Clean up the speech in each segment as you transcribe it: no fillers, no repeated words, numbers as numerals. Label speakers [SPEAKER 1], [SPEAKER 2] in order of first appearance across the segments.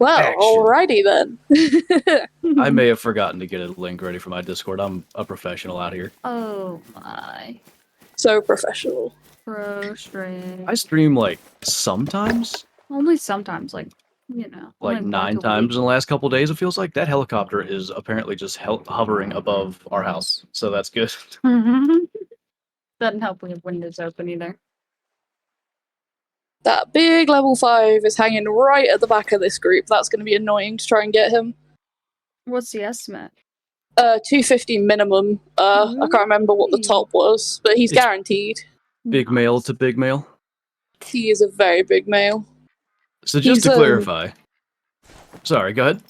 [SPEAKER 1] Well,
[SPEAKER 2] Action.
[SPEAKER 1] alrighty then.
[SPEAKER 2] I may have forgotten to get a link ready for my Discord. I'm a professional out here.
[SPEAKER 3] Oh my.
[SPEAKER 1] So professional.
[SPEAKER 3] Pro stream.
[SPEAKER 2] I stream like sometimes,
[SPEAKER 3] Only sometimes, like, you know.
[SPEAKER 2] like
[SPEAKER 3] only
[SPEAKER 2] 9
[SPEAKER 3] once a
[SPEAKER 2] times
[SPEAKER 3] week.
[SPEAKER 2] in the last couple days. It feels like that helicopter is apparently just hovering above our house, so that's good.
[SPEAKER 3] Doesn't help when your window's open either.
[SPEAKER 1] That big level 5 is hanging right at the back of this group. That's going to be annoying to try and get him.
[SPEAKER 3] What's the estimate?
[SPEAKER 1] 250 minimum. I can't remember what the top was, but he's
[SPEAKER 2] It's
[SPEAKER 1] guaranteed.
[SPEAKER 2] Big male to big male.
[SPEAKER 1] He is a very big male.
[SPEAKER 2] So just
[SPEAKER 1] He's,
[SPEAKER 2] to clarify, sorry, go ahead.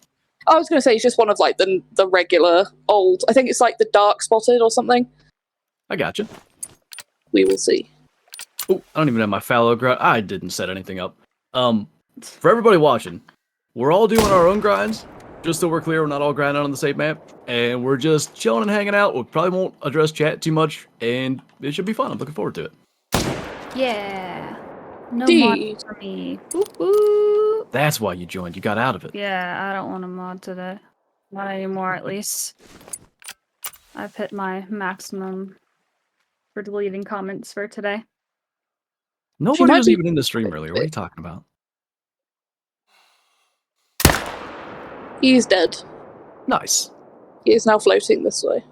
[SPEAKER 1] I was going to say he's just one of like the regular old. I think it's like the dark spotted or something.
[SPEAKER 2] I gotcha.
[SPEAKER 1] We will see.
[SPEAKER 2] Oh, I don't even have my fallow grind. I didn't set anything up. For everybody watching, we're all doing our own grinds. Just so we're clear, we're not all grinding on the same map, and we're just chilling and hanging out. We probably won't address chat too much, and it should be fun. I'm looking forward to it.
[SPEAKER 3] Yeah. No
[SPEAKER 1] Indeed.
[SPEAKER 3] mod for me. Woo-hoo.
[SPEAKER 2] That's why you joined. You got out of it.
[SPEAKER 3] Yeah, I don't want a mod today. Not anymore, at least. I've hit my maximum for deleting comments for today.
[SPEAKER 2] Nobody was even in the stream earlier. What are you talking about?
[SPEAKER 1] He's dead.
[SPEAKER 2] Nice.
[SPEAKER 1] He is now floating this way.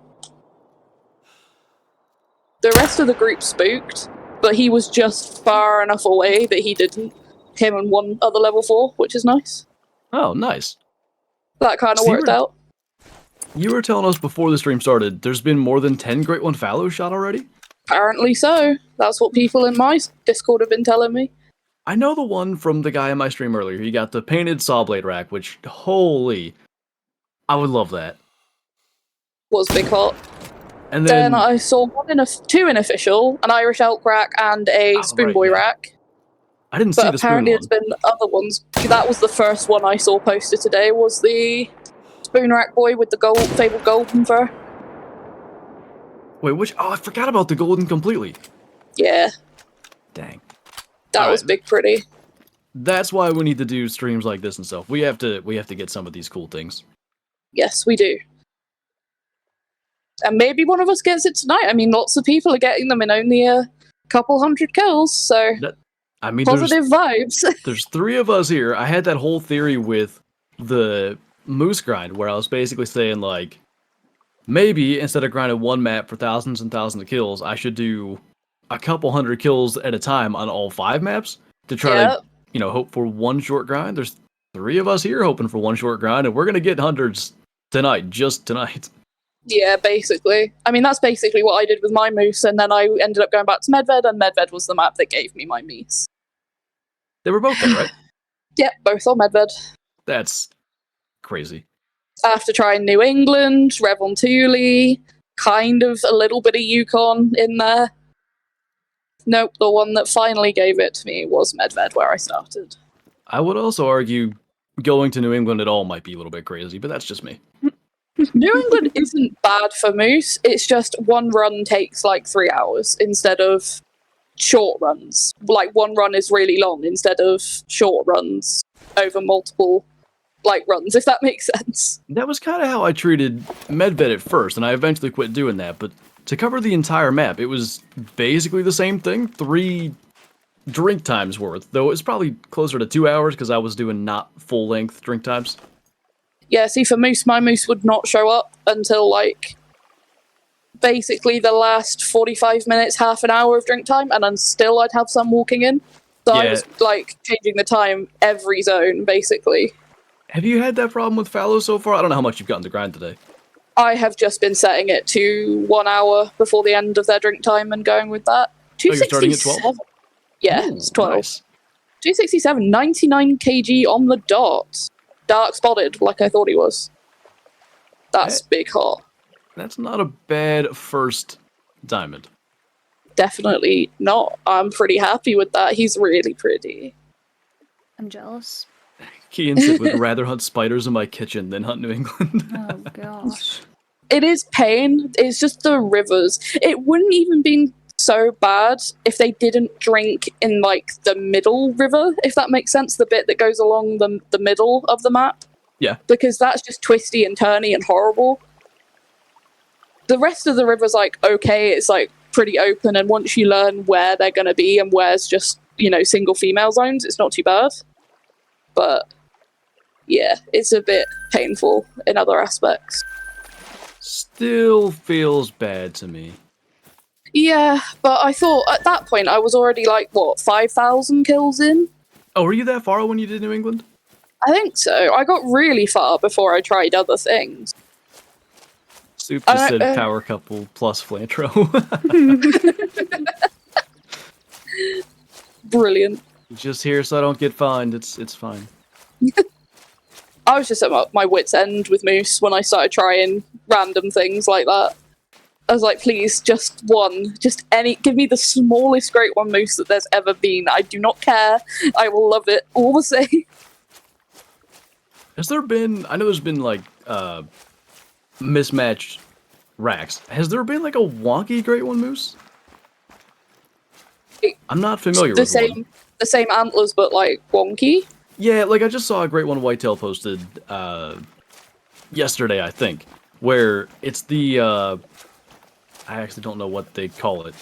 [SPEAKER 1] The rest of the group spooked, but he was just far enough away that he didn't. Him and one other level 4, which is nice.
[SPEAKER 2] Oh, nice.
[SPEAKER 1] That kind of worked out.
[SPEAKER 2] You were telling us before the stream started, there's been more than 10 Great One Fallow shot already?
[SPEAKER 1] Apparently so. That's what people in my Discord have been telling me.
[SPEAKER 2] I know the one from the guy in my stream earlier. He got the painted saw blade rack, which, holy, I would love that.
[SPEAKER 1] Was big hot.
[SPEAKER 2] And then
[SPEAKER 1] I saw two in official, an Irish elk rack and a spoon boy rack.
[SPEAKER 2] I didn't see
[SPEAKER 1] But
[SPEAKER 2] the spoon
[SPEAKER 1] apparently
[SPEAKER 2] one.
[SPEAKER 1] it's been other ones. That was the first one I saw posted today, was the spoon rack boy with the fabled golden fur.
[SPEAKER 2] Wait, which? Oh, I forgot about the golden completely.
[SPEAKER 1] Yeah.
[SPEAKER 2] Dang.
[SPEAKER 1] That was big pretty.
[SPEAKER 2] That's why we need to do streams like this and stuff. We have to get some of these cool things.
[SPEAKER 1] Yes, we do. And maybe one of us gets it tonight. I mean, lots of people are getting them in only a couple hundred kills, so
[SPEAKER 2] I mean,
[SPEAKER 1] positive vibes.
[SPEAKER 2] There's 3 of us here. I had that whole theory with the moose grind where I was basically saying, like, maybe instead of grinding one map for thousands and thousands of kills, I should do a couple hundred kills at a time on all 5 maps to try to, hope for one short grind. There's 3 of us here hoping for one short grind, and we're going to get hundreds tonight, just tonight.
[SPEAKER 1] Yeah, basically. I mean, that's basically what I did with my moose, and then I ended up going back to Medved, and Medved was the map that gave me my meese.
[SPEAKER 2] They were both there, right?
[SPEAKER 1] Yep, both on Medved.
[SPEAKER 2] That's crazy.
[SPEAKER 1] After trying New England, Revon Thule, kind of a little bit of Yukon in there. Nope, the one that finally gave it to me was Medved, where I started.
[SPEAKER 2] I would also argue going to New England at all might be a little bit crazy, but that's just me.
[SPEAKER 1] New England isn't bad for moose, it's just one run takes like 3 hours instead of short runs. Like, one run is really long instead of short runs over multiple runs, if that makes sense.
[SPEAKER 2] That was kind of how I treated Medved at first, and I eventually quit doing that, but to cover the entire map, it was basically the same thing, 3 drink times worth, though it was probably closer to 2 hours because I was doing not full-length drink times.
[SPEAKER 1] Yeah, see, for moose, my moose would not show up until, basically the last 45 minutes, half an hour of drink time, and then still I'd have some walking in. So I was, changing the time every zone, basically.
[SPEAKER 2] Have you had that problem with Fallow so far? I don't know how much you've gotten to grind today.
[SPEAKER 1] I have just been setting it to 1 hour before the end of their drink time and going with that. 267.
[SPEAKER 2] You're starting at 12?
[SPEAKER 1] Yeah,
[SPEAKER 2] Ooh,
[SPEAKER 1] it's 12.
[SPEAKER 2] Nice.
[SPEAKER 1] 267, 99 kg on the dot. Dark spotted, like I thought he was. That's big hot.
[SPEAKER 2] That's not a bad first diamond.
[SPEAKER 1] Definitely not. I'm pretty happy with that. He's really pretty.
[SPEAKER 3] I'm jealous.
[SPEAKER 2] Kean said would rather hunt spiders in my kitchen than hunt New England.
[SPEAKER 3] Oh gosh.
[SPEAKER 1] It is pain. It's just the rivers. It wouldn't even be so bad if they didn't drink in like the middle river, if that makes sense, the bit that goes along the middle of the map.
[SPEAKER 2] Yeah.
[SPEAKER 1] Because that's just twisty and turny and horrible. The rest of the river's like okay, it's like pretty open, and once you learn where they're going to be and where's just, you know, single female zones, it's not too bad. But yeah, it's a bit painful in other aspects.
[SPEAKER 2] Still feels bad to me.
[SPEAKER 1] Yeah, but I thought at that point I was already like, what, 5,000 kills in?
[SPEAKER 2] Oh, were you that far when you did New England?
[SPEAKER 1] I think so. I got really far before I tried other things.
[SPEAKER 2] Soup just said power couple plus Flantro.
[SPEAKER 1] Brilliant.
[SPEAKER 2] Just here so I don't get fined. It's fine.
[SPEAKER 1] I was just at my wit's end with Moose when I started trying random things like that. I was like, please, just one. Just give me the smallest Great One Moose that there's ever been. I do not care. I will love it all the same.
[SPEAKER 2] Has there been, I know there's been like mismatched racks. Has there been like a wonky Great One Moose? I'm not familiar with one.
[SPEAKER 1] The same antlers, but like wonky?
[SPEAKER 2] Yeah, like I just saw a Great One Whitetail posted yesterday, I think, where it's the, I actually don't know what they call it.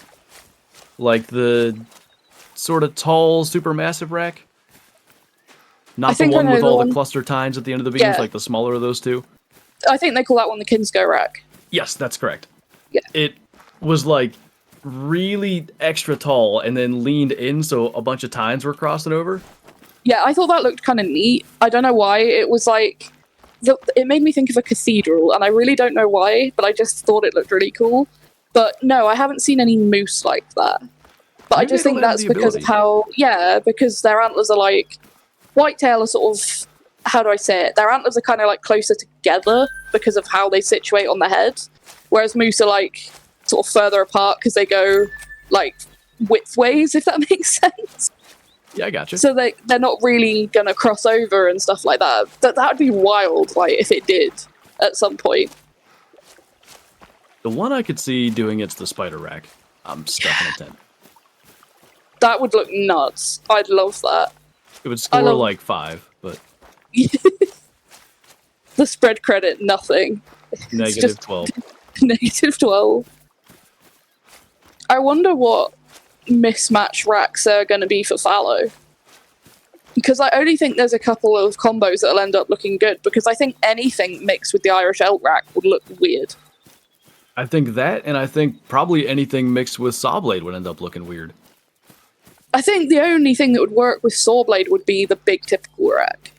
[SPEAKER 2] Like the sort of tall, supermassive rack? Not the one with all the cluster tines at the end of the beams, like the smaller of those two?
[SPEAKER 1] I think they call that one the Kinsko rack.
[SPEAKER 2] Yes, that's correct.
[SPEAKER 1] Yeah.
[SPEAKER 2] It was like really extra tall and then leaned in so a bunch of tines were crossing over.
[SPEAKER 1] Yeah, I thought that looked kind of neat. I don't know why. It was like, it made me think of a cathedral, and I really don't know why, but I just thought it looked really cool. But no, I haven't seen any moose like that. But maybe I just think that's because of how, because their antlers are like, whitetail are sort of, how do I say it? Their antlers are kind of like closer together because of how they situate on the head, whereas moose are like sort of further apart because they go like widthways, if that makes sense.
[SPEAKER 2] Yeah, I gotcha.
[SPEAKER 1] So they're not really gonna cross over and stuff like that. That would be wild, like if it did at some point.
[SPEAKER 2] The one I could see doing it's the spider rack. I'm stuck in a tent.
[SPEAKER 1] That would look nuts. I'd love that.
[SPEAKER 2] It would score like 5, but
[SPEAKER 1] the spread credit, nothing.
[SPEAKER 2] Negative 12.
[SPEAKER 1] Negative 12. I wonder what mismatched racks are going to be for Fallow. Because I only think there's a couple of combos that'll end up looking good, because I think anything mixed with the Irish elk rack would look weird.
[SPEAKER 2] I think that, and I think probably anything mixed with Sawblade would end up looking weird.
[SPEAKER 1] I think the only thing that would work with Sawblade would be the big typical rack.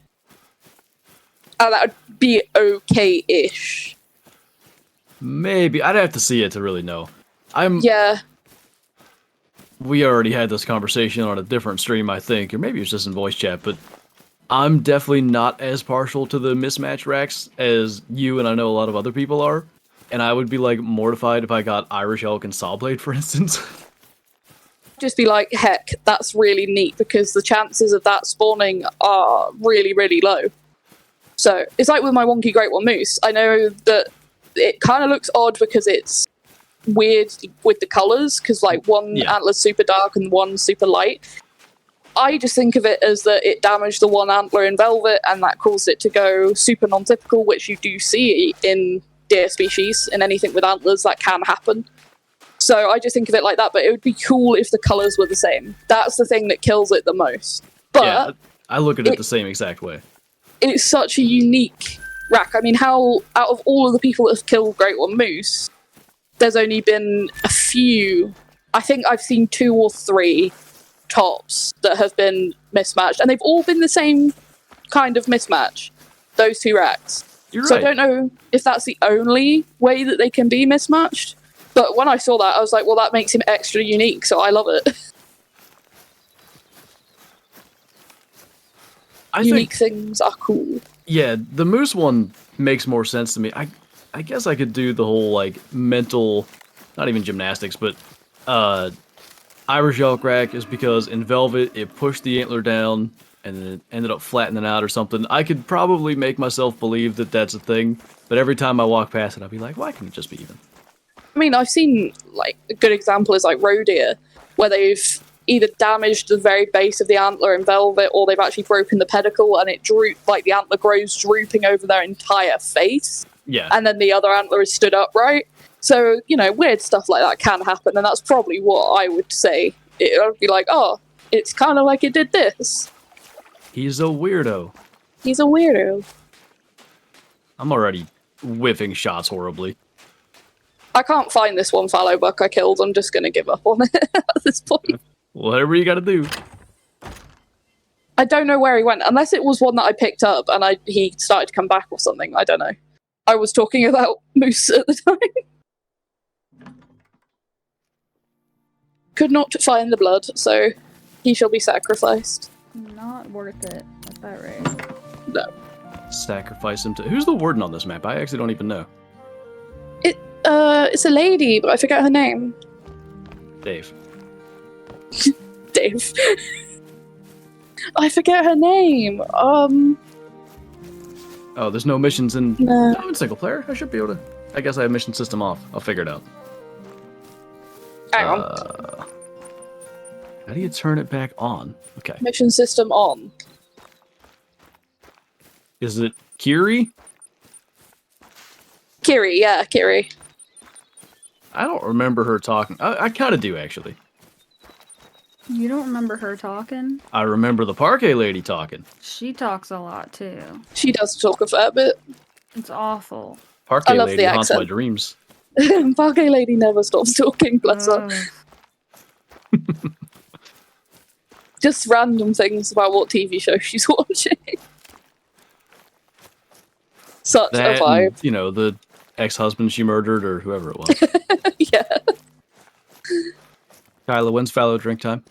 [SPEAKER 1] And that would be okay-ish.
[SPEAKER 2] Maybe. I'd have to see it to really know.
[SPEAKER 1] Yeah.
[SPEAKER 2] We already had this conversation on a different stream, I think, or maybe it was just in voice chat, but I'm definitely not as partial to the mismatch racks as you and I know a lot of other people are. And I would be, like, mortified if I got Irish Elk and Sawblade, for instance.
[SPEAKER 1] Just be like, heck, that's really neat, because the chances of that spawning are really, really low. So, it's like with my wonky Great One Moose. I know that it kind of looks odd because it's weird with the colours, because like one antler's super dark and one's super light. I just think of it as that it damaged the one antler in Velvet, and that caused it to go super non-typical, which you do see in deer species. In anything with antlers, that can happen. So I just think of it like that, but it would be cool if the colours were the same. That's the thing that kills it the most. But
[SPEAKER 2] yeah, I look at it the same exact way.
[SPEAKER 1] It's such a unique rack. I mean, how out of all of the people that have killed Great One Moose, there's only been a few. I think I've seen 2 or 3 tops that have been mismatched, and they've all been the same kind of mismatch, those 2 racks.
[SPEAKER 2] You're
[SPEAKER 1] so
[SPEAKER 2] right.
[SPEAKER 1] I don't know if that's the only way that they can be mismatched, but when I saw that, I was like, well, that makes him extra unique, so I love it. Unique things are cool.
[SPEAKER 2] Yeah, the moose one makes more sense to me. I guess I could do the whole, like, mental, not even gymnastics, but Irish elk rack is because in Velvet, it pushed the antler down and then it ended up flattening out or something. I could probably make myself believe that that's a thing, but every time I walk past it, I'll be like, why can't it just be even?
[SPEAKER 1] I mean, I've seen, like, a good example is, like, roe deer, where they've either damaged the very base of the antler in velvet, or they've actually broken the pedicle, and it like, the antler grows drooping over their entire face.
[SPEAKER 2] Yeah.
[SPEAKER 1] And then the other antler is stood upright. So, you know, weird stuff like that can happen, and that's probably what I would say. It would be like, oh, it's kind of like it did this.
[SPEAKER 2] He's a weirdo.
[SPEAKER 1] He's a weirdo.
[SPEAKER 2] I'm already whiffing shots horribly.
[SPEAKER 1] I can't find this one fallow buck I killed. I'm just going to give up on it at this point.
[SPEAKER 2] Whatever you gotta do.
[SPEAKER 1] I don't know where he went, unless it was one that I picked up and he started to come back or something. I don't know. I was talking about moose at the time. Could not find the blood, so he shall be sacrificed.
[SPEAKER 3] Not worth it at that rate.
[SPEAKER 1] No.
[SPEAKER 2] Sacrifice him to... Who's the warden on this map? I actually don't even know.
[SPEAKER 1] It's a lady, but I forget her name.
[SPEAKER 2] Dave.
[SPEAKER 1] Dave. I forget her name.
[SPEAKER 2] Oh, there's no missions in...
[SPEAKER 1] No.
[SPEAKER 2] I'm in single player. I should be able to... I guess I have mission system off. I'll figure it out.
[SPEAKER 1] Hang on.
[SPEAKER 2] How do you turn it back on? Okay.
[SPEAKER 1] Mission system on.
[SPEAKER 2] Is it Kiri?
[SPEAKER 1] Kiri, yeah, Kiri.
[SPEAKER 2] I don't remember her talking. I kind of do, actually.
[SPEAKER 3] You don't remember her talking?
[SPEAKER 2] I remember the parquet lady talking.
[SPEAKER 3] She talks a lot too.
[SPEAKER 1] She does talk a fair bit.
[SPEAKER 3] It's awful.
[SPEAKER 2] Parquet
[SPEAKER 1] I love
[SPEAKER 2] lady
[SPEAKER 1] the
[SPEAKER 2] haunts my
[SPEAKER 1] accent.
[SPEAKER 2] dreams.
[SPEAKER 1] Parquet lady never stops talking, bless her.
[SPEAKER 3] Ugh.
[SPEAKER 1] Just random things about what TV show she's watching. Such
[SPEAKER 2] That,
[SPEAKER 1] a vibe.
[SPEAKER 2] and, you know, the ex-husband she murdered or whoever it was.
[SPEAKER 1] Yeah.
[SPEAKER 2] Kyla, when's Fallow drink time?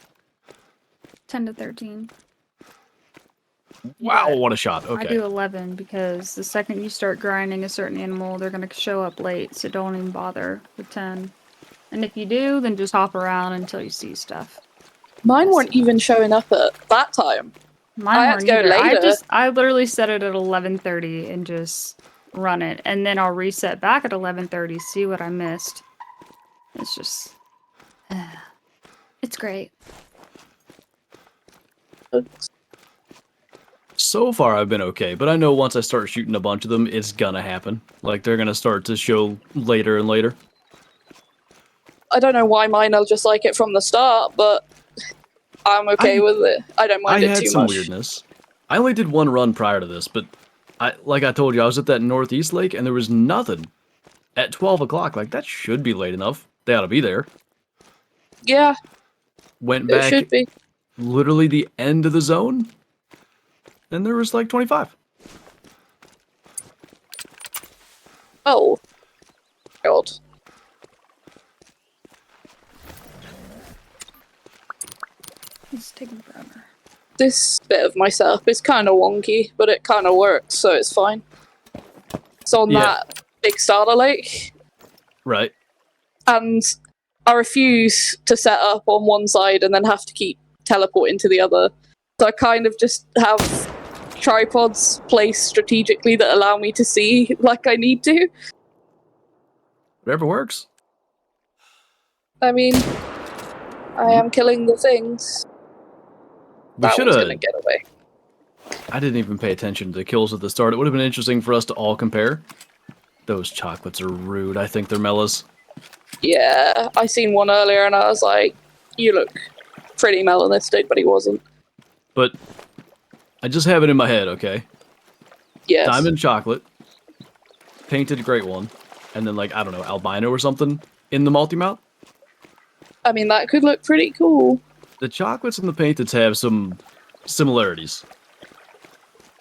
[SPEAKER 3] 10 to 13.
[SPEAKER 2] Wow,
[SPEAKER 3] Yeah.
[SPEAKER 2] what a shot.
[SPEAKER 3] I
[SPEAKER 2] Okay.
[SPEAKER 3] do 11 because the second you start grinding a certain animal, they're going to show up late, so don't even bother with 10. And if you do, then just hop around until you see stuff.
[SPEAKER 1] Mine weren't even showing up at that time.
[SPEAKER 3] Mine
[SPEAKER 1] I had
[SPEAKER 3] weren't
[SPEAKER 1] to go
[SPEAKER 3] either.
[SPEAKER 1] later.
[SPEAKER 3] I literally set it at 11:30 and just run it, and then I'll reset back at 11:30, see what I missed. It's just, it's great.
[SPEAKER 2] So far, I've been okay, but I know once I start shooting a bunch of them, it's gonna happen. Like, they're gonna start to show later and later.
[SPEAKER 1] I don't know why mine are just like it from the start, but I'm okay with it. I don't mind
[SPEAKER 2] I
[SPEAKER 1] it
[SPEAKER 2] had
[SPEAKER 1] too
[SPEAKER 2] some
[SPEAKER 1] much.
[SPEAKER 2] weirdness. I only did one run prior to this, but like I told you, I was at that northeast lake and there was nothing at 12 o'clock. Like, that should be late enough. They ought to be there.
[SPEAKER 1] Yeah,
[SPEAKER 2] Went
[SPEAKER 1] it
[SPEAKER 2] back
[SPEAKER 1] should be.
[SPEAKER 2] literally the end of the zone, and there was like 25.
[SPEAKER 1] Oh. God.
[SPEAKER 3] It's taking forever.
[SPEAKER 1] This bit of my setup is kind of wonky, but it kind of works, so it's fine. It's on
[SPEAKER 2] Yeah.
[SPEAKER 1] that big starter lake,
[SPEAKER 2] Right.
[SPEAKER 1] and I refuse to set up on one side and then have to keep teleporting to the other. So I kind of just have tripods placed strategically that allow me to see like I need to.
[SPEAKER 2] Whatever works.
[SPEAKER 1] I mean, I am killing the things.
[SPEAKER 2] We
[SPEAKER 1] That
[SPEAKER 2] should
[SPEAKER 1] one's
[SPEAKER 2] have.
[SPEAKER 1] gonna get away.
[SPEAKER 2] I didn't even pay attention to the kills at the start. It would have been interesting for us to all compare. Those chocolates are rude. I think they're mellas.
[SPEAKER 1] Yeah, I seen one earlier and I was like, you look pretty melanistic, but he wasn't.
[SPEAKER 2] But I just have it in my head, okay?
[SPEAKER 1] Yes.
[SPEAKER 2] Diamond chocolate, painted great one, and then like, I don't know, albino or something in the multi-mount.
[SPEAKER 1] I mean, that could look pretty cool.
[SPEAKER 2] The chocolates and the painteds have some similarities.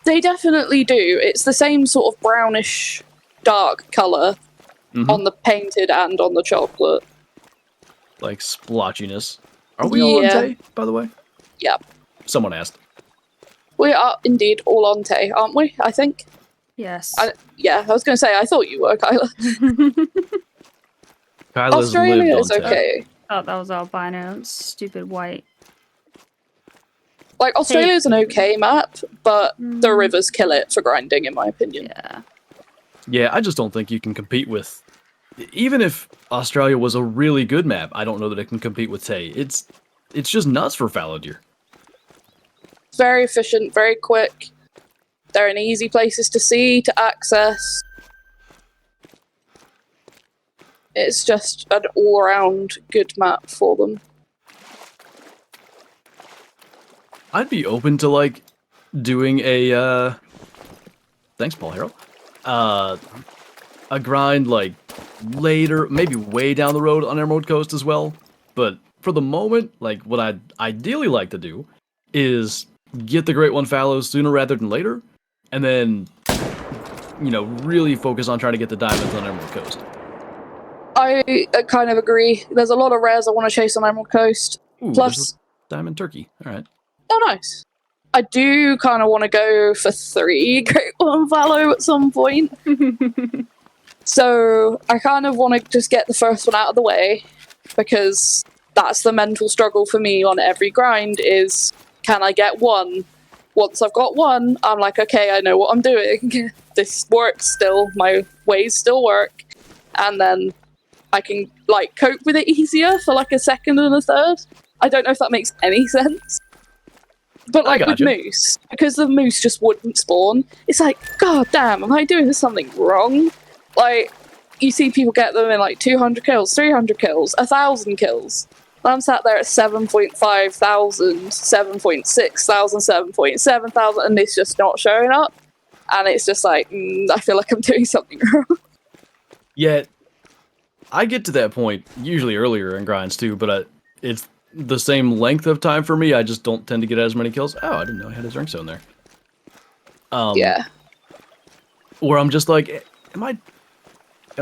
[SPEAKER 1] They definitely do. It's the same sort of brownish dark colour
[SPEAKER 2] Mhm.
[SPEAKER 1] on the painted and on the chocolate.
[SPEAKER 2] Like splotchiness. Are we all on
[SPEAKER 1] Yeah.
[SPEAKER 2] Tay, by the way?
[SPEAKER 1] Yeah.
[SPEAKER 2] Someone asked.
[SPEAKER 1] We are indeed all on Tay, aren't we? I think.
[SPEAKER 3] Yes.
[SPEAKER 1] Yeah, I was going to say, I thought you were, Kyla.
[SPEAKER 2] Kyla's
[SPEAKER 1] Australia
[SPEAKER 2] lived
[SPEAKER 1] is
[SPEAKER 2] on Tay.
[SPEAKER 1] okay.
[SPEAKER 3] Thought that was albino. It's stupid white.
[SPEAKER 1] Like, Australia's an okay map, but the
[SPEAKER 3] Mm.
[SPEAKER 1] rivers kill it for grinding, in my opinion.
[SPEAKER 3] Yeah.
[SPEAKER 2] Yeah, I just don't think you can compete with even if Australia was a really good map, I don't know that it can compete with Tay. It's just nuts for fallow deer.
[SPEAKER 1] It's very efficient, very quick. They're in easy places to see, to access. It's just an all-around good map for them.
[SPEAKER 2] I'd be open to like doing a thanks, Paul Harrell. A grind like later, maybe way down the road on Emerald Coast as well. But for the moment, like what I'd ideally like to do is get the Great One Fallow sooner rather than later, and then really focus on trying to get the diamonds on Emerald Coast.
[SPEAKER 1] I kind of agree. There's a lot of rares I want to chase on Emerald Coast.
[SPEAKER 2] Ooh,
[SPEAKER 1] Plus,
[SPEAKER 2] there's a diamond turkey. All right.
[SPEAKER 1] Oh, nice. I do kind of want to go for 3 Great One Fallow at some point. So I kind of want to just get the first one out of the way, because that's the mental struggle for me on every grind is, can I get one? Once I've got one, I'm like, okay, I know what I'm doing. This works still. My ways still work. And then I can like cope with it easier for like a second and a third. I don't know if that makes any sense. But like with moose, because the moose just wouldn't spawn, it's like, god damn, am I doing something wrong? Like, you see people get them in like 200 kills, 300 kills, 1,000 kills. I'm sat there at 7.5 thousand, 7.6 thousand, 7.7 thousand, and it's just not showing up. And it's just like, I feel like I'm doing something wrong.
[SPEAKER 2] Yet, I get to that point usually earlier in grinds too, but it's the same length of time for me. I just don't tend to get as many kills. Oh, I didn't know I had a drink zone there.
[SPEAKER 1] Yeah.
[SPEAKER 2] Where I'm just like, am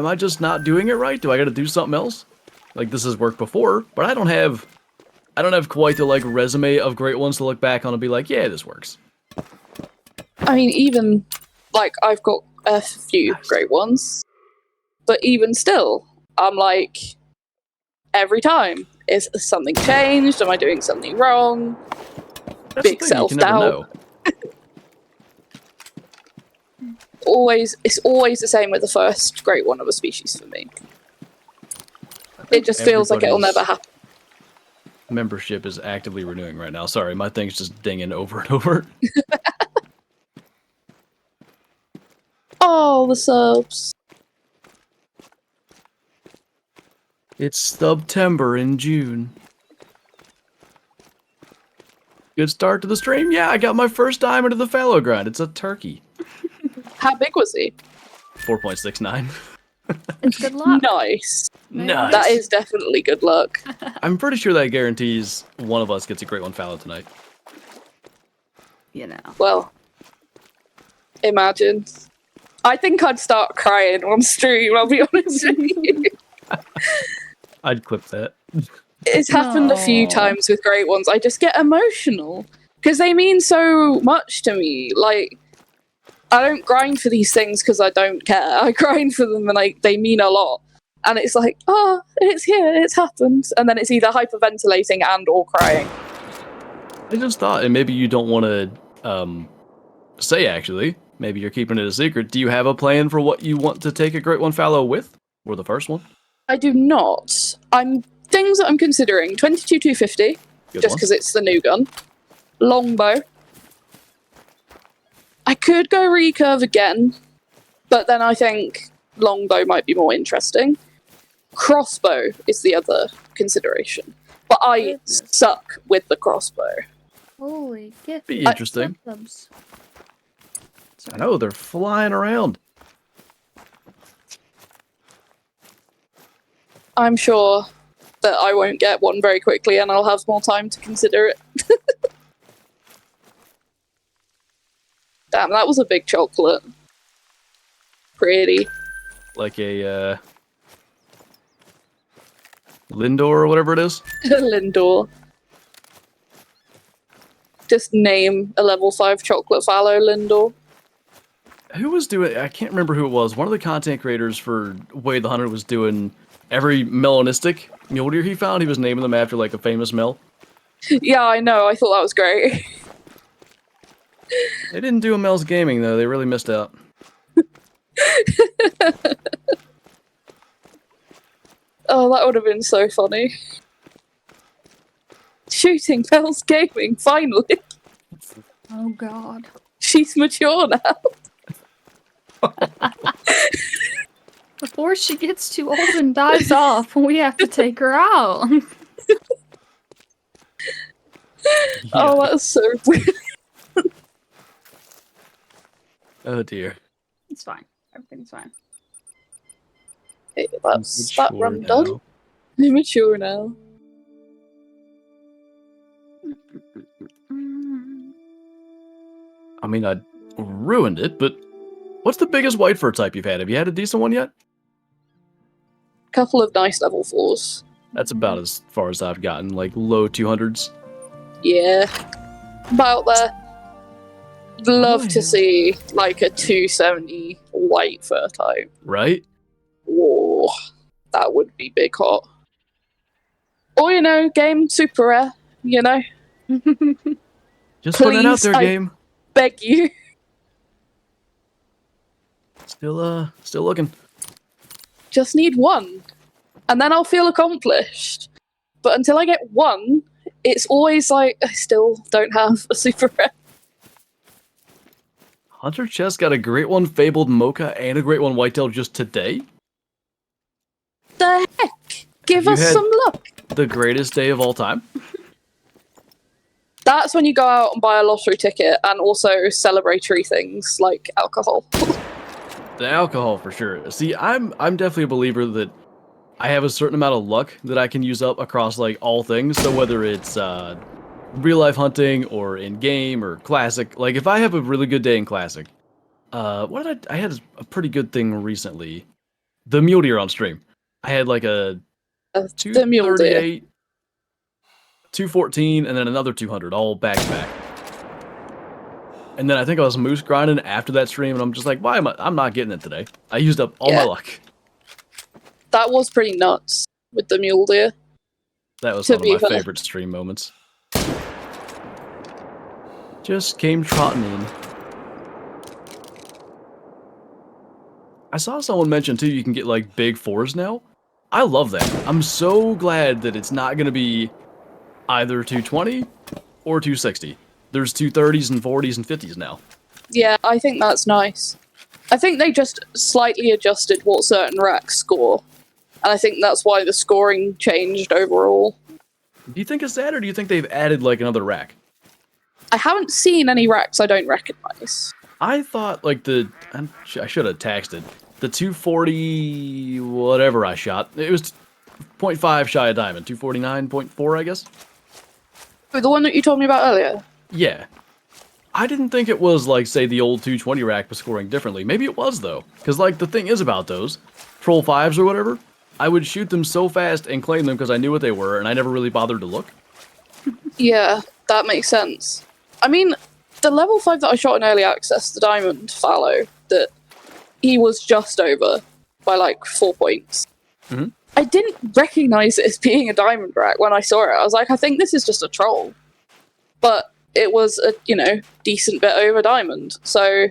[SPEAKER 2] I just not doing it right? Do I got to do something else? Like, this has worked before, but I don't have quite the like resume of great ones to look back on and be like, yeah, this works.
[SPEAKER 1] I mean, even like I've got a few great ones, but even still, I'm like, every time, is something changed? Am I doing something wrong?
[SPEAKER 2] That's
[SPEAKER 1] Big self-doubt. It's always the same with the first great one of a species for me. It just feels like it'll never happen.
[SPEAKER 2] Membership is actively renewing right now. Sorry, my thing's just dinging over and over.
[SPEAKER 1] Oh, the subs.
[SPEAKER 2] It's September in June. Good start to the stream. Yeah, I got my first diamond of the fallow grind. It's a turkey.
[SPEAKER 1] How big was he?
[SPEAKER 2] 4.69.
[SPEAKER 3] It's good luck.
[SPEAKER 1] Nice.
[SPEAKER 2] Nice.
[SPEAKER 1] That is definitely good luck.
[SPEAKER 2] I'm pretty sure that guarantees one of us gets a great one fallow tonight.
[SPEAKER 3] You know.
[SPEAKER 1] Well, imagine. I think I'd start crying on stream, I'll be honest with you.
[SPEAKER 2] I'd clip that.
[SPEAKER 1] It's happened a few times with great ones. I just get emotional because they mean so much to me. Like, I don't grind for these things because I don't care. I grind for them and they mean a lot. And it's like, oh, it's here, it's happened. And then it's either hyperventilating and or crying.
[SPEAKER 2] I just thought, and maybe you don't want to say actually, maybe you're keeping it a secret. Do you have a plan for what you want to take a great one fallow with? Or the first one?
[SPEAKER 1] I do not. Things that I'm considering, 22-250, just because it's the new gun. Longbow. I could go recurve again, but then I think longbow might be more interesting. Crossbow is the other consideration, but I suck with the crossbow.
[SPEAKER 3] Holy gift.
[SPEAKER 2] Be interesting. I know, they're flying around.
[SPEAKER 1] I'm sure that I won't get one very quickly and I'll have more time to consider it. Damn, that was a big chocolate. Pretty.
[SPEAKER 2] Like a Lindor or whatever it is?
[SPEAKER 1] Lindor. Just name a level 5 chocolate fallow Lindor.
[SPEAKER 2] Who was doing, I can't remember who it was. One of the content creators for Wade the Hunter was doing every melanistic mule deer he found. He was naming them after like a famous mel.
[SPEAKER 1] Yeah, I know. I thought that was great.
[SPEAKER 2] They didn't do a Mel's Gaming though. They really missed out.
[SPEAKER 1] Oh, that would have been so funny. Shooting Bells Gaming, finally.
[SPEAKER 3] Oh god.
[SPEAKER 1] She's mature now.
[SPEAKER 3] Before she gets too old and dies off, we have to take her out.
[SPEAKER 1] Oh, that's so weird.
[SPEAKER 2] Oh dear.
[SPEAKER 3] It's fine. Everything's fine.
[SPEAKER 1] Okay, that's that
[SPEAKER 2] Mature
[SPEAKER 1] run done.
[SPEAKER 2] now.
[SPEAKER 1] I'm mature now.
[SPEAKER 2] I mean, I ruined it, but what's the biggest white fur type you've had? Have you had a decent one yet?
[SPEAKER 1] Couple of nice level 4s.
[SPEAKER 2] That's about as far as I've gotten, like low 200s.
[SPEAKER 1] Yeah. About there. Love to
[SPEAKER 2] Nice.
[SPEAKER 1] see like a 270 white fur type.
[SPEAKER 2] Right?
[SPEAKER 1] Whoa. That would be big hot. Or, you know, game super rare, you know?
[SPEAKER 2] Just putting it out
[SPEAKER 1] Please,
[SPEAKER 2] there,
[SPEAKER 1] I-
[SPEAKER 2] game.
[SPEAKER 1] Beg you.
[SPEAKER 2] Still looking.
[SPEAKER 1] Just need one. And then I'll feel accomplished. But until I get one, it's always like, I still don't have a super rare.
[SPEAKER 2] Hunter Chest got a great one, Fabled Mocha, and a great one, Whitetail, just today.
[SPEAKER 1] The heck? Give
[SPEAKER 2] you
[SPEAKER 1] us
[SPEAKER 2] had-
[SPEAKER 1] some luck.
[SPEAKER 2] The greatest day of all time.
[SPEAKER 1] That's when you go out and buy a lottery ticket and also celebratory things like alcohol.
[SPEAKER 2] The alcohol for sure. See, I'm definitely a believer that I have a certain amount of luck that I can use up across like all things. So whether it's real life hunting or in game or classic, like if I have a really good day in classic, I had a pretty good thing recently. The mule deer on stream. I had like a
[SPEAKER 1] The mule deer.
[SPEAKER 2] 238, 214, and then another 200, all back to back. And then I think I was moose grinding after that stream, and I'm just like, why am I'm not getting it today. I used up all my luck.
[SPEAKER 1] That was pretty nuts with the mule deer.
[SPEAKER 2] That was
[SPEAKER 1] To
[SPEAKER 2] one of
[SPEAKER 1] be
[SPEAKER 2] my
[SPEAKER 1] fair.
[SPEAKER 2] favorite stream moments. Just came trotting in. I saw someone mention too, you can get like big 4s now. I love that. I'm so glad that it's not going to be either 220 or 260. There's 230s and 40s and 50s now.
[SPEAKER 1] Yeah, I think that's nice. I think they just slightly adjusted what certain racks score. And I think that's why the scoring changed overall.
[SPEAKER 2] Do you think it's that, or do you think they've added like another rack?
[SPEAKER 1] I haven't seen any racks I don't recognize.
[SPEAKER 2] I thought like I should have taxed it. The 240 whatever I shot, it was 0.5 shy of diamond, 249.4 I guess.
[SPEAKER 1] The one that you told me about earlier.
[SPEAKER 2] Yeah. I didn't think it was like say the old 220 rack was scoring differently. Maybe it was though, because like the thing is about those troll 5s or whatever, I would shoot them so fast and claim them because I knew what they were and I never really bothered to look.
[SPEAKER 1] Yeah, that makes sense. I mean, the level 5 that I shot in early access, the diamond fallow, that he was just over by like 4 points.
[SPEAKER 2] Mhm.
[SPEAKER 1] I didn't recognize it as being a diamond rack when I saw it. I was like, I think this is just a troll. But it was a, decent bit over diamond. So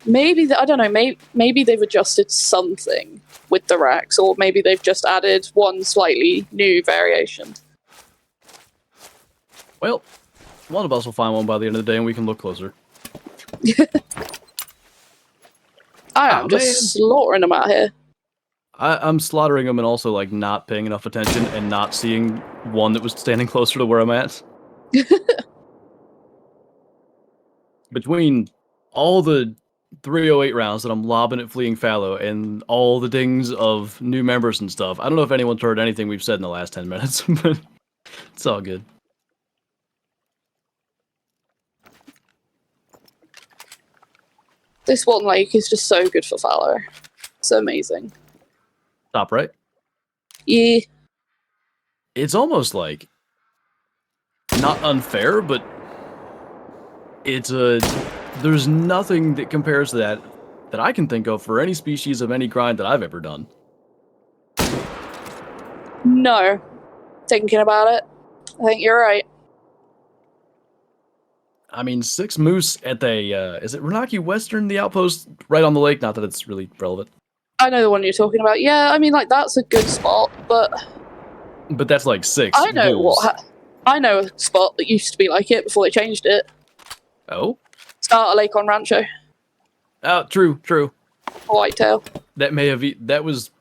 [SPEAKER 1] maybe, I don't know, maybe they've adjusted something with the racks, or maybe they've just added one slightly new variation.
[SPEAKER 2] Well, one of us will find one by the end of the day and we can look closer.
[SPEAKER 1] I am just
[SPEAKER 2] man.
[SPEAKER 1] slaughtering them out here.
[SPEAKER 2] I'm slaughtering them and also like not paying enough attention and not seeing one that was standing closer to where I'm at. Between all the 308 rounds that I'm lobbing at Fleeing Fallow and all the dings of new members and stuff, I don't know if anyone's heard anything we've said in the last 10 minutes, but it's all good.
[SPEAKER 1] This one lake is just so good for fallow. It's amazing.
[SPEAKER 2] Top right.
[SPEAKER 1] Yeah.
[SPEAKER 2] It's almost like not unfair, but there's nothing that compares to that I can think of for any species of any grind that I've ever done.
[SPEAKER 1] No. Thinking about it, I think you're right.
[SPEAKER 2] I mean, 6 moose at the, is it Renaki Western, the outpost right on the lake? Not that it's really relevant.
[SPEAKER 1] I know the one you're talking about. Yeah, I mean, like, that's a good spot, but
[SPEAKER 2] that's like 6
[SPEAKER 1] I know
[SPEAKER 2] wolves.
[SPEAKER 1] I know a spot that used to be like it before they changed it.
[SPEAKER 2] Oh?
[SPEAKER 1] Starter Lake on Rancho.
[SPEAKER 2] Oh, true.
[SPEAKER 1] Whitetail.
[SPEAKER 2] That was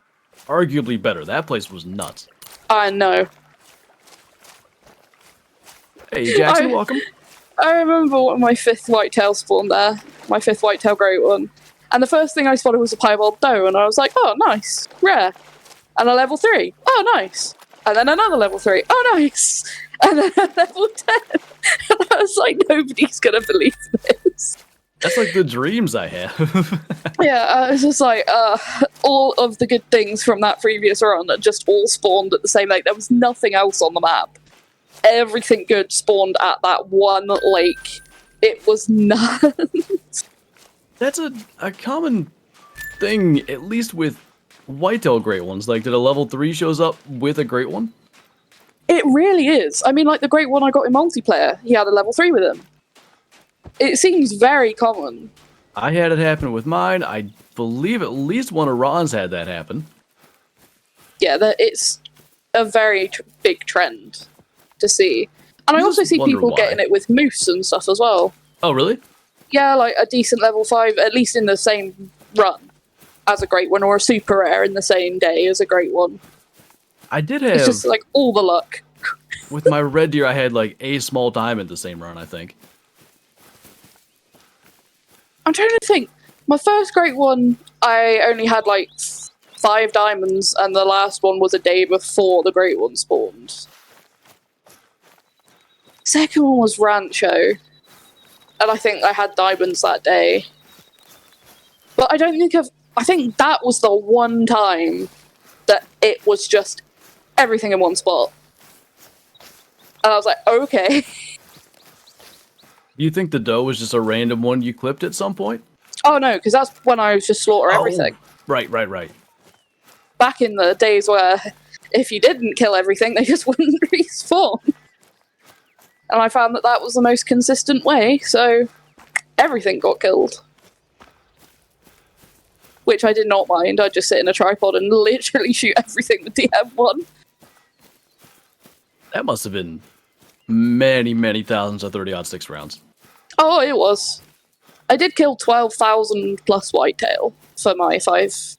[SPEAKER 2] arguably better. That place was nuts.
[SPEAKER 1] I know.
[SPEAKER 2] Hey, Jackson, welcome.
[SPEAKER 1] I remember when my 5th whitetail spawned there. My 5th whitetail great one. And the first thing I spotted was a piebald doe, and I was like, oh, nice. Rare. And a level 3. Oh, nice. And then another level 3. Oh, nice. And then a level 10. And I was like, nobody's going to believe this.
[SPEAKER 2] That's like the dreams I have.
[SPEAKER 1] Yeah, I was just like, all of the good things from that previous run that just all spawned at the same lake. There was nothing else on the map. Everything good spawned at that one lake. It was nuts.
[SPEAKER 2] That's a common thing, at least with whitetail great ones. Like, did a level 3 shows up with a great one?
[SPEAKER 1] It really is. I mean, like the great one I got in multiplayer, he had a level 3 with him. It seems very common.
[SPEAKER 2] I had it happen with mine. I believe at least one of Ron's had that happen.
[SPEAKER 1] Yeah, it's a very big trend to see. And I also see people getting it with moose and stuff as well.
[SPEAKER 2] Oh, really?
[SPEAKER 1] Yeah, like a decent level 5, at least in the same run as a great one, or a super rare in the same day as a great one.
[SPEAKER 2] I did have...
[SPEAKER 1] It's just like all the luck.
[SPEAKER 2] With my red deer, I had like a small diamond the same run, I think.
[SPEAKER 1] I'm trying to think. My first great one, I only had like 5 diamonds, and the last one was a day before the great one spawned. Second one was Rancho, and I think I had diamonds that day. But I don't think I think that was the one time that it was just everything in one spot. And I was like, okay.
[SPEAKER 2] Do you think the doe was just a random one you clipped at some point?
[SPEAKER 1] Oh no, because that's when I was just slaughter everything.
[SPEAKER 2] Right.
[SPEAKER 1] Back in the days where if you didn't kill everything, they just wouldn't respawn. And I found that that was the most consistent way, so everything got killed. Which I did not mind. I'd just sit in a tripod and literally shoot everything with the M1.
[SPEAKER 2] That must have been many thousands of 30-06 rounds.
[SPEAKER 1] Oh, it was. I did kill 12,000 plus whitetail for my 5.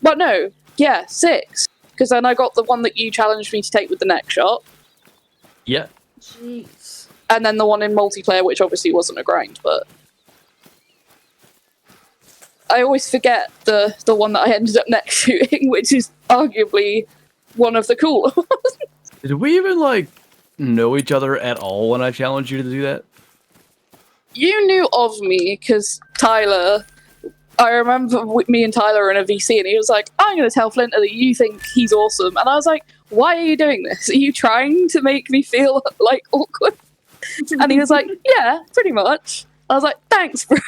[SPEAKER 1] But no, yeah, 6. Because then I got the one that you challenged me to take with the neck shot.
[SPEAKER 2] Yeah.
[SPEAKER 3] Jeez.
[SPEAKER 1] And then the one in multiplayer, which obviously wasn't a grind, but... I always forget the one that I ended up neck shooting, which is arguably one of the cooler ones.
[SPEAKER 2] Did we even, like, know each other at all when I challenged you to do that?
[SPEAKER 1] You knew of me, because Tyler... I remember me and Tyler were in a VC, and he was like, I'm going to tell Flinter that you think he's awesome. And I was like, why are you doing this? Are you trying to make me feel, like, awkward? And he was like, yeah, pretty much. I was like, thanks, bro.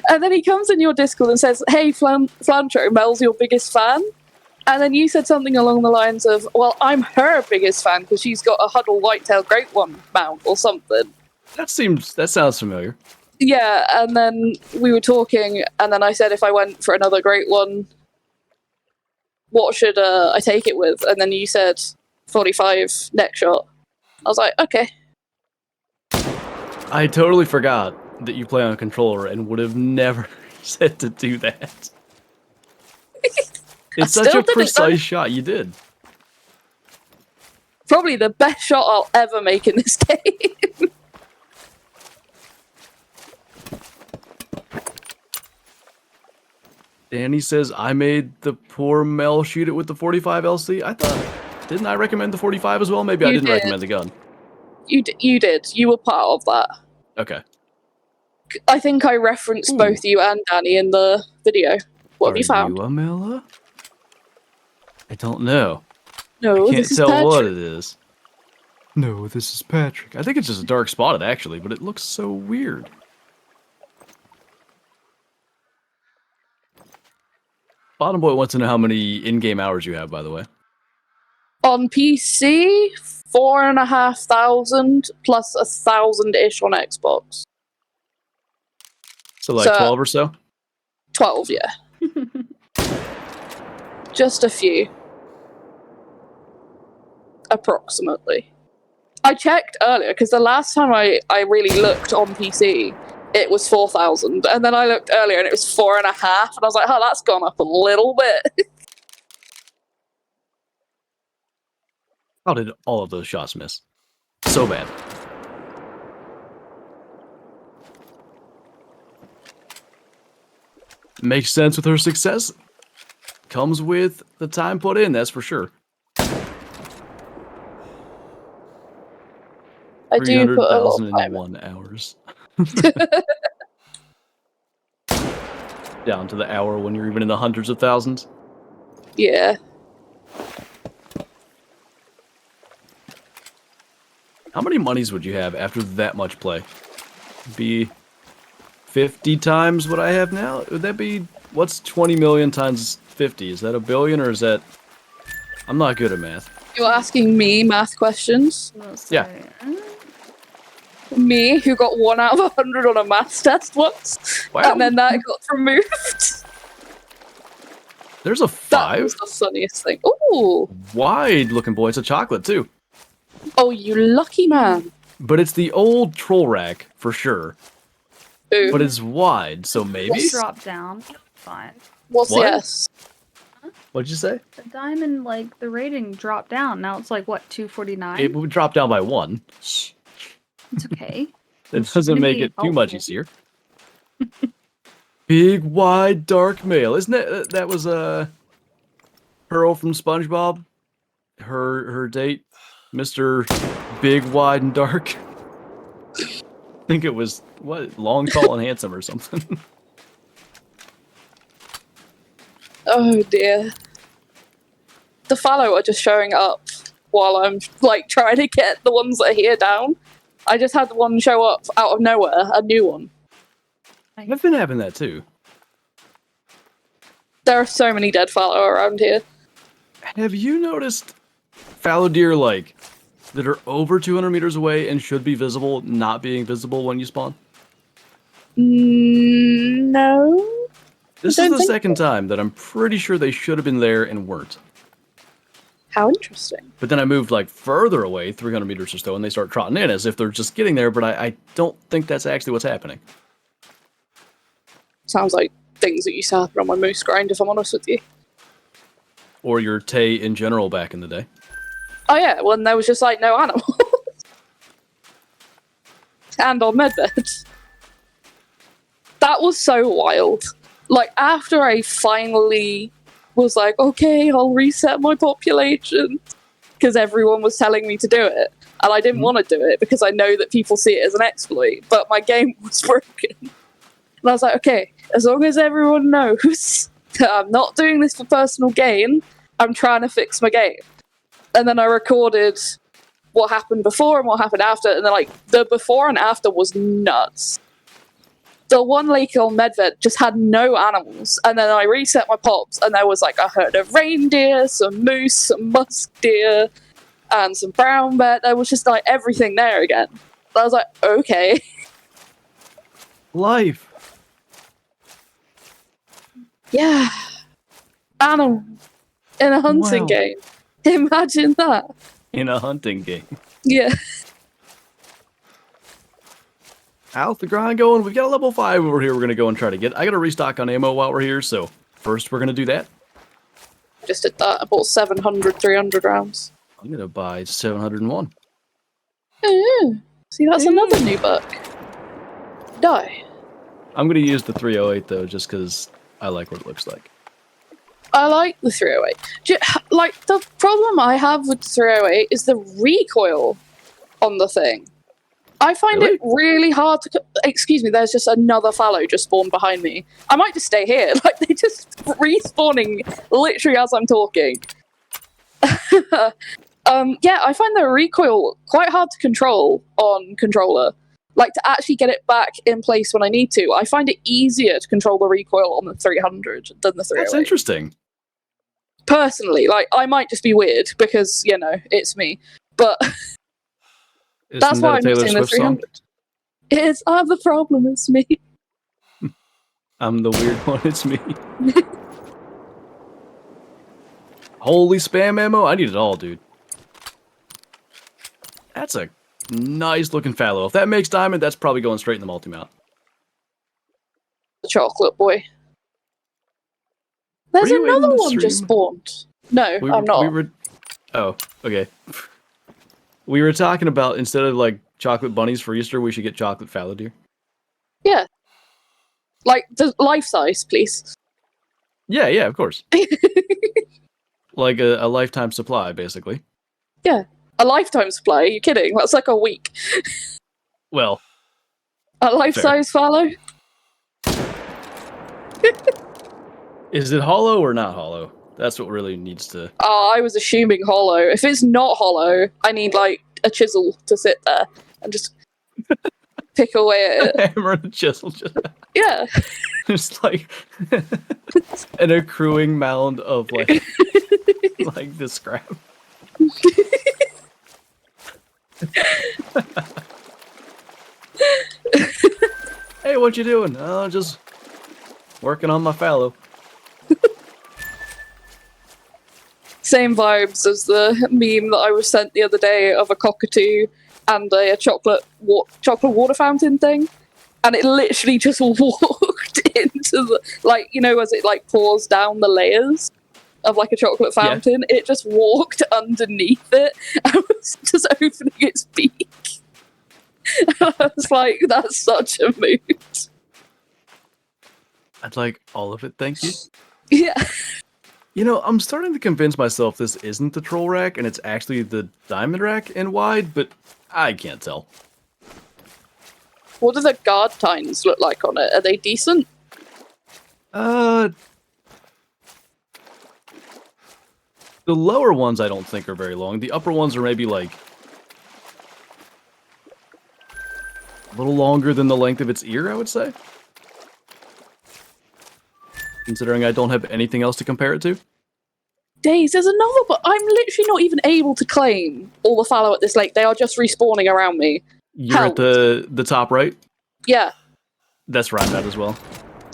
[SPEAKER 1] And then he comes in your Discord and says, hey, Flinter, Mel's your biggest fan. And then you said something along the lines of, well, I'm her biggest fan because she's got a Huddle Whitetail Great One mount or something.
[SPEAKER 2] That sounds familiar.
[SPEAKER 1] Yeah, and then we were talking, and then I said if I went for another Great One, what should I take it with? And then you said 45 neck shot. I was like, okay.
[SPEAKER 2] I totally forgot that you play on a controller and would have never said to do that. It's such a precise shot. You did.
[SPEAKER 1] Probably the best shot I'll ever make in this game.
[SPEAKER 2] Danny says, I made the poor Mel shoot it with the 45 LC. I thought, didn't I recommend the 45 as well? Maybe I didn't recommend the gun.
[SPEAKER 1] You did. You were part of that.
[SPEAKER 2] Okay.
[SPEAKER 1] I think I referenced both you and Danny in the video. What have you found?
[SPEAKER 2] Are you Amela? I don't know.
[SPEAKER 1] No,
[SPEAKER 2] I can't
[SPEAKER 1] this is
[SPEAKER 2] tell
[SPEAKER 1] Patrick.
[SPEAKER 2] what it is. No, this is Patrick. I think it's just a dark spotted, actually, but it looks so weird. Bottom Boy wants to know how many in-game hours you have, by the way.
[SPEAKER 1] On PC, 4,500 plus 1,000-ish on Xbox.
[SPEAKER 2] So 12 or so?
[SPEAKER 1] 12, yeah. Just a few. Approximately. I checked earlier, because the last time I really looked on PC, it was 4,000. And then I looked earlier and it was 4.5. And I was like, oh, that's gone up a little bit.
[SPEAKER 2] How did all of those shots miss? So bad. Makes sense with her success. Comes with the time put in, that's for sure.
[SPEAKER 1] I do put a lot of time in.
[SPEAKER 2] 300,001 hours. Down to the hour when you're even in the hundreds of thousands.
[SPEAKER 1] Yeah.
[SPEAKER 2] How many monies would you have after that much play? Be 50 times what I have now? Would that be, what's 20 million times 50? Is that a billion or is that... I'm not good at math.
[SPEAKER 1] You're asking me math questions?
[SPEAKER 2] Yeah.
[SPEAKER 1] Me, who got 1 out of 100 on a maths test once,
[SPEAKER 2] Wow.
[SPEAKER 1] and then that got removed.
[SPEAKER 2] There's a 5?
[SPEAKER 1] That was the funniest thing. Ooh!
[SPEAKER 2] Wide looking boy. It's a chocolate too.
[SPEAKER 1] Oh, you lucky man.
[SPEAKER 2] But it's the old troll rack for sure.
[SPEAKER 1] Ooh.
[SPEAKER 2] But it's wide, so maybe?
[SPEAKER 3] Just drop down. Fine.
[SPEAKER 1] What's
[SPEAKER 2] What?
[SPEAKER 1] the S?
[SPEAKER 2] What'd you say?
[SPEAKER 3] The diamond, like, the rating dropped down. Now it's like, what, 249?
[SPEAKER 2] It would drop down by 1.
[SPEAKER 3] It's okay.
[SPEAKER 2] That doesn't
[SPEAKER 3] gonna
[SPEAKER 2] make
[SPEAKER 3] be
[SPEAKER 2] it too much
[SPEAKER 3] helpful.
[SPEAKER 2] easier. Big, wide, dark male. Isn't it? That was Pearl from SpongeBob. Her date, Mr. Big, Wide, and Dark. I think it was, what, Long, Tall, and Handsome or something.
[SPEAKER 1] Oh dear. The Fallow are just showing up while I'm, like, trying to get the ones that are here down. I just had one show up out of nowhere, a new one.
[SPEAKER 2] I've been having that too.
[SPEAKER 1] There are so many dead Fallow around here.
[SPEAKER 2] Have you noticed fallow deer, like, that are over 200 meters away and should be visible, not being visible when you spawn?
[SPEAKER 1] No.
[SPEAKER 2] This is the second time that I'm pretty sure they should have been there and weren't.
[SPEAKER 1] How interesting.
[SPEAKER 2] But then I moved, like, further away, 300 meters or so, and they start trotting in as if they're just getting there, but I don't think that's actually what's happening.
[SPEAKER 1] Sounds like things that used to happen on my moose grind, if I'm honest with you.
[SPEAKER 2] Or your Tay in general back in the day.
[SPEAKER 1] Oh yeah, when there was just, like, no animals. And on medbeds. That was so wild. Like, after I finally was like, okay, I'll reset my population, because everyone was telling me to do it, and I didn't want to do it because I know that people see it as an exploit, but my game was broken. And I was like, okay, as long as everyone knows that I'm not doing this for personal gain, I'm trying to fix my game. And then I recorded what happened before and what happened after, and then, like, the before and after was nuts. The one lake on Medved just had no animals, and then I reset my pops, and there was, like, a herd of reindeer, some moose, some musk deer, and some brown bear. There was just, like, everything there again. I was like, okay.
[SPEAKER 2] Life.
[SPEAKER 1] Yeah. Animal in a hunting game. Imagine that.
[SPEAKER 2] In a hunting game.
[SPEAKER 1] Yeah.
[SPEAKER 2] How's the grind going? We've got a level 5 over here we're going to go and try to get. I got to restock on ammo while we're here, so first we're going to do that.
[SPEAKER 1] Just did that. I bought 700, 300 rounds.
[SPEAKER 2] I'm going to buy 701.
[SPEAKER 1] See, that's another new buck. Die.
[SPEAKER 2] I'm going to use the 308, though, just because I like what it looks like.
[SPEAKER 1] I like the 308. Like, the problem I have with the 308 is the recoil on the thing. I find it really hard to... Excuse me, there's just another fallow just spawned behind me. I might just stay here. Like, they're just respawning literally as I'm talking. Yeah, I find the recoil quite hard to control on controller. Like, to actually get it back in place when I need to. I find it easier to control the recoil on the 300 than the 308.
[SPEAKER 2] That's interesting.
[SPEAKER 1] Personally, like, I might just be weird because, you know, it's me. But... That's why I'm using the 300. It's the problem, it's me.
[SPEAKER 2] I'm the weird one, it's me. Holy spam ammo! I need it all, dude. That's a nice looking fallow. If that makes diamond, that's probably going straight in the multi-mount.
[SPEAKER 1] The chocolate boy. There's
[SPEAKER 2] you in
[SPEAKER 1] another
[SPEAKER 2] the
[SPEAKER 1] one just
[SPEAKER 2] stream?
[SPEAKER 1] spawned. No, I'm not.
[SPEAKER 2] Oh, okay. We were talking about instead of like chocolate bunnies for Easter, we should get chocolate fallow deer.
[SPEAKER 1] Yeah. Like, the life size, please.
[SPEAKER 2] Yeah, of course. Like a lifetime supply, basically.
[SPEAKER 1] Yeah. A lifetime supply? Are you kidding? That's like a week.
[SPEAKER 2] Well,
[SPEAKER 1] A life-size fallow?
[SPEAKER 2] is it hollow or not hollow? That's what really needs to...
[SPEAKER 1] Oh, I was assuming hollow. If it's not hollow, I need, like, a chisel to sit there and just pick away at it.
[SPEAKER 2] Hammer and a chisel.
[SPEAKER 1] Yeah.
[SPEAKER 2] Just like an accruing mound of like like the scrap. Hey, what you doing? Oh, just working on my fallow.
[SPEAKER 1] Same vibes as the meme that I was sent the other day of a cockatoo and a chocolate water fountain thing. And it literally just walked into the, like, you know, as it like pours down the layers of like a chocolate fountain, it just walked underneath it and was just opening its beak. I was like, that's such a mood.
[SPEAKER 2] I'd like all of it, thank you.
[SPEAKER 1] Yeah.
[SPEAKER 2] You know, I'm starting to convince myself this isn't the troll rack and it's actually the diamond rack in wide, but I can't tell.
[SPEAKER 1] What do the guard tines look like on it? Are they decent?
[SPEAKER 2] The lower ones I don't think are very long. The upper ones are maybe like a little longer than the length of its ear, I would say. Considering I don't have anything else to compare it to.
[SPEAKER 1] Days, there's another, but I'm literally not even able to claim all the fallow at this lake. They are just respawning around me.
[SPEAKER 2] You're
[SPEAKER 1] How?
[SPEAKER 2] at the top right?
[SPEAKER 1] Yeah.
[SPEAKER 2] That's where I'm at as well.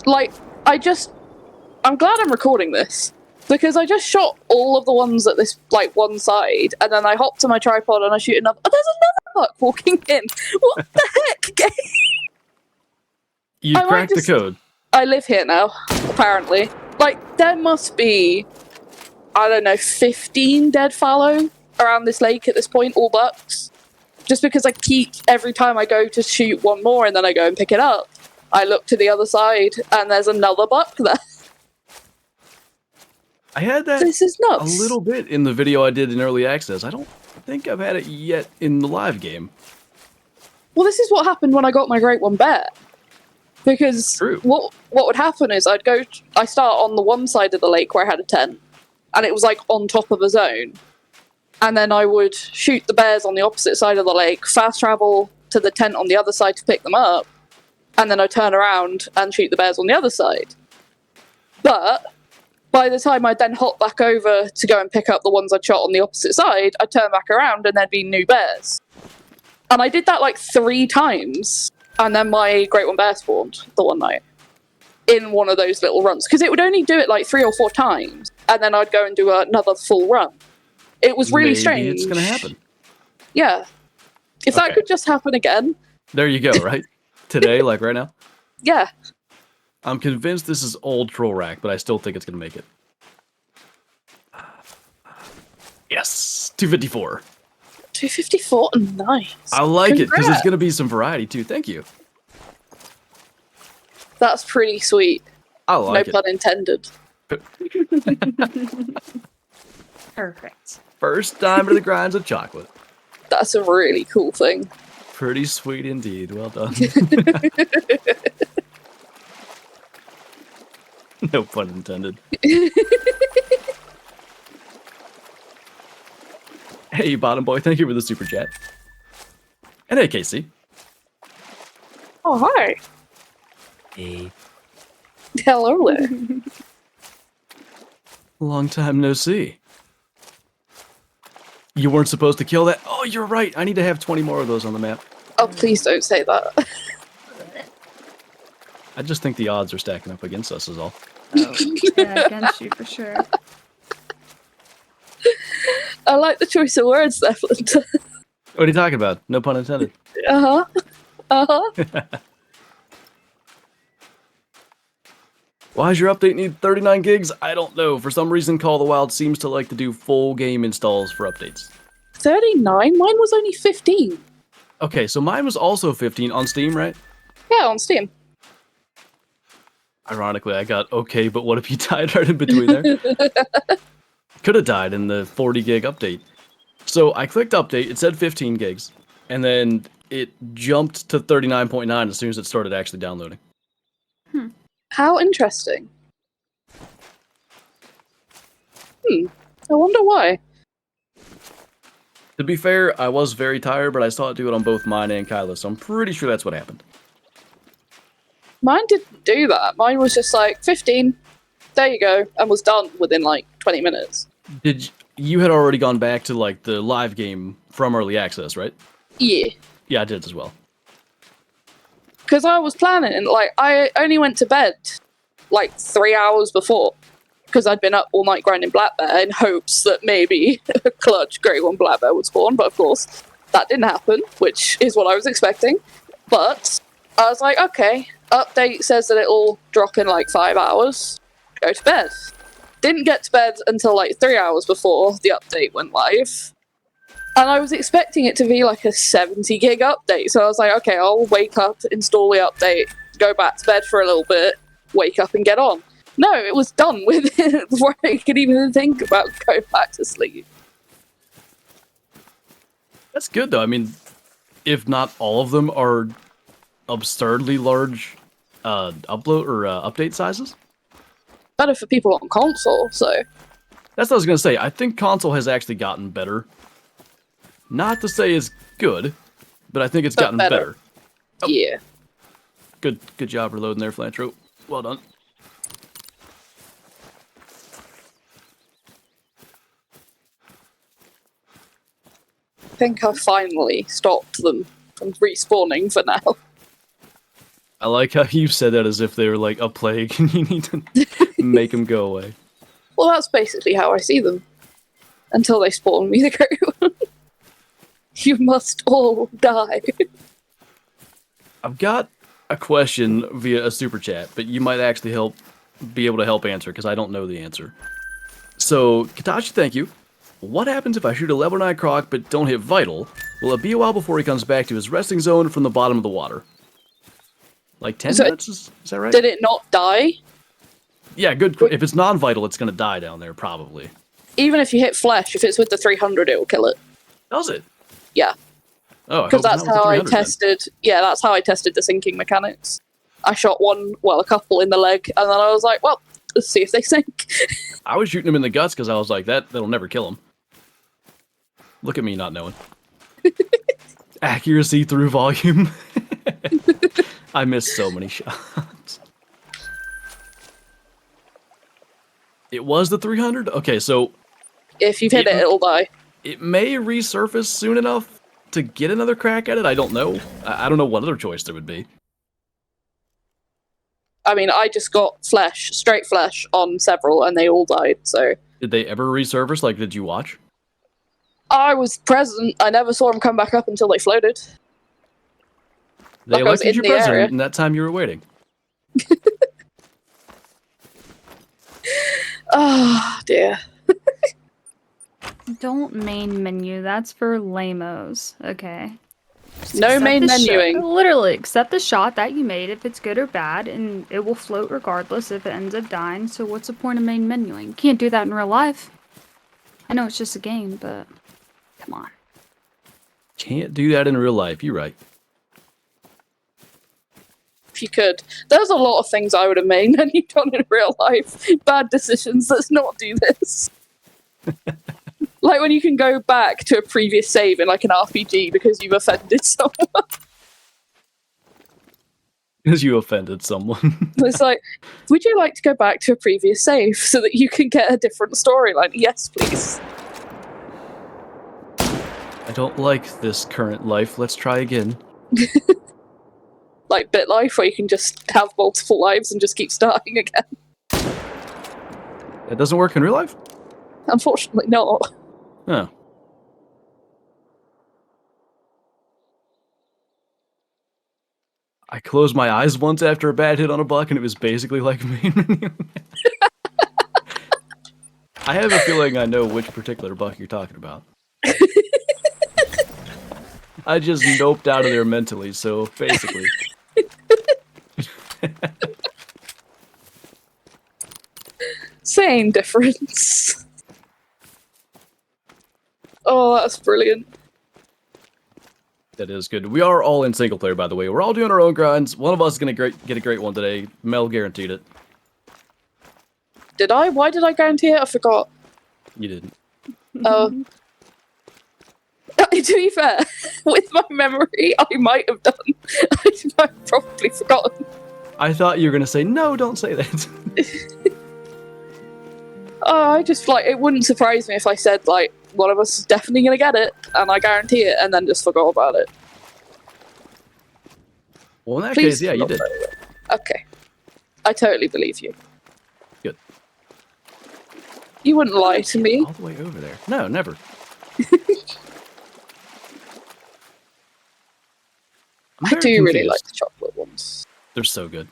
[SPEAKER 1] Like, I'm glad I'm recording this. Because I just shot all of the ones at this, like, one side, and then I hop to my tripod and I shoot another. Oh, there's another buck walking in! What the heck?
[SPEAKER 2] You cracked the code.
[SPEAKER 1] I live here now, apparently. Like, there must be, I don't know, 15 dead fallow around this lake at this point, all bucks. Just because I keep, every time I go to shoot one more and then I go and pick it up, I look to the other side and there's another buck there.
[SPEAKER 2] I had that
[SPEAKER 1] This is nuts.
[SPEAKER 2] a little bit in the video I did in early access. I don't think I've had it yet in the live game.
[SPEAKER 1] Well, this is what happened when I got my Great One Bear. Because
[SPEAKER 2] True.
[SPEAKER 1] what would happen is I start on the one side of the lake where I had a tent, and it was like on top of a zone. And then I would shoot the bears on the opposite side of the lake, fast travel to the tent on the other side to pick them up, and then I'd turn around and shoot the bears on the other side. But by the time I'd then hop back over to go and pick up the ones I'd shot on the opposite side, I'd turn back around and there'd be new bears. And I did that like 3 times, and then my Great One Bear spawned the one night in one of those little runs. Because it would only do it like 3 or 4 times, and then I'd go and do another full run. It was really strange.
[SPEAKER 2] It's gonna happen.
[SPEAKER 1] Yeah. If that could just happen again.
[SPEAKER 2] There you go, right? Today, like right now?
[SPEAKER 1] Yeah.
[SPEAKER 2] I'm convinced this is old troll rack, but I still think it's gonna make it. Yes! 254.
[SPEAKER 1] 254? Nice.
[SPEAKER 2] I like it, because there's
[SPEAKER 1] Congrats.
[SPEAKER 2] gonna be some variety too. Thank you.
[SPEAKER 1] That's pretty sweet.
[SPEAKER 2] I like
[SPEAKER 1] no pun intended.
[SPEAKER 3] Perfect.
[SPEAKER 2] First diamond of the grinds of chocolate.
[SPEAKER 1] That's a really cool thing.
[SPEAKER 2] Pretty sweet indeed. Well done. No pun intended. Hey, bottom boy, thank you for the super chat. And hey, Casey.
[SPEAKER 1] Oh, hi.
[SPEAKER 2] Hey.
[SPEAKER 1] Hello there.
[SPEAKER 2] Long time no see. You weren't supposed to kill that? Oh, you're right. I need to have 20 more of those on the map.
[SPEAKER 1] Oh, please don't say that.
[SPEAKER 2] I just think the odds are stacking up against us is all.
[SPEAKER 3] Oh, yeah, against you for sure.
[SPEAKER 1] I like the choice of words there, Flinter.
[SPEAKER 2] What are you talking about? No pun intended.
[SPEAKER 1] Uh-huh. Uh-huh.
[SPEAKER 2] Why does your update need 39 gigs? I don't know. For some reason, Call of the Wild seems to like to do full game installs for updates.
[SPEAKER 1] 39? Mine was only 15.
[SPEAKER 2] Okay, so mine was also 15 on Steam, right?
[SPEAKER 1] Yeah, on Steam.
[SPEAKER 2] Ironically, I got okay, but what if you died right in between there? Could have died in the 40 gig update. So I clicked update, it said 15 gigs, and then it jumped to 39.9 as soon as it started actually downloading.
[SPEAKER 1] How interesting. I wonder why.
[SPEAKER 2] To be fair, I was very tired, but I saw it do it on both mine and Kyla's, so I'm pretty sure that's what happened.
[SPEAKER 1] Mine didn't do that. Mine was just like 15, there you go, and was done within like 20 minutes.
[SPEAKER 2] You had already gone back to like the live game from early access, right?
[SPEAKER 1] Yeah.
[SPEAKER 2] Yeah, I did as well.
[SPEAKER 1] Because I was planning, like, I only went to bed like 3 hours before. Because I'd been up all night grinding Black Bear in hopes that maybe a clutch Grey 1 Black Bear would spawn, but of course that didn't happen, which is what I was expecting. But I was like, okay, update says that it'll drop in like 5 hours, go to bed. Didn't get to bed until like 3 hours before the update went live. And I was expecting it to be like a 70 gig update, so I was like, okay, I'll wake up, install the update, go back to bed for a little bit, wake up and get on. No, it was done with it before I could even think about going back to sleep.
[SPEAKER 2] That's good though. I mean, if not all of them are absurdly large upload or update sizes.
[SPEAKER 1] Better for people on console, so.
[SPEAKER 2] That's what I was gonna say. I think console has actually gotten better. Not to say it's good, but I think it's gotten better.
[SPEAKER 1] Oh. Yeah.
[SPEAKER 2] Good job reloading there, Flinter. Well done.
[SPEAKER 1] I think I finally stopped them from respawning for now.
[SPEAKER 2] I like how you said that as if they were like a plague and you need to make them go away.
[SPEAKER 1] Well, that's basically how I see them. Until they spawn me the Grey One. You must all die.
[SPEAKER 2] I've got a question via a super chat, but you might actually be able to help answer because I don't know the answer. So, Katachi, thank you. What happens if I shoot a level 9 croc but don't hit vital? Will it be a while before he comes back to his resting zone from the bottom of the water? Like 10 minutes? Is that right?
[SPEAKER 1] Did it not die?
[SPEAKER 2] Yeah, good. If it's non-vital, it's going to die down there, probably.
[SPEAKER 1] Even if you hit flesh, if it's with the 300, it will kill it.
[SPEAKER 2] Does it?
[SPEAKER 1] Yeah.
[SPEAKER 2] Oh,
[SPEAKER 1] because that's how I tested. Then. Yeah, that's how I tested the sinking mechanics. I shot a couple in the leg, and then I was like, well, let's see if they sink.
[SPEAKER 2] I was shooting him in the guts because I was like, that'll never kill him. Look at me not knowing. Accuracy through volume. I missed so many shots. It was the 300? Okay, so...
[SPEAKER 1] If you've hit it, it'll die.
[SPEAKER 2] It may resurface soon enough to get another crack at it. I don't know. I don't know what other choice there would be.
[SPEAKER 1] I mean, I just got straight flesh on several, and they all died, so...
[SPEAKER 2] Did they ever resurface? Like, did you watch?
[SPEAKER 1] I was present. I never saw them come back up until they floated.
[SPEAKER 2] They elected you president, and that time you were waiting.
[SPEAKER 1] Oh, dear.
[SPEAKER 3] Don't main menu. That's for lamos. Okay.
[SPEAKER 1] No main menuing.
[SPEAKER 3] Literally, accept the shot that you made if it's good or bad, and it will float regardless if it ends up dying. So what's the point of main menuing? You can't do that in real life. I know it's just a game, but come on.
[SPEAKER 2] Can't do that in real life. You're right.
[SPEAKER 1] If you could. There's a lot of things I would have made and you've done in real life. Bad decisions. Let's not do this. Like when you can go back to a previous save in like an RPG because you've offended someone.
[SPEAKER 2] Because you offended someone.
[SPEAKER 1] It's like, would you like to go back to a previous save so that you can get a different storyline? Yes, please.
[SPEAKER 2] I don't like this current life. Let's try again.
[SPEAKER 1] Like BitLife, where you can just have multiple lives and just keep starting again.
[SPEAKER 2] It doesn't work in real life?
[SPEAKER 1] Unfortunately not.
[SPEAKER 2] Oh. I closed my eyes once after a bad hit on a buck, and it was basically like main menu. I have a feeling I know which particular buck you're talking about. I just noped out of there mentally, so basically.
[SPEAKER 1] Same difference. Oh, that's brilliant.
[SPEAKER 2] That is good. We are all in single player, by the way. We're all doing our own grinds. One of us is going to get a great one today. Mel guaranteed it.
[SPEAKER 1] Did I? Why did I guarantee it? I forgot.
[SPEAKER 2] You didn't.
[SPEAKER 1] Oh. To be fair, with my memory, I might have done. I might have probably forgotten.
[SPEAKER 2] I thought you were going to say, no, don't say that.
[SPEAKER 1] I just, like, it wouldn't surprise me if I said, like, one of us is definitely going to get it, and I guarantee it, and then just forgot about it.
[SPEAKER 2] Well, in that
[SPEAKER 1] Please
[SPEAKER 2] case, yeah, you
[SPEAKER 1] forgot
[SPEAKER 2] did.
[SPEAKER 1] about it. Okay. I totally believe you.
[SPEAKER 2] Good.
[SPEAKER 1] You wouldn't lie to me.
[SPEAKER 2] All the way over there. No, never.
[SPEAKER 1] I do really like the chocolate ones.
[SPEAKER 2] They're so good.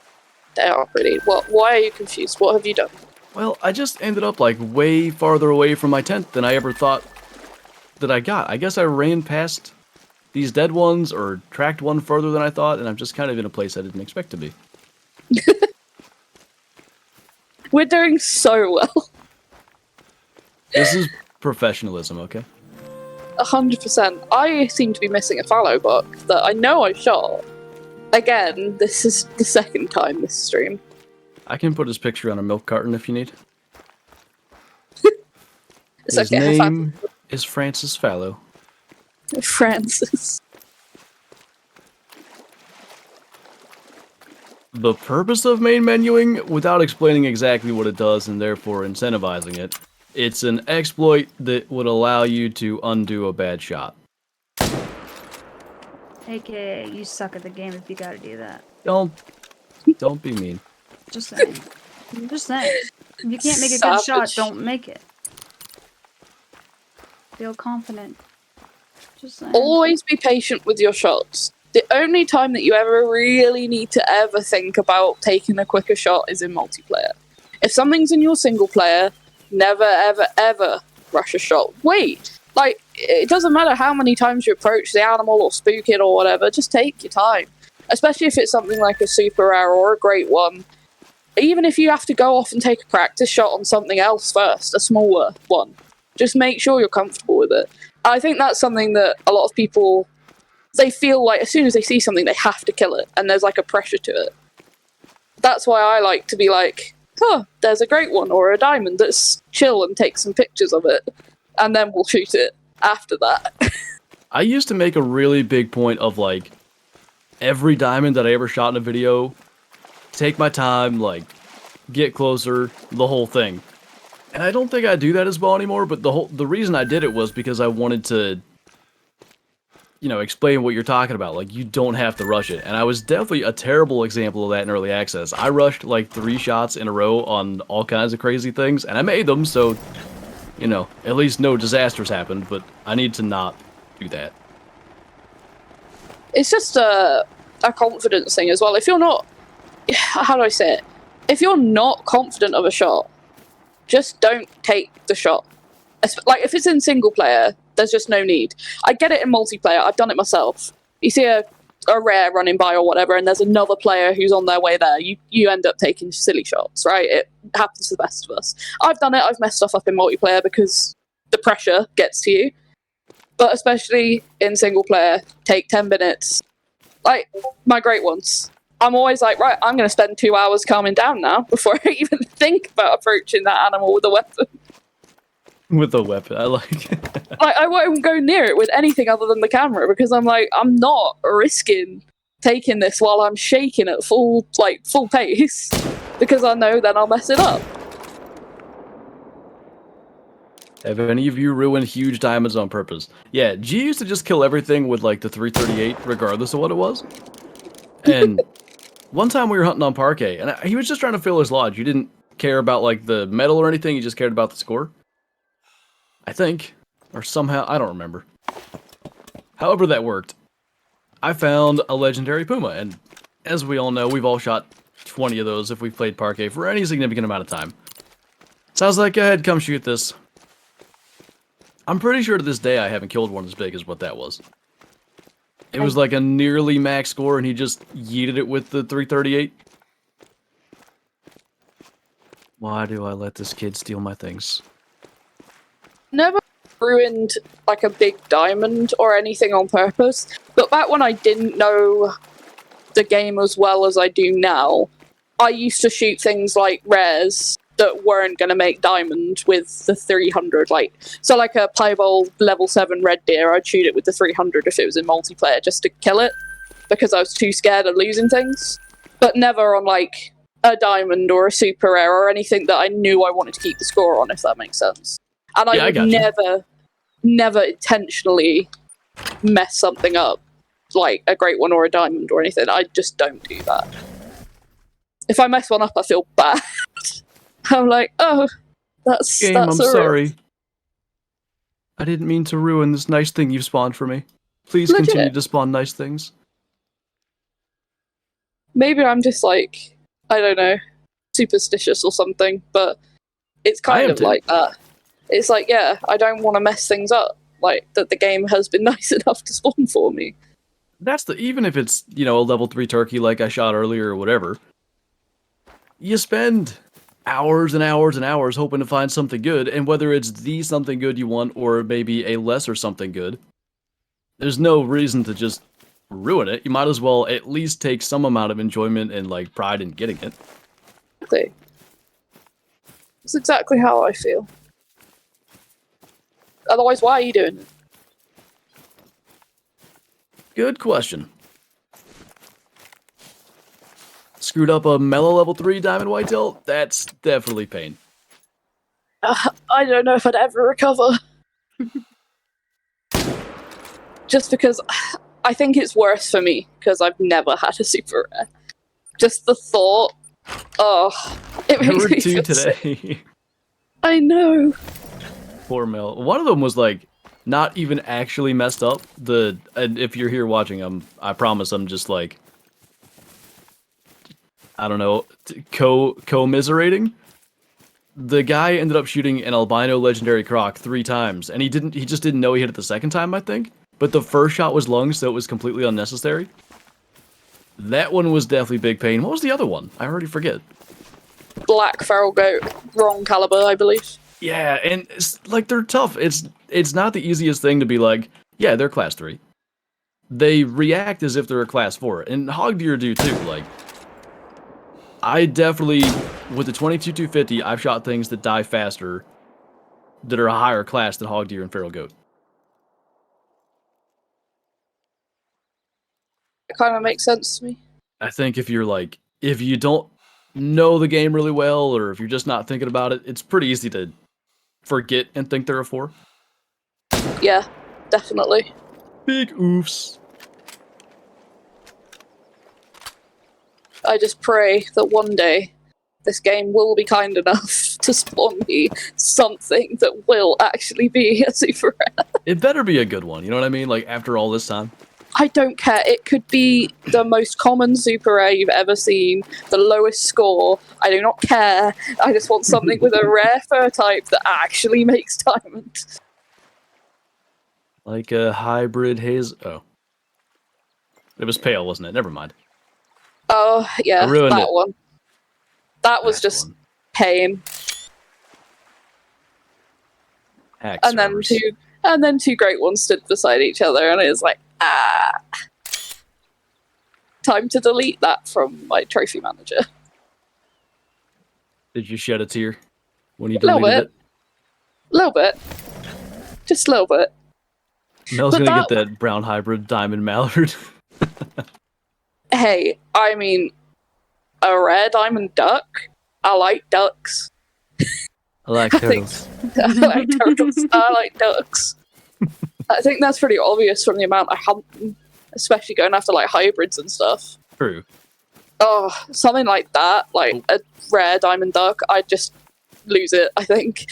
[SPEAKER 1] They are pretty. What? Why are you confused? What have you done?
[SPEAKER 2] Well, I just ended up like way farther away from my tent than I ever thought that I got. I guess I ran past these dead ones or tracked one further than I thought, and I'm just kind of in a place I didn't expect to be.
[SPEAKER 1] We're doing so well.
[SPEAKER 2] This is professionalism, okay?
[SPEAKER 1] 100%. I seem to be missing a fallow buck that I know I shot. Again, this is the second time this stream.
[SPEAKER 2] I can put his picture on a milk carton if you need.
[SPEAKER 1] It's
[SPEAKER 2] His
[SPEAKER 1] okay.
[SPEAKER 2] name is Francis Fallow.
[SPEAKER 1] Francis.
[SPEAKER 2] The purpose of main menuing, without explaining exactly what it does and therefore incentivizing it, it's an exploit that would allow you to undo a bad shot.
[SPEAKER 3] AKA, you suck at the game if you gotta do that.
[SPEAKER 2] Don't be mean.
[SPEAKER 3] Just saying. I'm just saying. If you can't make a good shot, don't make it. Feel confident. Just saying.
[SPEAKER 1] Always be patient with your shots. The only time that you ever really need to ever think about taking a quicker shot is in multiplayer. If something's in your single player, never, ever, ever rush a shot. Wait. Like, it doesn't matter how many times you approach the animal or spook it or whatever, just take your time. Especially if it's something like a super rare or a great one. Even if you have to go off and take a practice shot on something else first, a smaller one, just make sure you're comfortable with it. I think that's something that a lot of people, they feel like as soon as they see something, they have to kill it, and there's like a pressure to it. That's why I like to be like, there's a great one or a diamond, that's chill and take some pictures of it, and then we'll shoot it after that.
[SPEAKER 2] I used to make a really big point of like, every diamond that I ever shot in a video, take my time, like, get closer, the whole thing. And I don't think I do that as well anymore, but the reason I did it was because I wanted to, you know, explain what you're talking about. Like, you don't have to rush it. And I was definitely a terrible example of that in early access. I rushed like 3 shots in a row on all kinds of crazy things, and I made them, so, you know, at least no disasters happened, but I need to not do that.
[SPEAKER 1] It's just a confidence thing as well. If you're not, how do I say it? If you're not confident of a shot, just don't take the shot. Like, if it's in single player, there's just no need. I get it in multiplayer. I've done it myself. You see a rare running by or whatever, and there's another player who's on their way there. You end up taking silly shots, right? It happens to the best of us. I've done it. I've messed stuff up in multiplayer because the pressure gets to you. But especially in single player, take 10 minutes. Like, my great ones. I'm always like, right, I'm going to spend 2 hours calming down now before I even think about approaching that animal with a weapon.
[SPEAKER 2] With a weapon, I like it.
[SPEAKER 1] Like, I won't go near it with anything other than the camera because I'm like, I'm not risking taking this while I'm shaking at full pace because I know then I'll mess it up.
[SPEAKER 2] Have any of you ruined huge diamonds on purpose? Yeah, G used to just kill everything with like the 338 regardless of what it was. And one time we were hunting on Parquet, and he was just trying to fill his lodge. You didn't care about like the medal or anything, you just cared about the score. I think. Or somehow, I don't remember. However that worked. I found a legendary puma, and as we all know, we've all shot 20 of those if we've played Parquet for any significant amount of time. So I was like, go ahead, come shoot this. I'm pretty sure to this day I haven't killed one as big as what that was. It was like a nearly max score, and he just yeeted it with the 338. Why do I let this kid steal my things?
[SPEAKER 1] Never ruined like a big diamond or anything on purpose, but back when I didn't know the game as well as I do now, I used to shoot things like rares that weren't going to make diamond with the 300. So like a piebald level 7 red deer, I'd shoot it with the 300 if it was in multiplayer just to kill it, because I was too scared of losing things. But never on like a diamond or a super rare or anything that I knew I wanted to keep the score on, if that makes sense. And I would never intentionally mess something up, like a great one or a diamond or anything. I just don't do that. If I mess one up, I feel bad. I'm like, oh, that's
[SPEAKER 2] I'm
[SPEAKER 1] a
[SPEAKER 2] sorry.
[SPEAKER 1] risk.
[SPEAKER 2] I didn't mean to ruin this nice thing you've spawned for me. Please
[SPEAKER 1] Legit.
[SPEAKER 2] continue to spawn nice things.
[SPEAKER 1] Maybe I'm just like, I don't know, superstitious or something, but it's kind of like that. It's like, yeah, I don't want to mess things up. Like, that the game has been nice enough to spawn for me.
[SPEAKER 2] That's even if it's, a level 3 turkey like I shot earlier or whatever, you spend hours and hours and hours hoping to find something good, and whether it's the something good you want or maybe a lesser something good, there's no reason to just ruin it. You might as well at least take some amount of enjoyment and like pride in getting it.
[SPEAKER 1] Exactly. That's exactly how I feel. Otherwise, why are you doing it?
[SPEAKER 2] Good question. Screwed up a mellow level 3 diamond whitetail? That's definitely pain.
[SPEAKER 1] I don't know if I'd ever recover. Just because I think it's worse for me, because I've never had a super rare. Just the thought, it makes me feel
[SPEAKER 2] today.
[SPEAKER 1] sick. I know.
[SPEAKER 2] Poor Mel. One of them was like not even actually messed up. And if you're here watching, I promise I'm just like, I don't know, commiserating. The guy ended up shooting an albino legendary croc 3 times, and he just didn't know he hit it the second time, I think. But the first shot was lung, so it was completely unnecessary. That one was definitely big pain. What was the other one? I already forget.
[SPEAKER 1] Black feral goat, wrong caliber, I believe.
[SPEAKER 2] Yeah, and it's, like, they're tough. It's not the easiest thing to be like, yeah, they're class 3. They react as if they're a class 4, and hog deer do too. Like, I definitely, with the 22-250, I've shot things that die faster, that are a higher class than hog deer and feral goat.
[SPEAKER 1] It kind of makes sense to me.
[SPEAKER 2] I think if you don't know the game really well, or if you're just not thinking about it, it's pretty easy to forget and think they're a 4.
[SPEAKER 1] Yeah, definitely.
[SPEAKER 2] Big oofs.
[SPEAKER 1] I just pray that one day this game will be kind enough to spawn me something that will actually be a super rare.
[SPEAKER 2] It better be a good one, you know what I mean? Like, after all this time.
[SPEAKER 1] I don't care. It could be the most common super rare you've ever seen, the lowest score. I do not care. I just want something with a rare fur type that actually makes diamond.
[SPEAKER 2] Like a hybrid haze. Oh. It was pale, wasn't it? Never mind.
[SPEAKER 1] Oh, yeah, that
[SPEAKER 2] it.
[SPEAKER 1] one. That was just pain.
[SPEAKER 2] Hack
[SPEAKER 1] And
[SPEAKER 2] servers.
[SPEAKER 1] then two great ones stood beside each other, and it was like, time to delete that from my trophy manager.
[SPEAKER 2] Did you shed a tear when you
[SPEAKER 1] Little
[SPEAKER 2] deleted it?
[SPEAKER 1] Little bit. Just a little bit.
[SPEAKER 2] Mel's gonna get that brown hybrid diamond mallard.
[SPEAKER 1] Hey, I mean, a rare diamond duck? I like ducks.
[SPEAKER 2] I like turtles.
[SPEAKER 1] I like turtles. I like ducks. I think that's pretty obvious from the amount I hunt them, especially going after like hybrids and stuff.
[SPEAKER 2] True.
[SPEAKER 1] Oh, something like that, like a rare diamond duck, I'd just lose it, I think.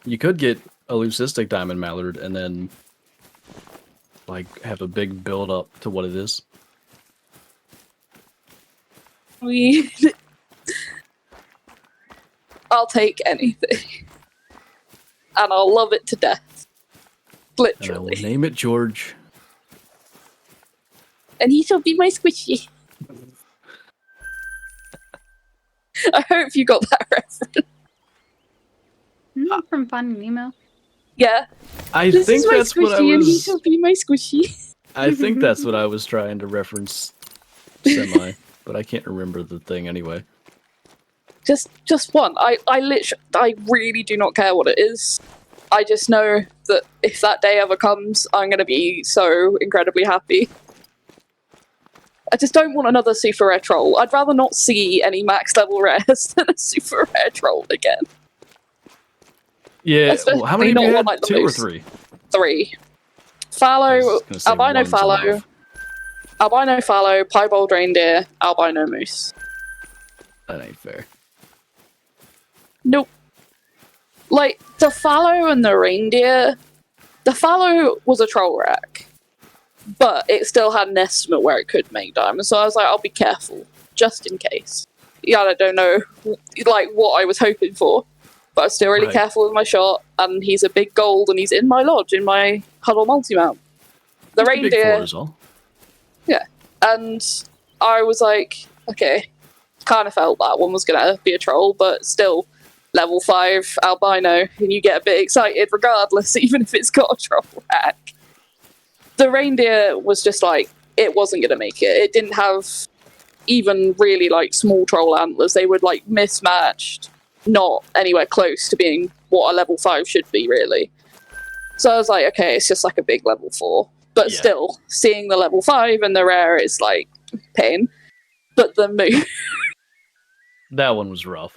[SPEAKER 2] You could get a leucistic diamond mallard and then like have a big build up to what it is.
[SPEAKER 1] I'll take anything. And I'll love it to death.
[SPEAKER 2] And I
[SPEAKER 1] Literally.
[SPEAKER 2] will name it George.
[SPEAKER 1] And he shall be my squishy. I hope you got that reference.
[SPEAKER 3] From Finding Nemo.
[SPEAKER 1] Yeah.
[SPEAKER 2] I
[SPEAKER 1] This
[SPEAKER 2] think
[SPEAKER 1] is my
[SPEAKER 2] that's what I
[SPEAKER 1] squishy and he
[SPEAKER 2] was.
[SPEAKER 1] shall be my squishy.
[SPEAKER 2] I think that's what I was trying to reference semi, but I can't remember the thing anyway.
[SPEAKER 1] Just one. I really do not care what it is. I just know that if that day ever comes, I'm gonna be so incredibly happy. I just don't want another super rare troll. I'd rather not see any max level rares than a super rare troll again.
[SPEAKER 2] Yeah, well, how many have you
[SPEAKER 1] Especially not
[SPEAKER 2] had?
[SPEAKER 1] one like the
[SPEAKER 2] 2 or
[SPEAKER 1] moose.
[SPEAKER 2] 3?
[SPEAKER 1] 3.
[SPEAKER 2] I
[SPEAKER 1] Fallow,
[SPEAKER 2] was gonna say
[SPEAKER 1] albino
[SPEAKER 2] one's
[SPEAKER 1] fallow,
[SPEAKER 2] enough.
[SPEAKER 1] albino fallow, piebald reindeer, albino moose.
[SPEAKER 2] That ain't fair.
[SPEAKER 1] Nope. Like, the fallow and the reindeer, the fallow was a troll rack, but it still had an estimate where it could make diamonds, so I was like, I'll be careful, just in case. Yeah, I don't know, like, what I was hoping for, but I was still really
[SPEAKER 2] Right.
[SPEAKER 1] careful with my shot, and he's a big gold, and he's in my lodge, in my huddle multi-mount. The
[SPEAKER 2] Just a big
[SPEAKER 1] reindeer,
[SPEAKER 2] cortisol.
[SPEAKER 1] and I was like, okay, kind of felt that one was gonna be a troll, but still, level 5 albino, and you get a bit excited regardless, even if it's got a troll rack. The reindeer was just like, it wasn't gonna make it. It didn't have even really like small troll antlers. They were like mismatched, not anywhere close to being what a level 5 should be, really. So I was like, okay, it's just like a big level 4. But
[SPEAKER 2] Yeah.
[SPEAKER 1] still, seeing the level 5 and the rare is like pain. But the moon,
[SPEAKER 2] That one was rough.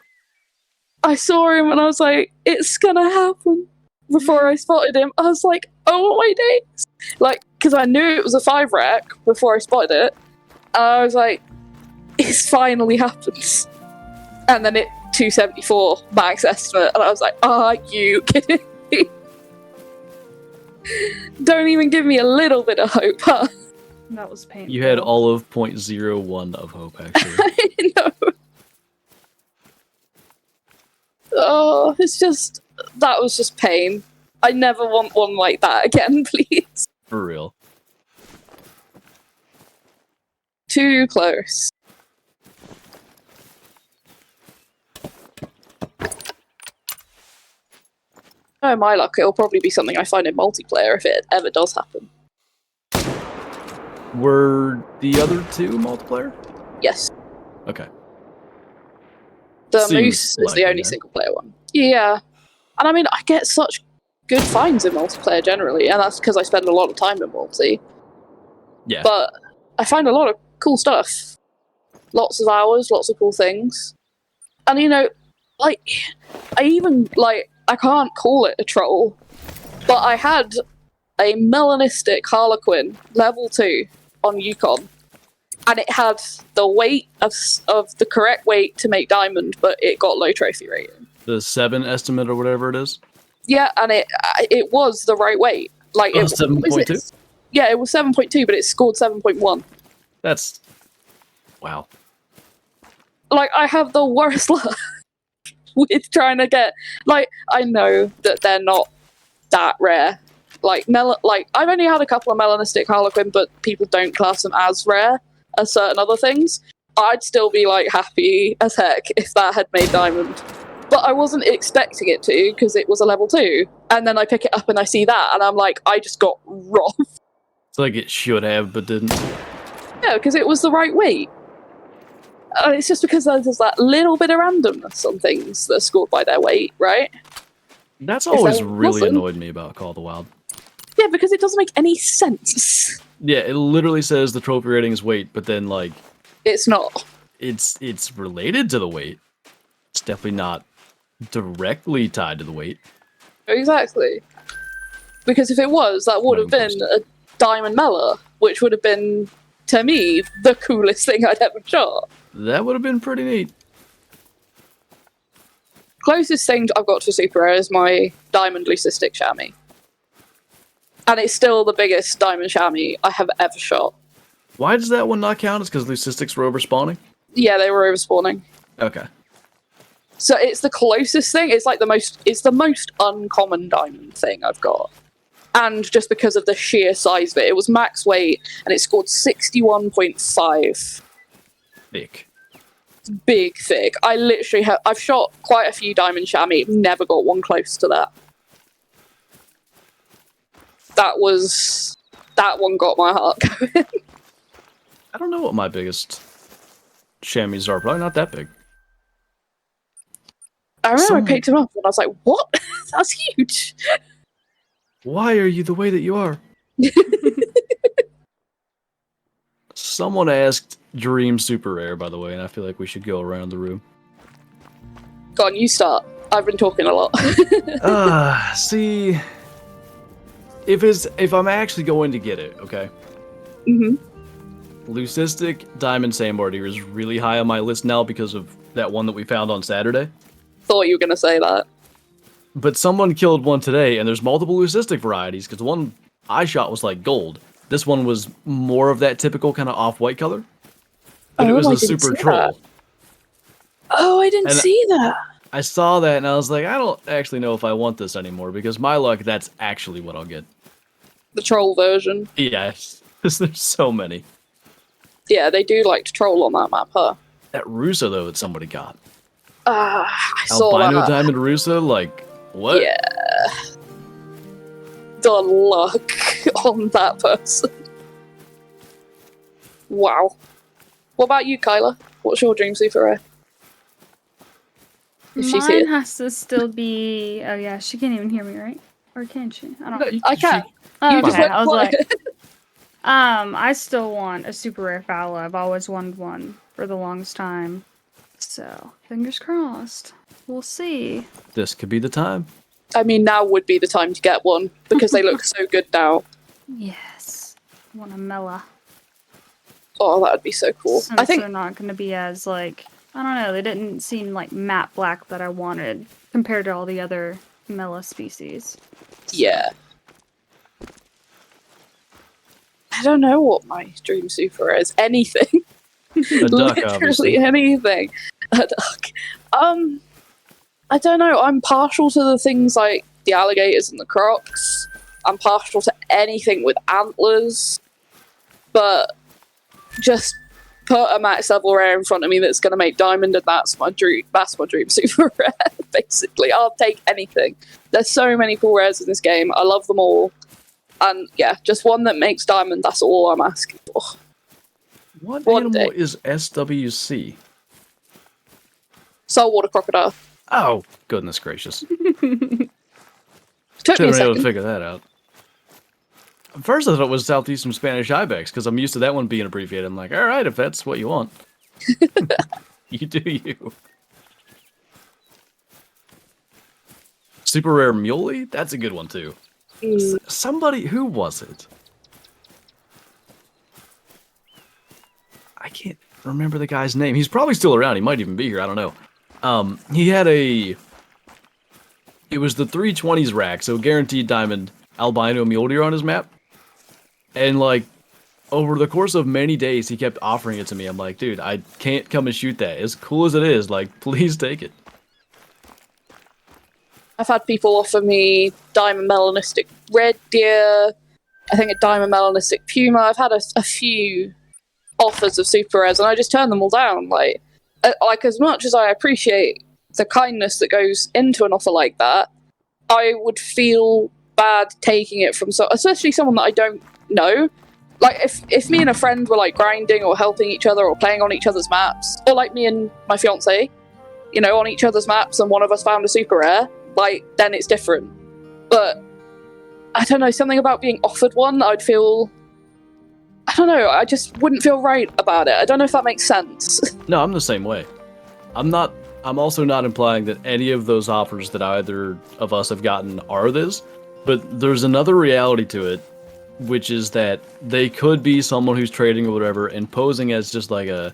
[SPEAKER 1] I saw him and I was like, it's gonna happen. Before I spotted him, I was like, oh my days. Like, because I knew it was a 5 rack before I spotted it. And I was like, it's finally happened. And then it 274 max estimate, and I was like, are you kidding me? Don't even give me a little bit of hope, huh?
[SPEAKER 3] That was painful.
[SPEAKER 2] You had all of 0.01 of hope, actually.
[SPEAKER 1] I know. Oh, it's just, that was just pain. I never want one like that again, please.
[SPEAKER 2] For real.
[SPEAKER 1] Too close. Oh, my luck, it'll probably be something I find in multiplayer if it ever does happen.
[SPEAKER 2] Were the other 2 multiplayer?
[SPEAKER 1] Yes.
[SPEAKER 2] Okay.
[SPEAKER 1] The
[SPEAKER 2] Seems
[SPEAKER 1] Moose is the
[SPEAKER 2] likely,
[SPEAKER 1] only
[SPEAKER 2] yeah.
[SPEAKER 1] single player one. Yeah. And I mean, I get such good finds in multiplayer generally, and that's because I spend a lot of time in multi.
[SPEAKER 2] Yeah.
[SPEAKER 1] But I find a lot of cool stuff. Lots of hours, lots of cool things. And you know, like, I can't call it a troll, but I had a melanistic harlequin level 2 on Yukon, and it had the weight of the correct weight to make diamond, but it got low trophy rating.
[SPEAKER 2] The 7 estimate or whatever it is?
[SPEAKER 1] Yeah, and it was the right weight. Like,
[SPEAKER 2] Oh,
[SPEAKER 1] it
[SPEAKER 2] 7.2?
[SPEAKER 1] Yeah, it was 7.2, but it scored 7.1.
[SPEAKER 2] That's... Wow.
[SPEAKER 1] Like, I have the worst luck with trying to get... Like, I know that they're not that rare. Like, I've only had a couple of melanistic harlequin, but people don't class them as rare as certain other things. I'd still be, like, happy as heck if that had made diamond. But I wasn't expecting it to, because it was a level 2. And then I pick it up and I see that, and I'm like, I just got robbed.
[SPEAKER 2] It's like it should have, but didn't.
[SPEAKER 1] Yeah, because it was the right weight. And it's just because there's that little bit of randomness on things that are scored by their weight, right?
[SPEAKER 2] That's
[SPEAKER 1] If
[SPEAKER 2] always
[SPEAKER 1] there
[SPEAKER 2] really
[SPEAKER 1] wasn't-
[SPEAKER 2] annoyed me about Call of the Wild.
[SPEAKER 1] Yeah, because it doesn't make any sense.
[SPEAKER 2] Yeah, it literally says the trophy rating is weight, but then, like,
[SPEAKER 1] It's not.
[SPEAKER 2] it's related to the weight. It's definitely not directly tied to the weight.
[SPEAKER 1] Exactly. Because if it was, that would have been a diamond mela, which would have been, to me, the coolest thing I'd ever shot.
[SPEAKER 2] That would have been pretty neat.
[SPEAKER 1] Closest thing I've got to super rare is my diamond leucistic chamois. And it's still the biggest diamond chamois I have ever shot.
[SPEAKER 2] Why does that one not count? It's because leucistics were overspawning?
[SPEAKER 1] Yeah, they were overspawning.
[SPEAKER 2] Okay.
[SPEAKER 1] So it's the closest thing. It's like it's the most uncommon diamond thing I've got. And just because of the sheer size of it, it was max weight and it scored 61.5.
[SPEAKER 2] Thick.
[SPEAKER 1] Big, thick. I literally I've shot quite a few diamond chamois, never got one close to that. That one got my heart going.
[SPEAKER 2] I don't know what my biggest chamois are. Probably not that big.
[SPEAKER 1] I remember I picked him up and I was like, what? That's huge.
[SPEAKER 2] Why are you the way that you are? Someone asked Dream Super Rare, by the way, and I feel like we should go around the room.
[SPEAKER 1] Go on, you start. I've been talking a lot.
[SPEAKER 2] See, if I'm actually going to get it, okay?
[SPEAKER 1] Mm-hmm.
[SPEAKER 2] Leucistic Diamond Sandbar Deer is really high on my list now because of that one that we found on Saturday.
[SPEAKER 1] Thought you were gonna say that.
[SPEAKER 2] But someone killed one today, and there's multiple leucistic varieties, because the one I shot was like gold. This one was more of that typical kind of off-white color. But it was a super troll.
[SPEAKER 1] Oh, I didn't see that.
[SPEAKER 2] I saw that, and I was like, I don't actually know if I want this anymore, because my luck, that's actually what I'll get.
[SPEAKER 1] The troll version.
[SPEAKER 2] Yes. There's so many.
[SPEAKER 1] Yeah, they do like to troll on that map, huh?
[SPEAKER 2] That Rusa, though, that somebody got.
[SPEAKER 1] I saw
[SPEAKER 2] Albino
[SPEAKER 1] that.
[SPEAKER 2] Diamond Rusa, like, what?
[SPEAKER 1] Yeah. The luck on that person. Wow. What about you, Kyla? What's your dream super rare? If she's
[SPEAKER 3] Mine
[SPEAKER 1] here.
[SPEAKER 3] has to still be. Oh yeah, she can't even hear me, right? Or can she? I don't know.
[SPEAKER 1] I can't.
[SPEAKER 3] Oh,
[SPEAKER 1] You just
[SPEAKER 3] okay,
[SPEAKER 1] went
[SPEAKER 3] I was
[SPEAKER 1] quiet.
[SPEAKER 3] like, I still want a super rare Fallow. I've always wanted one for the longest time. So fingers crossed. We'll see.
[SPEAKER 2] This could be the time.
[SPEAKER 1] I mean, now would be the time to get one because they look so good now.
[SPEAKER 3] Yes. I want a Mela.
[SPEAKER 1] Oh, that would be so cool.
[SPEAKER 3] Since
[SPEAKER 1] I think
[SPEAKER 3] they're not going to be as, like, I don't know, they didn't seem like matte black that I wanted compared to all the other Mela species.
[SPEAKER 1] yeah. I don't know what my dream super is. Anything.
[SPEAKER 2] A duck,
[SPEAKER 1] Literally
[SPEAKER 2] obviously.
[SPEAKER 1] anything. A duck. I don't know. I'm partial to the things like the alligators and the crocs. I'm partial to anything with antlers. But just put a max level rare in front of me that's going to make diamond, and that's my dream super rare, basically. I'll take anything. There's so many cool rares in this game. I love them all. And yeah, just one that makes diamond, that's all I'm asking for.
[SPEAKER 2] What
[SPEAKER 1] One
[SPEAKER 2] animal
[SPEAKER 1] day.
[SPEAKER 2] is SWC?
[SPEAKER 1] Saltwater crocodile.
[SPEAKER 2] Oh, goodness gracious.
[SPEAKER 1] Took me
[SPEAKER 2] Should
[SPEAKER 1] a
[SPEAKER 2] have been able to
[SPEAKER 1] second.
[SPEAKER 2] figure that out. First, I thought it was Southeastern Spanish Ibex, because I'm used to that one being abbreviated. I'm like, alright, if that's what you want. You do you. Super Rare Muley? That's a good one, too. Somebody, who was it? I can't remember the guy's name. He's probably still around. He might even be here. I don't know. He had it was the 320s rack, so guaranteed diamond albino mule deer on his map. And like, over the course of many days, he kept offering it to me. I'm like, dude, I can't come and shoot that. As cool as it is, like, please take it.
[SPEAKER 1] I've had people offer me diamond melanistic red deer. I think a diamond melanistic puma. I've had a few offers of super rares, and I just turn them all down. Like as much as I appreciate the kindness that goes into an offer like that, I would feel bad taking it from especially someone that I don't know. Like if me and a friend were like grinding or helping each other or playing on each other's maps, or like me and my fiance, on each other's maps, and one of us found a super rare, like then it's different. But I don't know, something about being offered one, I'd feel, I don't know, I just wouldn't feel right about it. I don't know if that makes sense.
[SPEAKER 2] No, I'm the same way. I'm also not implying that any of those offers that either of us have gotten are this, but there's another reality to it, which is that they could be someone who's trading or whatever and posing as just like a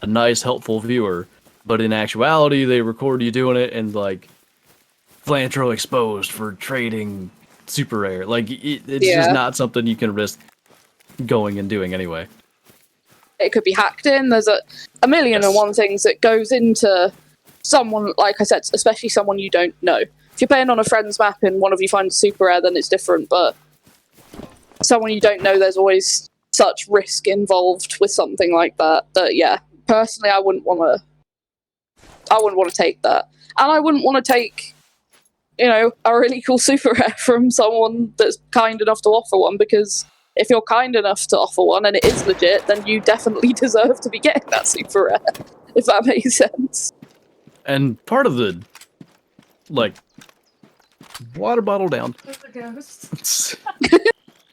[SPEAKER 2] nice, helpful viewer, but in actuality, they record you doing it and like Flinter exposed for trading super rare. Like it's just not something you can risk going and doing anyway.
[SPEAKER 1] It could be hacked in. There's a million and one things that goes into someone, like I said, especially someone you don't know. If you're playing on a friend's map and one of you finds super rare, then it's different, but someone you don't know, there's always such risk involved with something like that. That yeah, personally, I wouldn't want to take that, and I wouldn't want to take, a really cool super rare from someone that's kind enough to offer one, because if you're kind enough to offer one and it is legit, then you definitely deserve to be getting that super rare, if that makes sense.
[SPEAKER 2] And part of the, like, water bottle down.
[SPEAKER 3] There's a ghost.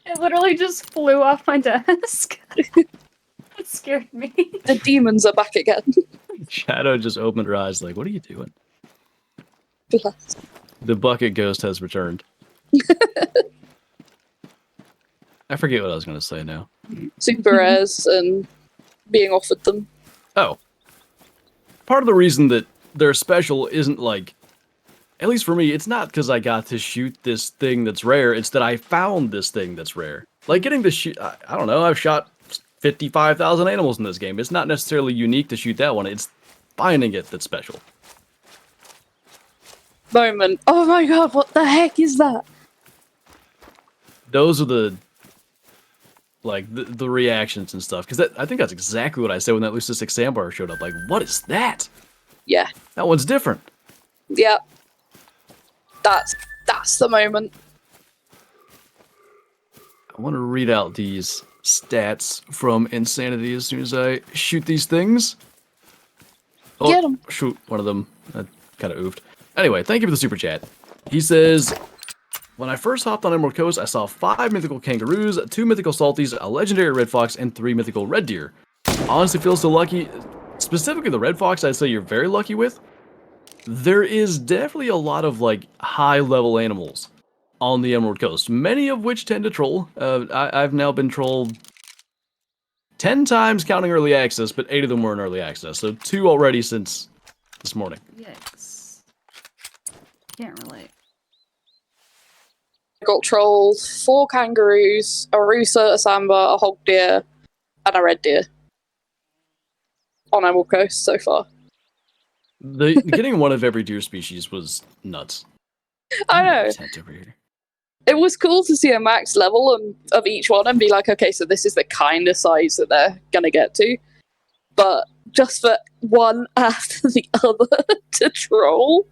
[SPEAKER 3] It literally just flew off my desk. It scared me.
[SPEAKER 1] The demons are back again.
[SPEAKER 2] Shadow just opened her eyes like, what are you doing?
[SPEAKER 1] Bless.
[SPEAKER 2] The bucket ghost has returned. I forget what I was going to say now.
[SPEAKER 1] Super rares and being offered them.
[SPEAKER 2] Oh. Part of the reason that they're special isn't like, at least for me, it's not because I got to shoot this thing that's rare, it's that I found this thing that's rare. Like getting to shoot, I don't know, I've shot 55,000 animals in this game. It's not necessarily unique to shoot that one, it's finding it that's special.
[SPEAKER 1] Moment. Oh my god, what the heck is that?
[SPEAKER 2] Those are the, like, the reactions and stuff. Because I think that's exactly what I said when that Lucistic Sandbar showed up. Like, what is that?
[SPEAKER 1] Yeah.
[SPEAKER 2] That one's different.
[SPEAKER 1] Yeah. That's the moment.
[SPEAKER 2] I want to read out these stats from Insanity as soon as I shoot these things. Oh,
[SPEAKER 1] Get 'em.
[SPEAKER 2] Shoot one of them. That kind of oofed. Anyway, thank you for the super chat. He says, when I first hopped on Emerald Coast, I saw 5 mythical kangaroos, 2 mythical salties, a legendary red fox, and 3 mythical red deer. Honestly, feel so lucky. Specifically, the red fox, I'd say you're very lucky with. There is definitely a lot of like high-level animals on the Emerald Coast, many of which tend to troll. I've now been trolled 10 times counting early access, but 8 of them were in early access, so 2 already since this morning.
[SPEAKER 3] Yikes. Can't relate.
[SPEAKER 1] I got trolled 4 kangaroos, a rooster, a samba, a hog deer, and a red deer on Emerald Coast so far.
[SPEAKER 2] Getting one of every deer species was nuts.
[SPEAKER 1] I know.
[SPEAKER 2] Over here.
[SPEAKER 1] It was cool to see a max level of each one and be like, okay, so this is the kind of size that they're gonna get to. But just for one after the other to troll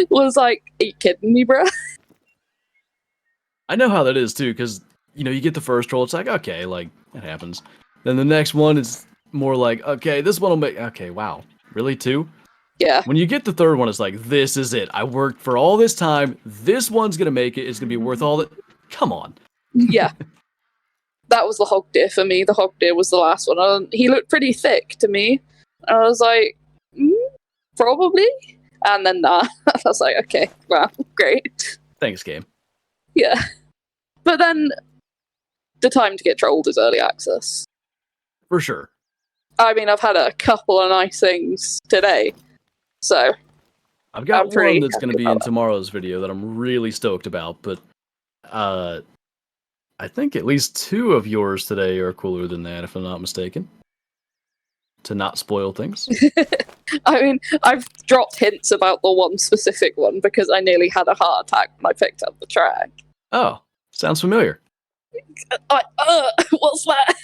[SPEAKER 1] was like, are you kidding me, bro?
[SPEAKER 2] I know how that is too, because you get the first troll, it's like, okay, like it happens. Then the next one is more like, okay, this one will make, okay, wow, really 2?
[SPEAKER 1] Yeah.
[SPEAKER 2] When you get the third one, it's like, this is it. I worked for all this time. This one's gonna make it. It's gonna be worth all that. Come on.
[SPEAKER 1] Yeah. That was the hog deer for me. The hog deer was the last one. And he looked pretty thick to me. And I was like, probably. And then nah. I was like, okay, wow, great.
[SPEAKER 2] Thanks, game.
[SPEAKER 1] Yeah. But then the time to get trolled is early access.
[SPEAKER 2] For sure.
[SPEAKER 1] I mean, I've had a couple of nice things today. So
[SPEAKER 2] I've got one that's going to be in
[SPEAKER 1] that.
[SPEAKER 2] tomorrow's video that I'm really stoked about, but I think at least 2 of yours today are cooler than that, if I'm not mistaken. To not spoil things.
[SPEAKER 1] I mean, I've dropped hints about the one specific one because I nearly had a heart attack when I picked up the track.
[SPEAKER 2] Oh, sounds familiar.
[SPEAKER 1] What's that?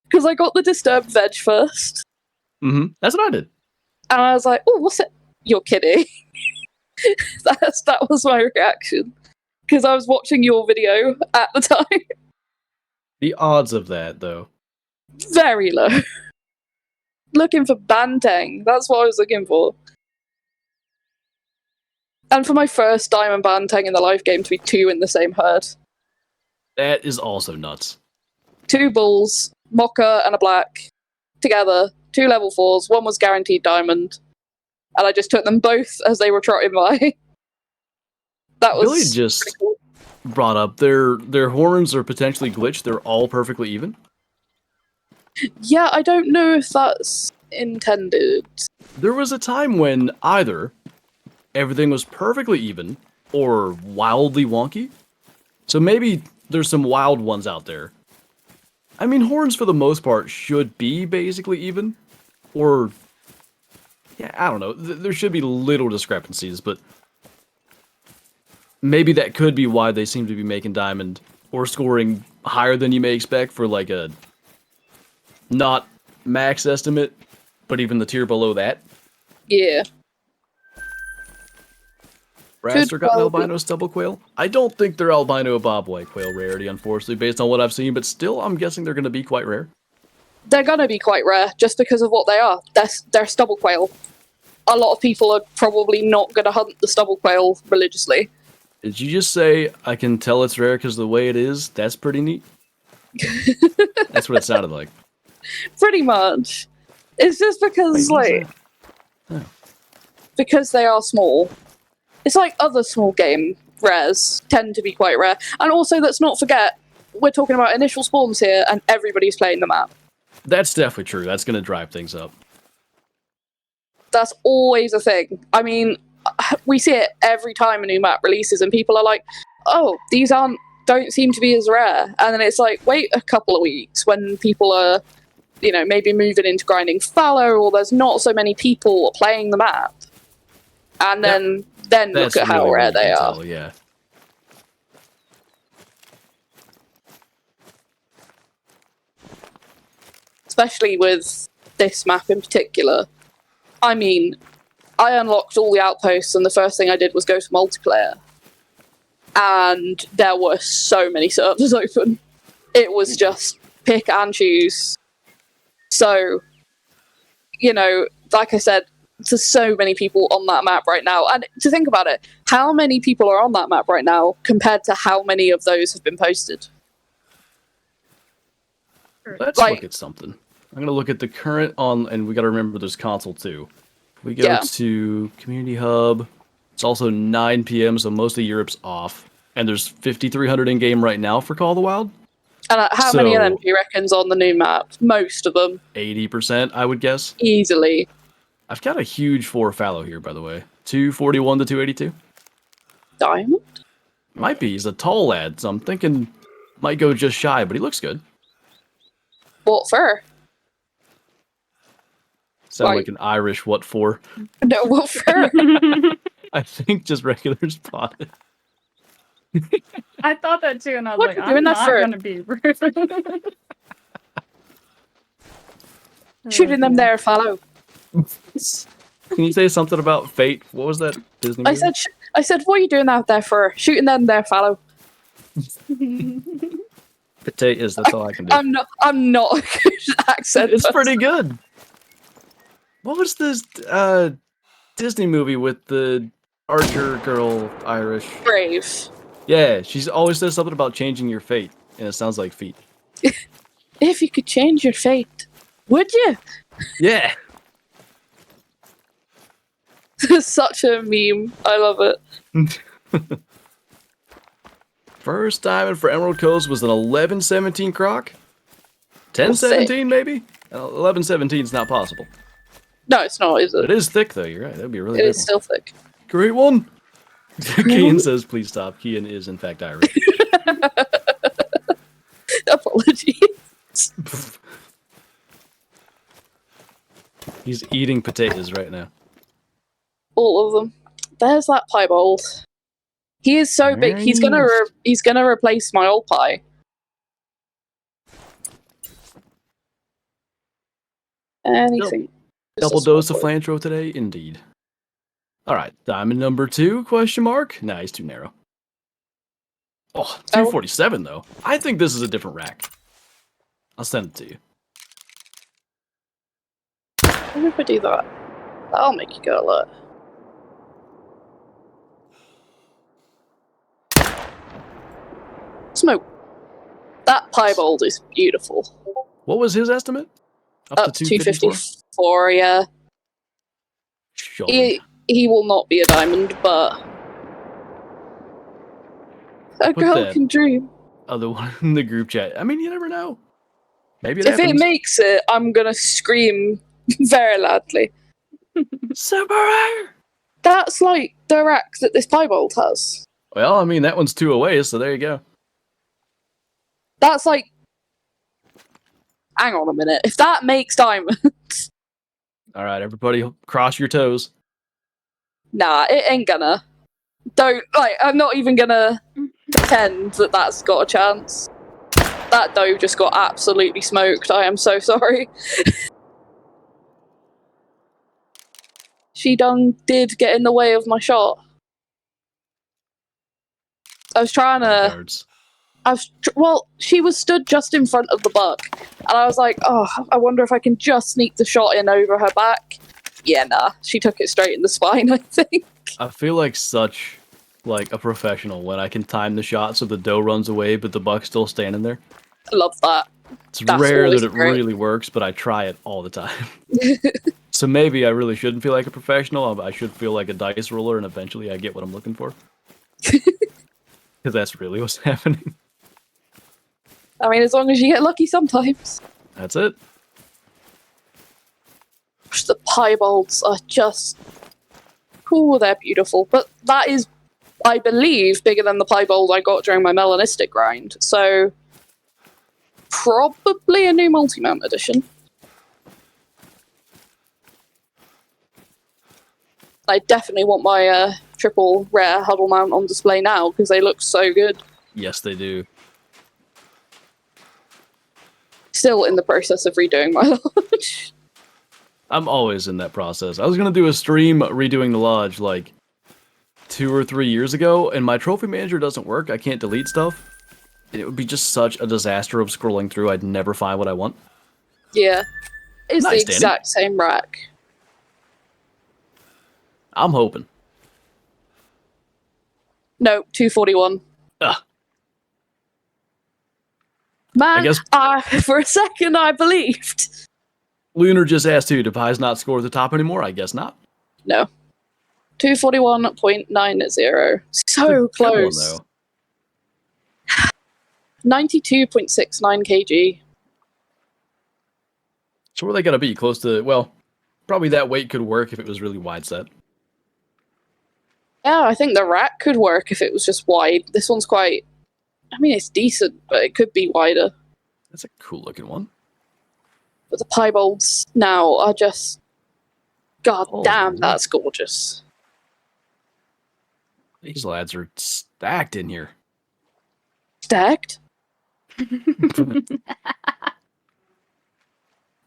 [SPEAKER 1] Because I got the disturbed veg first.
[SPEAKER 2] That's what I did.
[SPEAKER 1] And I was like, oh, what's it? You're kidding. That was my reaction. Because I was watching your video at the time.
[SPEAKER 2] The odds of that, though.
[SPEAKER 1] Very low. Looking for Banteng. That's what I was looking for. And for my first diamond Banteng in the live game to be 2 in the same herd.
[SPEAKER 2] That is also nuts.
[SPEAKER 1] 2 bulls, mocha and a black, together. 2 level 4s. One was guaranteed diamond. And I just took them both as they were trotting by. That was
[SPEAKER 2] Billy just cool. Brought up their horns are potentially glitched. They're all perfectly even.
[SPEAKER 1] Yeah, I don't know if that's intended.
[SPEAKER 2] There was a time when either everything was perfectly even or wildly wonky. So maybe there's some wild ones out there. I mean, horns for the most part should be basically even. Or, yeah, I don't know. There should be little discrepancies, but maybe that could be why they seem to be making diamond or scoring higher than you may expect for like a not max estimate, but even the tier below that.
[SPEAKER 1] Yeah.
[SPEAKER 2] Raster got an albino stubble quail. I don't think they're albino bobwhite quail rarity, unfortunately, based on what I've seen, but still, I'm guessing they're going to be quite rare.
[SPEAKER 1] They're gonna be quite rare just because of what they are. They're stubble quail. A lot of people are probably not gonna hunt the stubble quail religiously.
[SPEAKER 2] Did you just say I can tell it's rare because the way it is? That's pretty neat. That's what it sounded like.
[SPEAKER 1] Pretty much. It's just because, because they are small. It's like other small game rares tend to be quite rare. And also, let's not forget, we're talking about initial spawns here, and everybody's playing the map.
[SPEAKER 2] That's definitely true. That's going to drive things up.
[SPEAKER 1] That's always a thing. I mean, we see it every time a new map releases, and people are like, oh, these don't seem to be as rare. And then it's like, wait a couple of weeks when people are, maybe moving into grinding fallow, or there's not so many people playing the map. And then look at how rare they are.
[SPEAKER 2] Tell, yeah.
[SPEAKER 1] Especially with this map in particular. I mean, I unlocked all the outposts, and the first thing I did was go to multiplayer. And there were so many servers open. It was just pick and choose. So, like I said, there's so many people on that map right now. And to think about it, how many people are on that map right now compared to how many of those have been posted?
[SPEAKER 2] Let's look at something. I'm going to look at the current and we got to remember there's console too. We go to Community Hub. It's also 9 p.m., so most of Europe's off. And there's 5,300 in-game right now for Call of the Wild.
[SPEAKER 1] And how many of them do you reckon's on the new map? Most of them.
[SPEAKER 2] 80%, I would guess.
[SPEAKER 1] Easily.
[SPEAKER 2] I've got a huge 4 fallow here, by the way. 241 to 282.
[SPEAKER 1] Diamond?
[SPEAKER 2] Might be. He's a tall lad, so I'm thinking might go just shy, but he looks good.
[SPEAKER 1] What for?
[SPEAKER 2] Sound like an Irish what for?
[SPEAKER 1] No, what for?
[SPEAKER 2] I think just regular spotted.
[SPEAKER 3] I thought that too, and I was like,
[SPEAKER 1] I'm
[SPEAKER 3] not going to be rude.
[SPEAKER 1] Shooting them there, Fallow.
[SPEAKER 2] Can you say something about fate? What was that Disney movie?
[SPEAKER 1] I said, what are you doing out there for? Shooting them there, Fallow.
[SPEAKER 2] Potatoes, that's all I can do.
[SPEAKER 1] I'm not a good accent.
[SPEAKER 2] It's pretty good. What was this Disney movie with the archer girl Irish?
[SPEAKER 1] Brave.
[SPEAKER 2] Yeah, she always says something about changing your fate, and it sounds like feet.
[SPEAKER 1] If you could change your fate, would you?
[SPEAKER 2] Yeah.
[SPEAKER 1] Such a meme. I love it.
[SPEAKER 2] First diamond for Emerald Coast was an 1117 croc. 1017 maybe? 1117 is not possible.
[SPEAKER 1] No, it's not, is it?
[SPEAKER 2] It is thick though, you're right. That'd be a really
[SPEAKER 1] It
[SPEAKER 2] big
[SPEAKER 1] is
[SPEAKER 2] one.
[SPEAKER 1] still thick.
[SPEAKER 2] Great one. Kian says, please stop. Kian is, in fact, Irish.
[SPEAKER 1] Apologies.
[SPEAKER 2] He's eating potatoes right now.
[SPEAKER 1] All of them. There's that piebald. He is so big. He's gonna replace my old pie. Anything.
[SPEAKER 2] Double dose of Flantro today, indeed. All right, diamond number 2? Question mark. Nah, he's too narrow. Oh, 247 though. I think this is a different rack. I'll send it to you.
[SPEAKER 1] What if I do that? That'll make you go alert. Smoke. That piebald is beautiful.
[SPEAKER 2] What was his estimate?
[SPEAKER 1] Up to 254, yeah.
[SPEAKER 2] Sure.
[SPEAKER 1] He will not be a diamond, but a girl can dream.
[SPEAKER 2] Other one in the group chat. I mean, you never know. Maybe
[SPEAKER 1] if it makes it, I'm gonna scream Very loudly.
[SPEAKER 2] Super rare!
[SPEAKER 1] That's like the rack that this piebald has.
[SPEAKER 2] Well, I mean, that one's 2 away, so there you go.
[SPEAKER 1] That's like... Hang on a minute. If that makes diamonds...
[SPEAKER 2] Alright, everybody, cross your toes.
[SPEAKER 1] Nah, it ain't gonna. Don't... Like, I'm not even gonna pretend that that's got a chance. That doe just got absolutely smoked. I am so sorry. She did get in the way of my shot. I was trying to... Well, she was stood just in front of the buck, and I was like, oh, I wonder if I can just sneak the shot in over her back. Yeah, nah. She took it straight in the spine, I think.
[SPEAKER 2] I feel like such, like, a professional when I can time the shot so the doe runs away, but the buck's still standing there.
[SPEAKER 1] I love that.
[SPEAKER 2] It's
[SPEAKER 1] That's
[SPEAKER 2] rare that it
[SPEAKER 1] great.
[SPEAKER 2] really works, but I try it all the time. So maybe I really shouldn't feel like a professional. I should feel like a dice roller, and eventually I get what I'm looking for. Because that's really what's happening.
[SPEAKER 1] I mean, as long as you get lucky sometimes.
[SPEAKER 2] That's it.
[SPEAKER 1] The piebalds are just... Ooh, they're beautiful. But that is, I believe, bigger than the piebald I got during my melanistic grind. So, probably a new multi-mount edition. I definitely want my triple rare huddle mount on display now, because they look so good.
[SPEAKER 2] Yes, they do.
[SPEAKER 1] Still in the process of redoing my lodge.
[SPEAKER 2] I'm always in that process. I was going to do a stream redoing the lodge, like, 2 or 3 years ago, and my trophy manager doesn't work. I can't delete stuff. It would be just such a disaster of scrolling through. I'd never find what I want.
[SPEAKER 1] Yeah. It's
[SPEAKER 2] Nice,
[SPEAKER 1] the exact same rack.
[SPEAKER 2] I'm hoping.
[SPEAKER 1] No, 241.
[SPEAKER 2] Ugh.
[SPEAKER 1] Man,
[SPEAKER 2] I guess
[SPEAKER 1] for a second I believed.
[SPEAKER 2] Lunar just asked too, do pies not score at the top anymore? I guess not.
[SPEAKER 1] No. 241.90. So
[SPEAKER 2] Good one,
[SPEAKER 1] close.
[SPEAKER 2] though.
[SPEAKER 1] 92.69 kg.
[SPEAKER 2] So where they gotta be? Close to, well, probably that weight could work if it was really wide set.
[SPEAKER 1] Yeah, I think the rack could work if it was just wide. This one's quite... I mean, it's decent, but it could be wider.
[SPEAKER 2] That's a cool looking one.
[SPEAKER 1] But the piebalds now are just... God
[SPEAKER 2] Oh,
[SPEAKER 1] damn,
[SPEAKER 2] Lord.
[SPEAKER 1] that's gorgeous.
[SPEAKER 2] These lads are stacked in here.
[SPEAKER 1] Stacked?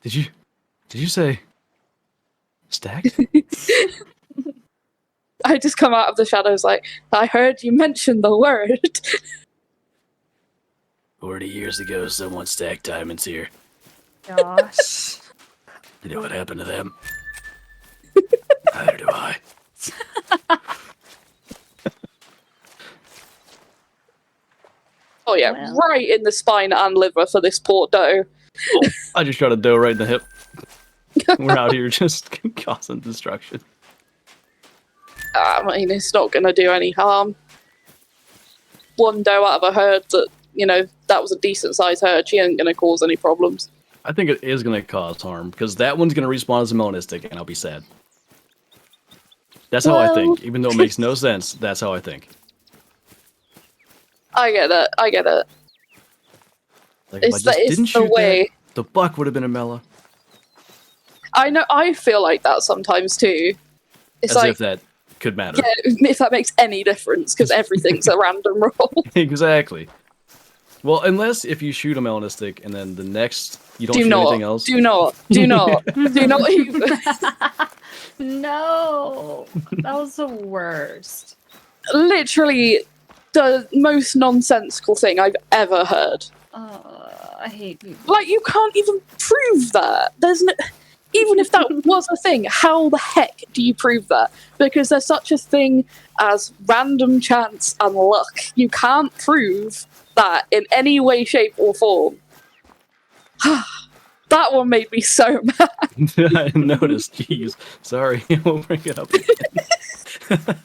[SPEAKER 2] Did you say stacked?
[SPEAKER 1] I just come out of the shadows like, I heard you mention the word.
[SPEAKER 2] 40 years ago, someone stacked diamonds here.
[SPEAKER 3] Gosh.
[SPEAKER 2] You know what happened to them? Neither do I.
[SPEAKER 1] Oh yeah,
[SPEAKER 3] Well.
[SPEAKER 1] right in the spine and liver for this poor doe.
[SPEAKER 2] Oh, I just shot a doe right in the hip. We're out here just causing destruction.
[SPEAKER 1] I mean, it's not going to do any harm. One doe out of a herd that, you know, that was a decent sized herd, she ain't going to cause any problems.
[SPEAKER 2] I think it is going to cause harm, because that one's going to respawn as a melanistic, and I'll be sad. That's how I think. Even though it makes no sense, that's how I think.
[SPEAKER 1] I get it, I get it.
[SPEAKER 2] Like, if I just didn't shoot
[SPEAKER 1] way.
[SPEAKER 2] that, the buck would have been a mela.
[SPEAKER 1] I know, I feel like that sometimes too. It's
[SPEAKER 2] As
[SPEAKER 1] like,
[SPEAKER 2] if that could matter.
[SPEAKER 1] yeah, if that makes any difference, because everything's a random roll.
[SPEAKER 2] Exactly. Well, unless if you shoot a melanistic and then the next you don't shoot anything else.
[SPEAKER 1] Do not even.
[SPEAKER 3] No, that was the worst.
[SPEAKER 1] Literally the most nonsensical thing I've ever heard.
[SPEAKER 3] I hate people.
[SPEAKER 1] Like, you can't even prove that. There's no... Even if that was a thing, how the heck do you prove that? Because there's such a thing as random chance and luck. You can't prove that in any way, shape, or form. That one made me so mad.
[SPEAKER 2] I noticed. Jeez. Sorry. We'll bring it up again.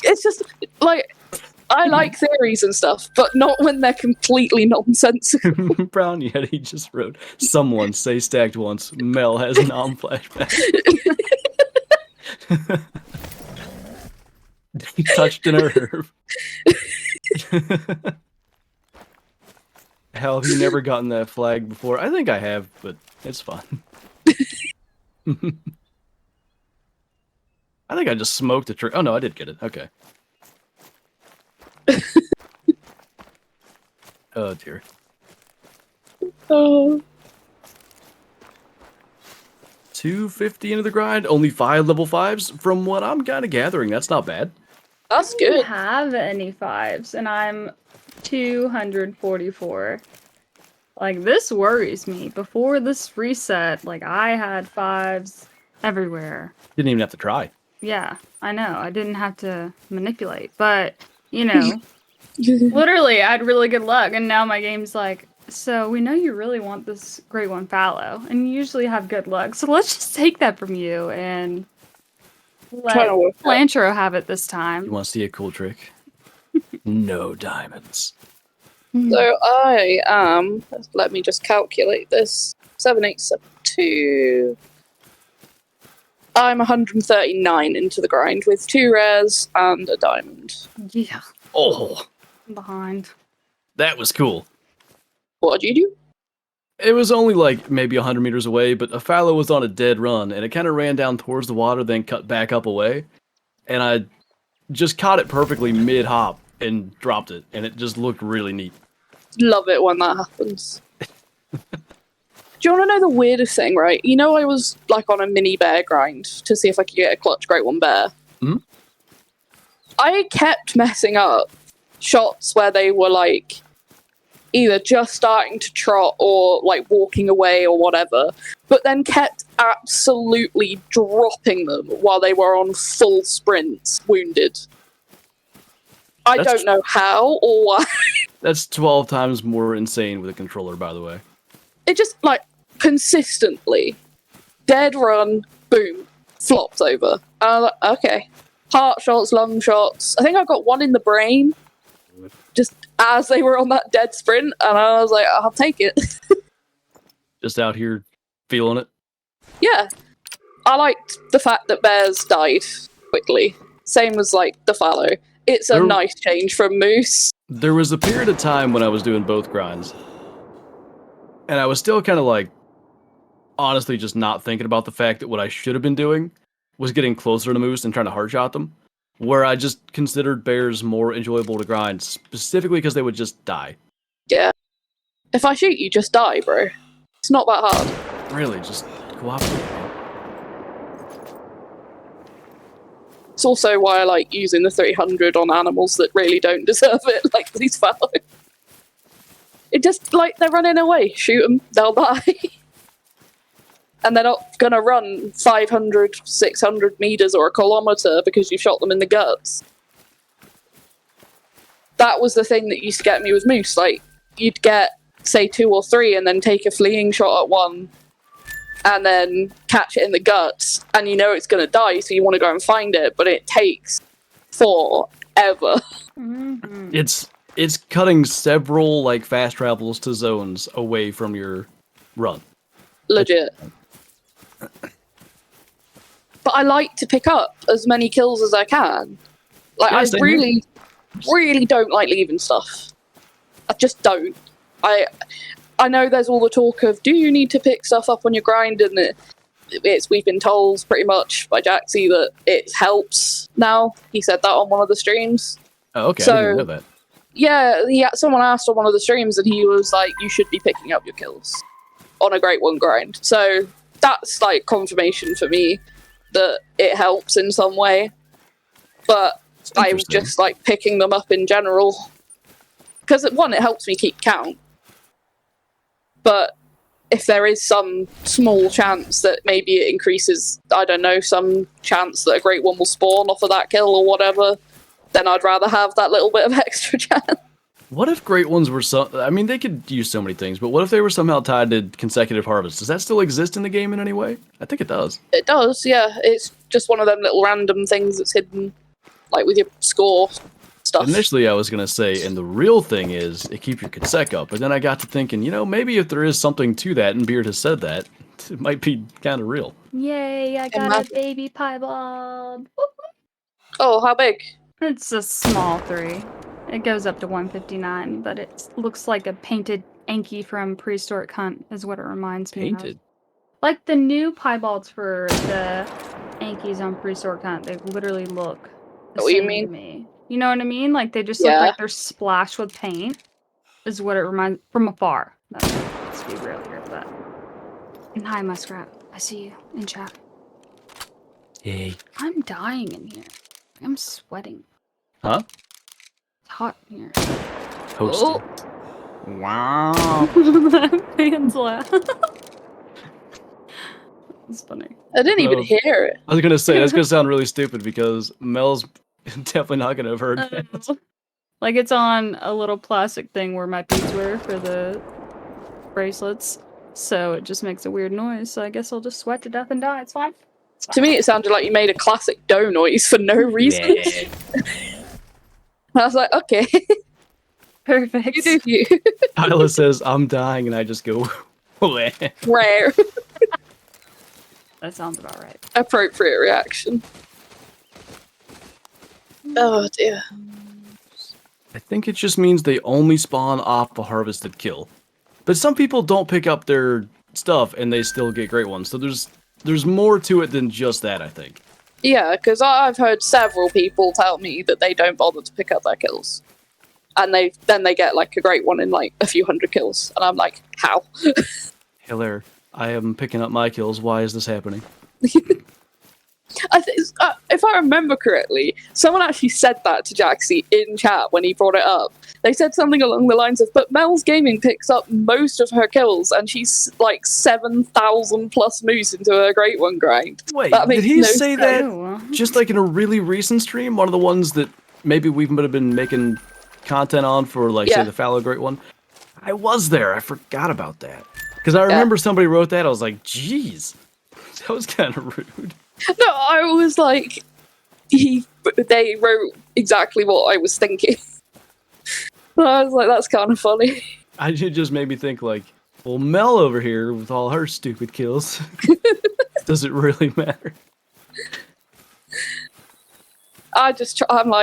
[SPEAKER 1] It's just, like, I like theories and stuff, but not when they're completely nonsensical.
[SPEAKER 2] Brown Yeti just wrote, someone say stacked once, Mel has non-flashback. He touched a nerve. How have you never gotten that flag before? I think I have, but it's fun. I think I just smoked a tree. Oh no, I did get it. Okay. Oh dear.
[SPEAKER 1] Oh,
[SPEAKER 2] 250 into the grind, only 5 level 5s. From what I'm kind of gathering, that's not bad.
[SPEAKER 1] that's
[SPEAKER 3] I don't
[SPEAKER 1] good.
[SPEAKER 3] have any 5s, and I'm 244. Like, this worries me. Before this reset, like, I had 5s everywhere.
[SPEAKER 2] Didn't even have to try.
[SPEAKER 3] Yeah, I know. I didn't have to manipulate, but, you know, literally, I had really good luck, and now my game's like, so we know you really want this Great One Fallow, and you usually have good luck, so let's just take that from you and let
[SPEAKER 1] Trying to work out.
[SPEAKER 3] Flinter have it this
[SPEAKER 2] You
[SPEAKER 3] time.
[SPEAKER 2] want to see a cool trick? No diamonds.
[SPEAKER 1] So I am, let me just calculate this, 7872. I'm 139 into the grind with 2 rares and a diamond.
[SPEAKER 3] Yeah,
[SPEAKER 2] Oh,
[SPEAKER 3] I'm behind.
[SPEAKER 2] that was cool.
[SPEAKER 1] What did you do?
[SPEAKER 2] It was only like maybe 100 meters away, but a fallow was on a dead run, and it kind of ran down towards the water, then cut back up away. And I just caught it perfectly mid-hop and dropped it, and it just looked really neat.
[SPEAKER 1] Love it when that happens. Do you want to know the weirdest thing, right? You know, I was like on a mini bear grind to see if I could get a clutch Great One Bear.
[SPEAKER 2] Mhm.
[SPEAKER 1] I kept messing up shots where they were like either just starting to trot or like walking away or whatever, but then kept absolutely dropping them while they were on full sprints, wounded. I don't know how or why.
[SPEAKER 2] That's 12 times more insane with a controller, by the way.
[SPEAKER 1] It just like consistently dead run, boom, flops over. And I was like, okay. Heart shots, lung shots. I think I got one in the brain just as they were on that dead sprint, and I was like, I'll take it.
[SPEAKER 2] Just out here feeling it.
[SPEAKER 1] Yeah. I liked the fact that bears died quickly. Same as like the fallow. It's a
[SPEAKER 2] There-
[SPEAKER 1] nice change from moose.
[SPEAKER 2] There was a period of time when I was doing both grinds, and I was still kind of like, honestly, just not thinking about the fact that what I should have been doing was getting closer to moose and trying to hard shot them, where I just considered bears more enjoyable to grind, specifically because they would just die.
[SPEAKER 1] Yeah. If I shoot you, just die, bro. It's not that hard.
[SPEAKER 2] Really, just cooperate.
[SPEAKER 1] It's also why I like using the 300 on animals that really don't deserve it, like these fallow. It just, like, they're running away. Shoot them, they'll die. And they're not gonna run 500, 600 meters or a kilometer because you shot them in the guts. That was the thing that used to get me with moose. Like, you'd get, say, 2 or 3 and then take a fleeing shot at one and then catch it in the guts, and you know it's gonna die, so you want to go and find it, but it takes forever.
[SPEAKER 3] Mm-hmm.
[SPEAKER 2] It's cutting several like fast travels to zones away from your run.
[SPEAKER 1] Legit. But I like to pick up as many kills as I can. Like,
[SPEAKER 2] Yeah,
[SPEAKER 1] I
[SPEAKER 2] same here.
[SPEAKER 1] really don't like leaving stuff. I just don't. I know there's all the talk of, do you need to pick stuff up on your grind? And we've been told pretty much by Jaxie that it helps now. He said that on one of the streams.
[SPEAKER 2] Oh, okay, I
[SPEAKER 1] So-
[SPEAKER 2] didn't even know that.
[SPEAKER 1] Yeah, someone asked on one of the streams and he was like, you should be picking up your kills on a Great One grind. So that's like confirmation for me that it helps in some way. But I'm
[SPEAKER 2] Interesting.
[SPEAKER 1] just like picking them up in general. Because one, it helps me keep count. But if there is some small chance that maybe it increases, I don't know, some chance that a Great One will spawn off of that kill or whatever, then I'd rather have that little bit of extra chance.
[SPEAKER 2] What if Great Ones were I mean, they could use so many things, but what if they were somehow tied to consecutive harvests? Does that still exist in the game in any way? I think it does.
[SPEAKER 1] It does, yeah. It's just one of them little random things that's hidden, like with your score stuff.
[SPEAKER 2] Initially, I was gonna say, and the real thing is, it keeps your consec up. But then I got to thinking, maybe if there is something to that, and Beard has said that, it might be kind of real.
[SPEAKER 3] Yay, I got a baby piebald.
[SPEAKER 1] Oh, how big?
[SPEAKER 3] It's a small 3. It goes up to 159, but it looks like a painted Anki from Prehistoric Hunt is what it reminds me of.
[SPEAKER 2] Painted.
[SPEAKER 3] Like the new piebalds for the Ankies on Prehistoric Hunt, they literally look the
[SPEAKER 1] What you
[SPEAKER 3] same
[SPEAKER 1] mean?
[SPEAKER 3] to me. You know what I mean? Like they just look like they're splashed with paint. Is what it reminds from afar. Let's be real here, but. And hi, Muskrat. I see you in chat.
[SPEAKER 2] Hey.
[SPEAKER 3] I'm dying in here. I'm sweating.
[SPEAKER 2] Huh?
[SPEAKER 3] It's hot in here.
[SPEAKER 2] Toasty. Wow.
[SPEAKER 3] That man's laugh. It's funny.
[SPEAKER 1] I didn't even hear it.
[SPEAKER 2] I was gonna say, that's gonna sound really stupid because Mel's definitely not gonna have heard that.
[SPEAKER 3] Like it's on a little plastic thing where my beads were for the bracelets. So it just makes a weird noise. So I guess I'll just sweat to death and die. It's fine.
[SPEAKER 1] To me, it sounded like you made a classic dough noise for no reason. I was like, okay.
[SPEAKER 3] Perfect.
[SPEAKER 1] You do you.
[SPEAKER 2] Kyla says, I'm dying, and I just go,
[SPEAKER 1] Rare.
[SPEAKER 3] That sounds about right.
[SPEAKER 1] Appropriate reaction. Oh dear.
[SPEAKER 2] I think it just means they only spawn off a harvested kill. But some people don't pick up their stuff, and they still get great ones. So there's more to it than just that, I think.
[SPEAKER 1] Yeah, because I've heard several people tell me that they don't bother to pick up their kills. And then they get like a great one in like a few hundred kills. And I'm like, how?
[SPEAKER 2] Hey there, I am picking up my kills. Why is this happening?
[SPEAKER 1] If I remember correctly, someone actually said that to Jaxie in chat when he brought it up. They said something along the lines of, but Mel's Gaming picks up most of her kills and she's like 7,000 plus moose into her Great One grind.
[SPEAKER 2] Wait, did he say that just like in a really recent stream? One of the ones that maybe we would have been making content on for like, say, the Fallow Great One? I was there. I forgot about that. Because I remember somebody wrote that. I was like, geez, that was kind of rude.
[SPEAKER 1] No, I was like, they wrote exactly what I was thinking. I was like, that's kind of funny.
[SPEAKER 2] It just made me think like, well, Mel over here with all her stupid kills, does it really matter?
[SPEAKER 1] I'm just trying.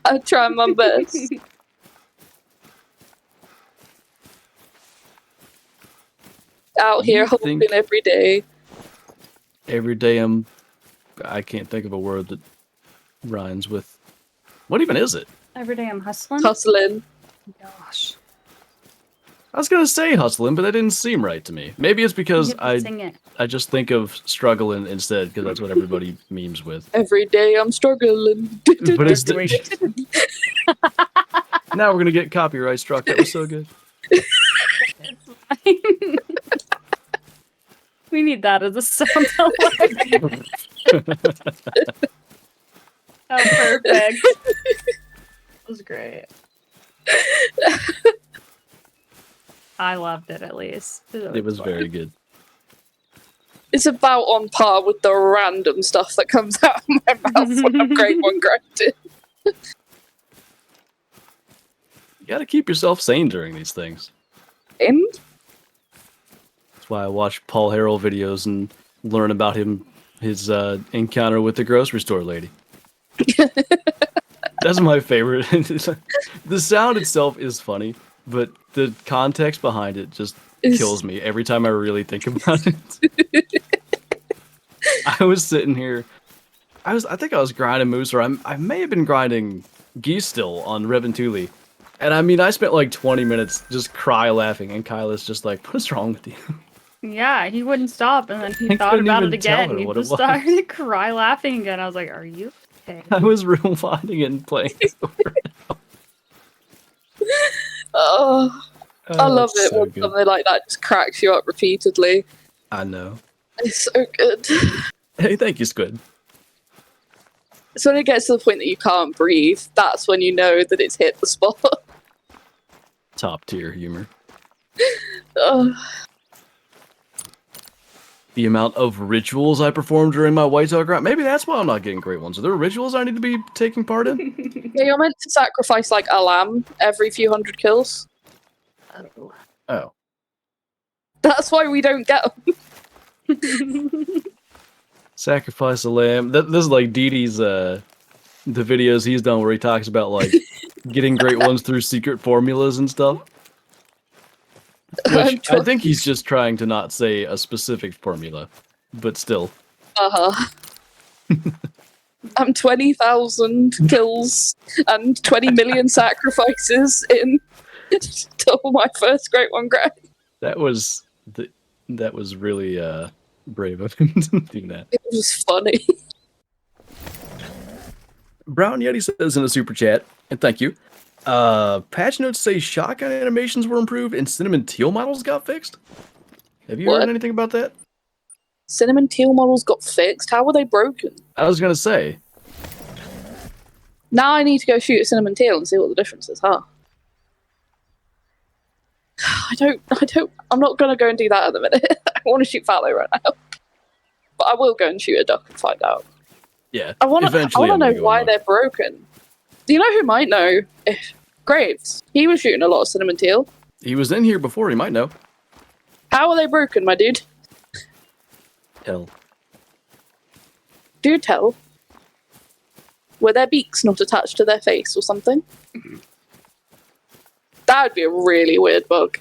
[SPEAKER 1] I'm trying my best. Out here hoping every day.
[SPEAKER 2] Every day I can't think of a word that rhymes with. What even is it?
[SPEAKER 3] Every day I'm hustling?
[SPEAKER 1] Hustling.
[SPEAKER 3] Gosh.
[SPEAKER 2] I was gonna say hustling, but that didn't seem right to me. Maybe it's because I just think of struggling instead, because that's what everybody memes with.
[SPEAKER 1] Every day I'm struggling.
[SPEAKER 2] But it's now we're gonna get copyright struck. That was so good.
[SPEAKER 3] We need that as a sound alert. Oh, perfect. That was great. I loved it, at least.
[SPEAKER 2] It was very good.
[SPEAKER 1] It's about on par with the random stuff that comes out of my mouth when I'm Great One grinding.
[SPEAKER 2] You gotta keep yourself sane during these things.
[SPEAKER 1] And?
[SPEAKER 2] That's why I watch Paul Harrell videos and learn about his encounter with the grocery store lady. That's my favorite. The sound itself is funny, but the context behind it just kills me every time I really think about it. I was sitting here. I think I was grinding moose, or I may have been grinding geese still on Reventuli. And I mean, I spent like 20 minutes just cry laughing, and Kyla's just like, what's wrong with you?
[SPEAKER 3] Yeah, he wouldn't stop, and then he thought about it again. He just started to cry laughing again. I was like, are you okay?
[SPEAKER 2] I was rewinding and playing over.
[SPEAKER 1] I love it when something like that just cracks you up repeatedly.
[SPEAKER 2] I know.
[SPEAKER 1] It's so good.
[SPEAKER 2] Hey, thank you, Squid.
[SPEAKER 1] So when it gets to the point that you can't breathe, that's when you know that it's hit the spot.
[SPEAKER 2] Top tier humor. the amount of rituals I performed during my whitetail grind. Maybe that's why I'm not getting great ones. Are there rituals I need to be taking part in?
[SPEAKER 1] Yeah, you're meant to sacrifice like a lamb every few hundred kills.
[SPEAKER 2] Oh.
[SPEAKER 1] That's why we don't get them.
[SPEAKER 2] Sacrifice a lamb. This is like Didi's the videos he's done where he talks about like getting great ones through secret formulas and stuff. Which I think he's just trying to not say a specific formula, but still.
[SPEAKER 1] I'm 20,000 kills and 20 million sacrifices in till my first great one grind.
[SPEAKER 2] That was really brave of him to do that.
[SPEAKER 1] It was funny.
[SPEAKER 2] Brown Yeti says in a super chat, and thank you. Patch notes say shotgun animations were improved and cinnamon teal models got fixed. Have you heard anything about that?
[SPEAKER 1] Cinnamon teal models got fixed? How were they broken?
[SPEAKER 2] I was gonna say.
[SPEAKER 1] Now I need to go shoot a cinnamon teal and see what the difference is, huh? I'm not gonna go and do that at the minute. I want to shoot fallow right now. But I will go and shoot a duck and find out.
[SPEAKER 2] Yeah.
[SPEAKER 1] I want to know why they're broken. Do you know who might know? Graves. He was shooting a lot of cinnamon teal.
[SPEAKER 2] He was in here before, he might know.
[SPEAKER 1] How are they broken, my dude?
[SPEAKER 2] Tell.
[SPEAKER 1] Do tell. Were their beaks not attached to their face or something? That would be a really weird bug.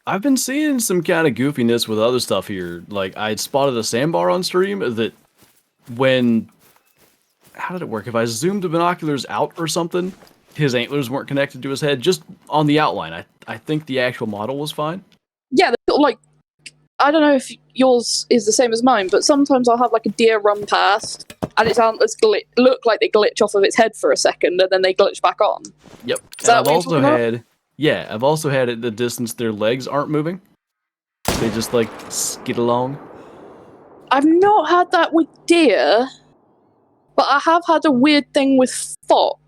[SPEAKER 2] I've been seeing some kind of goofiness with other stuff here. Like, I had spotted a sandbar on stream that when... How did it work? If I zoomed the binoculars out or something, his antlers weren't connected to his head, just on the outline. I think the actual model was fine.
[SPEAKER 1] Yeah, like, I don't know if yours is the same as mine, but sometimes I'll have like a deer run past and its antlers look like they glitch off of its head for a second and then they glitch back on.
[SPEAKER 2] Yep. And I've also had... Yeah, I've also had at the distance their legs aren't moving. They just, like, skid along.
[SPEAKER 1] I've not had that with deer, but I have had a weird thing with fox.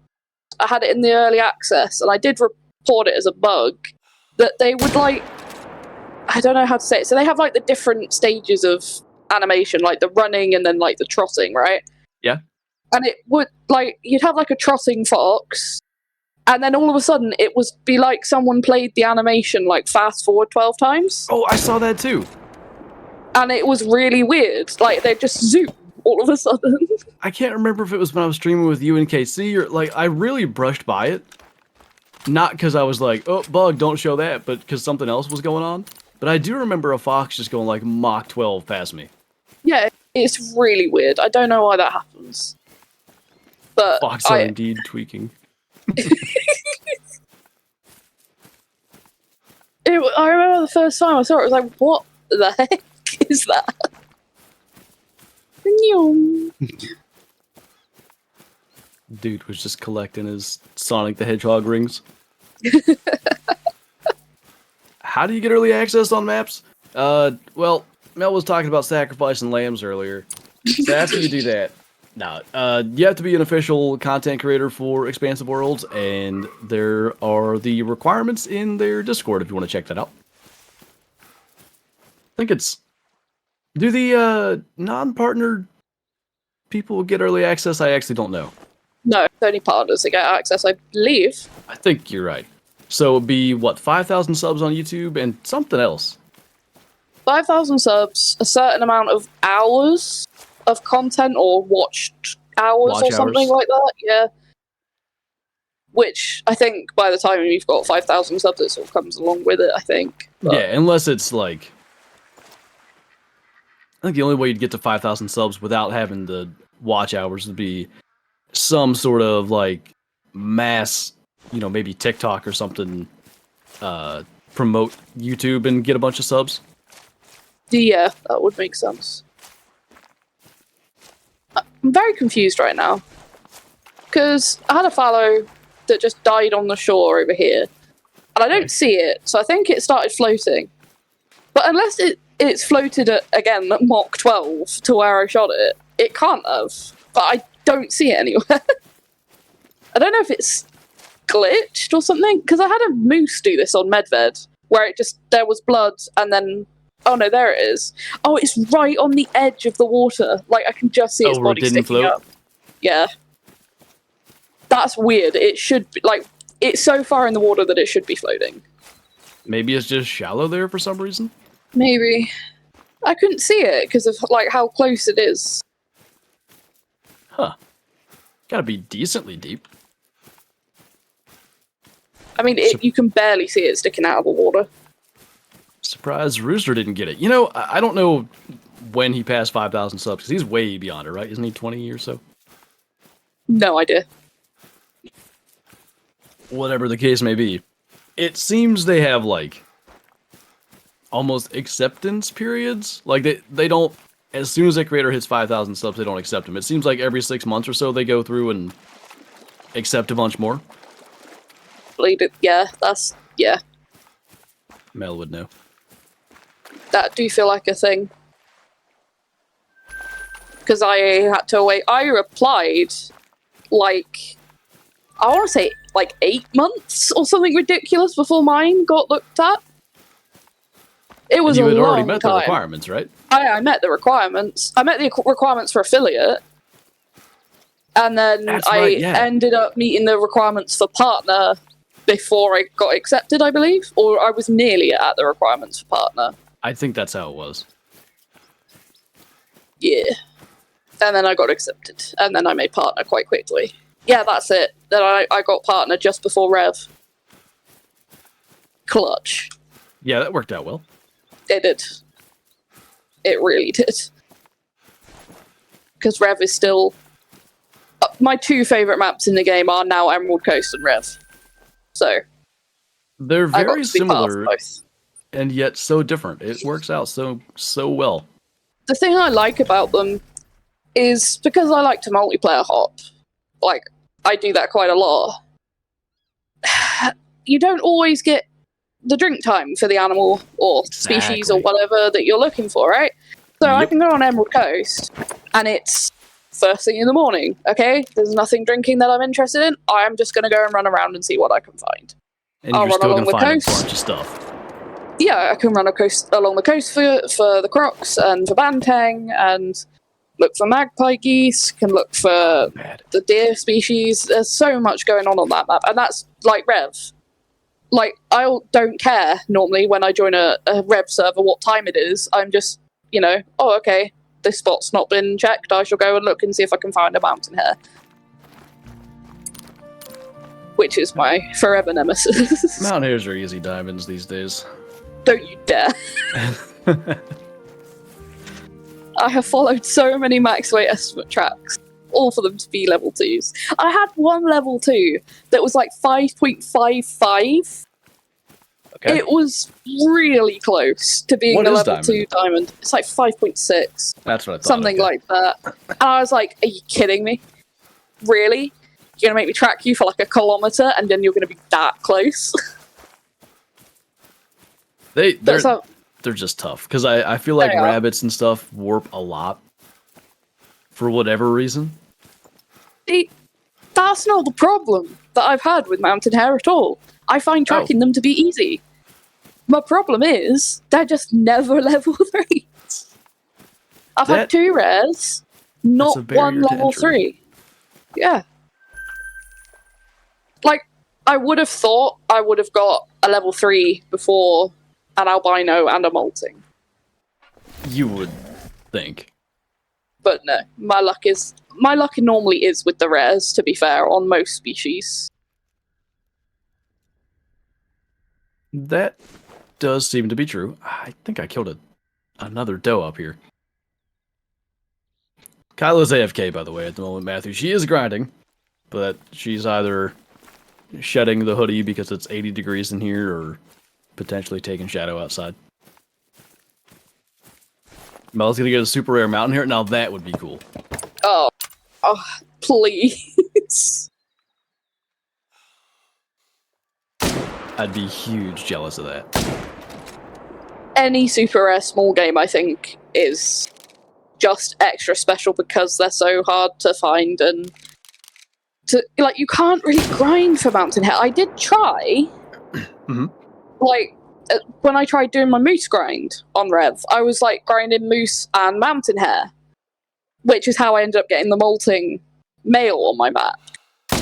[SPEAKER 1] I had it in the early access, and I did report it as a bug, that they would, like... I don't know how to say it. So they have, like, the different stages of animation, like the running and then, like, the trotting, right?
[SPEAKER 2] Yeah.
[SPEAKER 1] And it would, like, you'd have, like, a trotting fox... And then all of a sudden, it was be like someone played the animation like fast forward 12 times.
[SPEAKER 2] Oh, I saw that too.
[SPEAKER 1] And it was really weird. Like, they just zoom all of a sudden.
[SPEAKER 2] I can't remember if it was when I was streaming with you and KC or like I really brushed by it. Not because I was like, oh, bug, don't show that, but because something else was going on. But I do remember a fox just going like Mach 12 past me.
[SPEAKER 1] Yeah, it's really weird. I don't know why that happens. But
[SPEAKER 2] Fox are indeed tweaking.
[SPEAKER 1] I remember the first time I saw it, I was like, what the heck is that?
[SPEAKER 2] Dude was just collecting his Sonic the Hedgehog rings. How do you get early access on maps? Well, Mel was talking about sacrificing lambs earlier. So after you do that, you have to be an official content creator for Expansive Worlds, and there are the requirements in their Discord if you want to check that out. I think it's... Do the non-partner people get early access? I actually don't know.
[SPEAKER 1] No, it's only partners that get access, I believe.
[SPEAKER 2] I think you're right. So it'd be, what, 5,000 subs on YouTube and something else? 5,000
[SPEAKER 1] subs, a certain amount of hours of content or watched hours or something like that, yeah. Which I think by the time you've got 5,000 subs, it sort of comes along with it, I think. But
[SPEAKER 2] yeah, unless it's like... I think the only way you'd get to 5,000 subs without having the watch hours would be some sort of like mass, maybe TikTok or something, promote YouTube and get a bunch of subs.
[SPEAKER 1] Yeah, that would make sense. I'm very confused right now. Because I had a fallow that just died on the shore over here. And I don't see it, so I think it started floating. But unless it's floated at Mach 12 to where I shot it, it can't have. But I don't see it anywhere. I don't know if it's glitched or something. Because I had a moose do this on Medved, where there was blood and then Oh no, there it is. Oh, it's right on the edge of the water. Like, I can just see its
[SPEAKER 2] where it
[SPEAKER 1] body
[SPEAKER 2] didn't
[SPEAKER 1] sticking
[SPEAKER 2] float?
[SPEAKER 1] up. Yeah. That's weird. It should be, like, it's so far in the water that it should be floating.
[SPEAKER 2] Maybe it's just shallow there for some reason?
[SPEAKER 1] Maybe. I couldn't see it because of, like, how close it is.
[SPEAKER 2] Huh. Gotta be decently deep.
[SPEAKER 1] I mean, you can barely see it sticking out of the water.
[SPEAKER 2] Surprised Rooster didn't get it. You know, I don't know when he passed 5,000 subs, because he's way beyond it, right? Isn't he 20 or so?
[SPEAKER 1] No idea.
[SPEAKER 2] Whatever the case may be. It seems they have, like, almost acceptance periods. Like, they don't, as soon as a creator hits 5,000 subs, they don't accept him. It seems like every 6 months or so, they go through and accept a bunch more.
[SPEAKER 1] Yeah, that's, yeah.
[SPEAKER 2] Mel would know.
[SPEAKER 1] That do feel like a thing. Because I had to wait. I replied, like, I want to say, like, 8 months or something ridiculous before mine got looked at. It was
[SPEAKER 2] you
[SPEAKER 1] a
[SPEAKER 2] had
[SPEAKER 1] long
[SPEAKER 2] already met
[SPEAKER 1] time.
[SPEAKER 2] the requirements, right?
[SPEAKER 1] I met the requirements. I met the requirements for affiliate. And then
[SPEAKER 2] That's
[SPEAKER 1] I
[SPEAKER 2] right, yeah.
[SPEAKER 1] ended up meeting the requirements for partner before I got accepted, I believe. Or I was nearly at the requirements for partner.
[SPEAKER 2] I think that's how it was.
[SPEAKER 1] Yeah. And then I got accepted. And then I made partner quite quickly. Yeah, that's it. Then I got partner just before Rev. Clutch.
[SPEAKER 2] Yeah, that worked out well.
[SPEAKER 1] It did. It really did. Because Rev is still... my two favourite maps in the game are now Emerald Coast and Rev. So...
[SPEAKER 2] They're
[SPEAKER 1] I got
[SPEAKER 2] very
[SPEAKER 1] to be part of
[SPEAKER 2] similar,
[SPEAKER 1] both.
[SPEAKER 2] and yet so different. It works out so well.
[SPEAKER 1] The thing I like about them is because I like to multiplayer hop. Like, I do that quite a lot. You don't always get the drink time for the animal or species or
[SPEAKER 2] Exactly.
[SPEAKER 1] whatever that you're looking for, right? So I
[SPEAKER 2] Yep.
[SPEAKER 1] can go on Emerald Coast and it's first thing in the morning, okay? There's nothing drinking that I'm interested in. I'm just going to go and run around and see what I can find.
[SPEAKER 2] And
[SPEAKER 1] I'll
[SPEAKER 2] you're
[SPEAKER 1] run
[SPEAKER 2] still
[SPEAKER 1] along
[SPEAKER 2] gonna
[SPEAKER 1] the
[SPEAKER 2] find a
[SPEAKER 1] coast.
[SPEAKER 2] bunch of stuff.
[SPEAKER 1] Yeah, I can run along the coast for the crocs and for bantang and look for magpie geese, can look for
[SPEAKER 2] Bad.
[SPEAKER 1] the deer species. There's so much going on that map, and that's like Rev. Like, I don't care normally when I join a Rev server what time it is. I'm just, oh, okay, this spot's not been checked. I shall go and look and see if I can find a mountain hare. Which is my forever nemesis.
[SPEAKER 2] Mountain hares are easy diamonds these days.
[SPEAKER 1] Don't you dare. I have followed so many max weight estimate tracks, all for them to be level 2s. I had one level 2 that was like 5.55.
[SPEAKER 2] Okay.
[SPEAKER 1] It was really close to being
[SPEAKER 2] What
[SPEAKER 1] a
[SPEAKER 2] is
[SPEAKER 1] level
[SPEAKER 2] diamond?
[SPEAKER 1] 2 diamond. It's like 5.6,
[SPEAKER 2] That's what I thought.
[SPEAKER 1] something
[SPEAKER 2] okay.
[SPEAKER 1] like that. And I was like, are you kidding me? Really? You're going to make me track you for like a kilometre and then you're going to be that close?
[SPEAKER 2] They're just tough because I feel like
[SPEAKER 1] They are.
[SPEAKER 2] rabbits and stuff warp a lot for whatever reason.
[SPEAKER 1] See, that's not the problem that I've had with mountain hare at all. I find tracking them to be easy. My problem is they're just never level 3s. I've had 2 rares, not
[SPEAKER 2] a barrier
[SPEAKER 1] one
[SPEAKER 2] to
[SPEAKER 1] level
[SPEAKER 2] entry.
[SPEAKER 1] 3. Yeah. Like, I would have thought I would have got a level 3 before an albino and a molting.
[SPEAKER 2] You would think.
[SPEAKER 1] But no, my luck normally is with the rares, to be fair, on most species.
[SPEAKER 2] That does seem to be true. I think I killed another doe up here. Kyla's AFK, by the way, at the moment, Matthew. She is grinding, but she's either shedding the hoodie because it's 80 degrees in here or potentially taking shadow outside. Mel's gonna get a super rare mountain here. Now that would be cool.
[SPEAKER 1] Oh, please.
[SPEAKER 2] I'd be huge jealous of that.
[SPEAKER 1] Any super rare small game, I think, is just extra special because they're so hard to find and you can't really grind for mountain hare. I did try.
[SPEAKER 2] Mhm.
[SPEAKER 1] Like, when I tried doing my moose grind on Rev, I was like grinding moose and mountain hare, which is how I ended up getting the molting male on my map,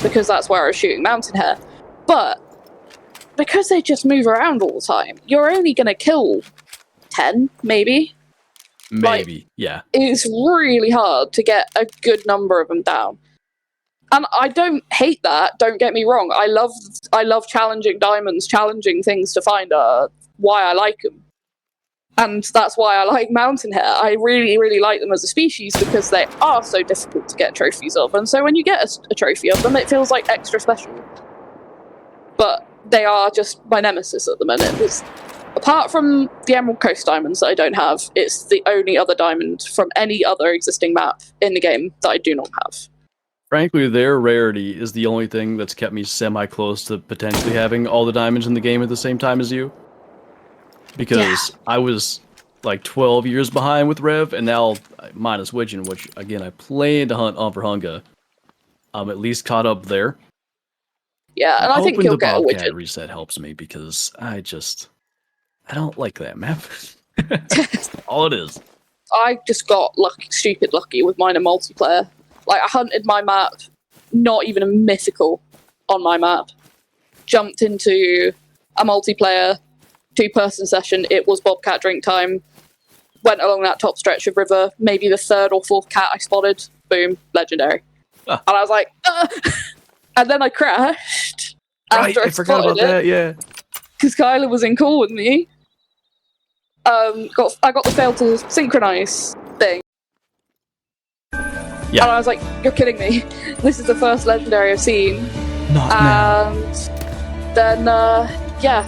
[SPEAKER 1] because that's where I was shooting mountain hare. But because they just move around all the time, you're only going to kill 10, maybe.
[SPEAKER 2] Maybe, yeah.
[SPEAKER 1] It's really hard to get a good number of them down. And I don't hate that, don't get me wrong. I love challenging diamonds, challenging things to find why I like them. And that's why I like mountain hare. I really, really like them as a species because they are so difficult to get trophies of. And so when you get a trophy of them, it feels like extra special. But they are just my nemesis at the minute. Apart from the Emerald Coast diamonds that I don't have, it's the only other diamond from any other existing map in the game that I do not have.
[SPEAKER 2] Frankly, their rarity is the only thing that's kept me semi-close to potentially having all the diamonds in the game at the same time as you. Because I was like 12 years behind with Rev, and now, minus Widgeon, which, again, I plan to hunt on for Hunga, I'm at least caught up there.
[SPEAKER 1] Yeah, and I think you'll get a
[SPEAKER 2] Hoping the Bobcat
[SPEAKER 1] Widgeon.
[SPEAKER 2] reset helps me, because I don't like that map. That's all it is.
[SPEAKER 1] I just got stupid lucky with mine in multiplayer. Like, I hunted my map, not even a mythical on my map. Jumped into a multiplayer 2-person session. It was Bobcat drink time. Went along that top stretch of river. Maybe the 3rd or 4th cat I spotted. Boom, legendary. And I was like, and then I crashed.
[SPEAKER 2] Right, I forgot about that, yeah.
[SPEAKER 1] Because Kyla was in call with me. I got the fail to synchronize thing.
[SPEAKER 2] Yeah.
[SPEAKER 1] And I was like, you're kidding me. This is the first legendary I've seen.
[SPEAKER 2] Not now.
[SPEAKER 1] And then,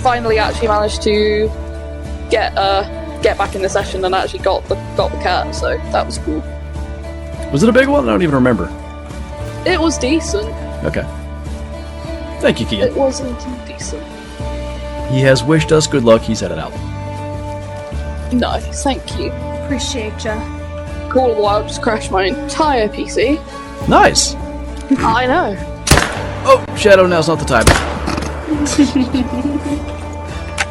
[SPEAKER 1] finally actually managed to get back in the session and actually got the cat, so that was cool.
[SPEAKER 2] Was it a big one? I don't even remember.
[SPEAKER 1] It was decent.
[SPEAKER 2] Okay. Thank you, Keegan.
[SPEAKER 1] It wasn't decent.
[SPEAKER 2] He has wished us good luck. He's headed out.
[SPEAKER 1] Nice, thank you.
[SPEAKER 3] Appreciate ya.
[SPEAKER 1] Call of the Wild just crashed my entire PC.
[SPEAKER 2] Nice.
[SPEAKER 1] I know.
[SPEAKER 2] Oh, Shadow, now's not the time.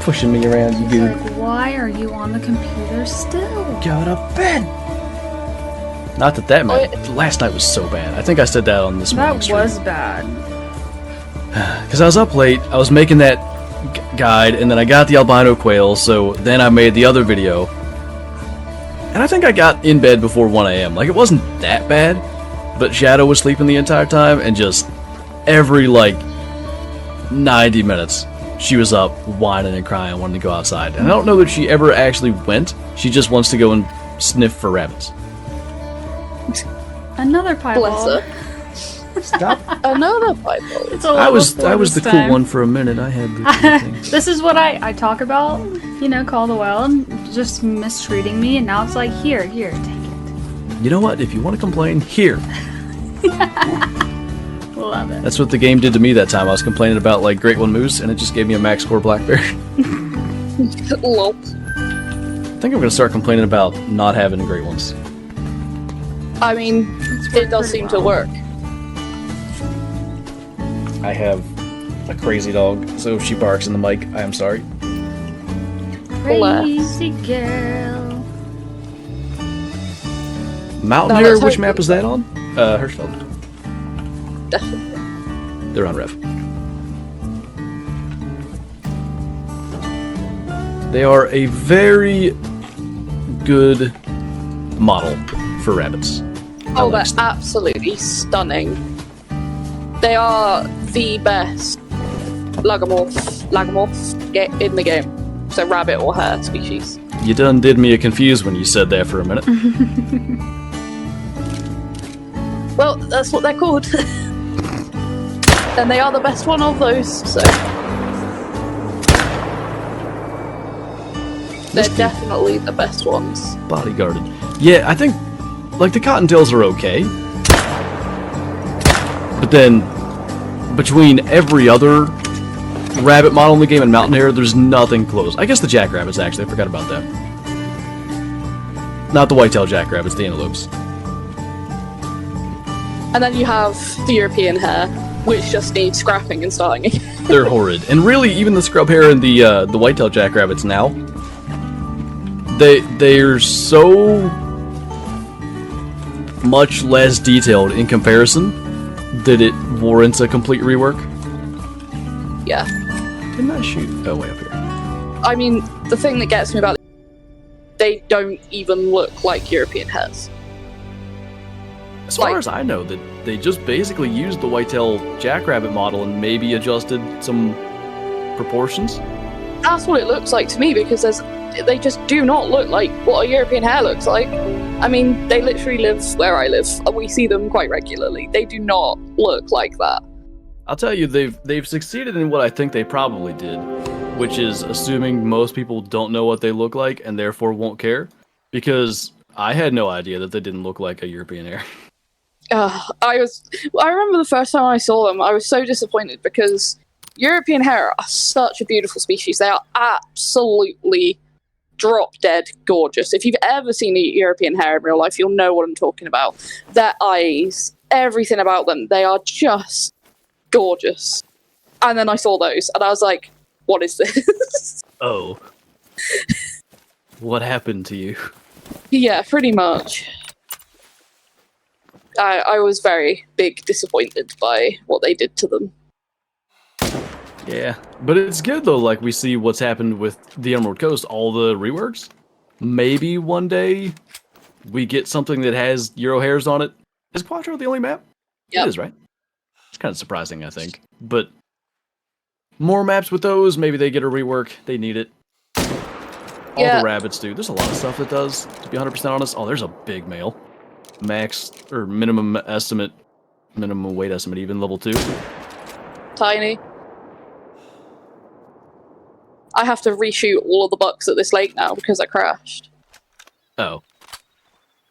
[SPEAKER 2] Pushing me around, you dude.
[SPEAKER 3] Like, why are you on the computer still?
[SPEAKER 2] Go to bed. Not that mattered. Last night was so bad. I think I said that on this morning.
[SPEAKER 3] That was bad.
[SPEAKER 2] Because I was up late, I was making that guide, and then I got the albino quail, so then I made the other video. And I think I got in bed before 1 a.m. Like, it wasn't that bad, but Shadow was sleeping the entire time, and just every, 90 minutes, she was up whining and crying, wanting to go outside. And I don't know that she ever actually went. She just wants to go and sniff for rabbits.
[SPEAKER 3] Another piebald.
[SPEAKER 1] Bless her.
[SPEAKER 2] Stop.
[SPEAKER 1] Another piebald.
[SPEAKER 3] It's a
[SPEAKER 2] I
[SPEAKER 3] level
[SPEAKER 2] was
[SPEAKER 3] 4
[SPEAKER 2] the
[SPEAKER 3] this
[SPEAKER 2] cool
[SPEAKER 3] time.
[SPEAKER 2] one for a minute. I had the cool thing.
[SPEAKER 3] This is what I talk about, Call the Wild, just mistreating me, and now it's like, here, take it.
[SPEAKER 2] You know what? If you want to complain, here.
[SPEAKER 3] Love it.
[SPEAKER 2] That's what the game did to me that time. I was complaining about, Great One Moose, and it just gave me a max score black bear.
[SPEAKER 1] Lol.
[SPEAKER 2] I think I'm going to start complaining about not having great ones.
[SPEAKER 1] I mean, it does seem to work.
[SPEAKER 2] I have a crazy dog, so if she barks in the mic, I am sorry.
[SPEAKER 3] Crazy girl.
[SPEAKER 2] Mountain
[SPEAKER 1] No,
[SPEAKER 2] Hare,
[SPEAKER 1] let's
[SPEAKER 2] which
[SPEAKER 1] hope-
[SPEAKER 2] map is that on? Hirschfeld.
[SPEAKER 1] Definitely.
[SPEAKER 2] They're on Rev. They are a very good model for rabbits.
[SPEAKER 1] Oh, they're absolutely stunning. They are the best lagomorph in the game. So rabbit or hare species.
[SPEAKER 2] You done did me a confused when you said that for a minute.
[SPEAKER 1] Well, that's what they're called. And they are the best one of those, so. They're definitely the best ones.
[SPEAKER 2] Bodyguarded. Yeah, I think, the cottontails are okay. But then, between every other rabbit model in the game and Mountain Hare, there's nothing close. I guess the jackrabbits, actually. I forgot about that. Not the white-tailed jackrabbits, the antelopes.
[SPEAKER 1] And then you have the European hare, which just need scrapping and starting again.
[SPEAKER 2] They're horrid. And really, even the scrub hair and the whitetail jackrabbits now, they're so much less detailed in comparison that it warrants a complete rework.
[SPEAKER 1] Yeah.
[SPEAKER 2] Didn't I shoot? Oh, way up here.
[SPEAKER 1] I mean, the thing that gets me about they don't even look like European hares.
[SPEAKER 2] As far as I know, that they just basically used the whitetail jackrabbit model and maybe adjusted some proportions.
[SPEAKER 1] That's what it looks like to me, because they just do not look like what a European hare looks like. I mean, they literally live where I live. We see them quite regularly. They do not look like that.
[SPEAKER 2] I'll tell you, they've succeeded in what I think they probably did, which is assuming most people don't know what they look like and therefore won't care, because I had no idea that they didn't look like a European hare.
[SPEAKER 1] I remember the first time I saw them, I was so disappointed because European hare are such a beautiful species. They are absolutely drop dead gorgeous. If you've ever seen a European hare in real life, you'll know what I'm talking about. Their eyes, everything about them, they are just gorgeous. And then I saw those and I was like, what is this?
[SPEAKER 2] Oh. What happened to you?
[SPEAKER 1] Yeah, pretty much. I was very big disappointed by what they did to them.
[SPEAKER 2] Yeah, but it's good though, like we see what's happened with the Emerald Coast, all the reworks. Maybe one day we get something that has Euro hares on it. Is Quattro the only map?
[SPEAKER 1] Yep.
[SPEAKER 2] It is, right? It's kind of surprising, I think. But more maps with those, maybe they get a rework. They need it. All the rabbits do. There's a lot of stuff that does, to be 100% honest. Oh, there's a big male. Max, or minimum estimate, minimum weight estimate, even level 2.
[SPEAKER 1] Tiny. I have to reshoot all of the bucks at this lake now because I crashed.
[SPEAKER 2] Oh.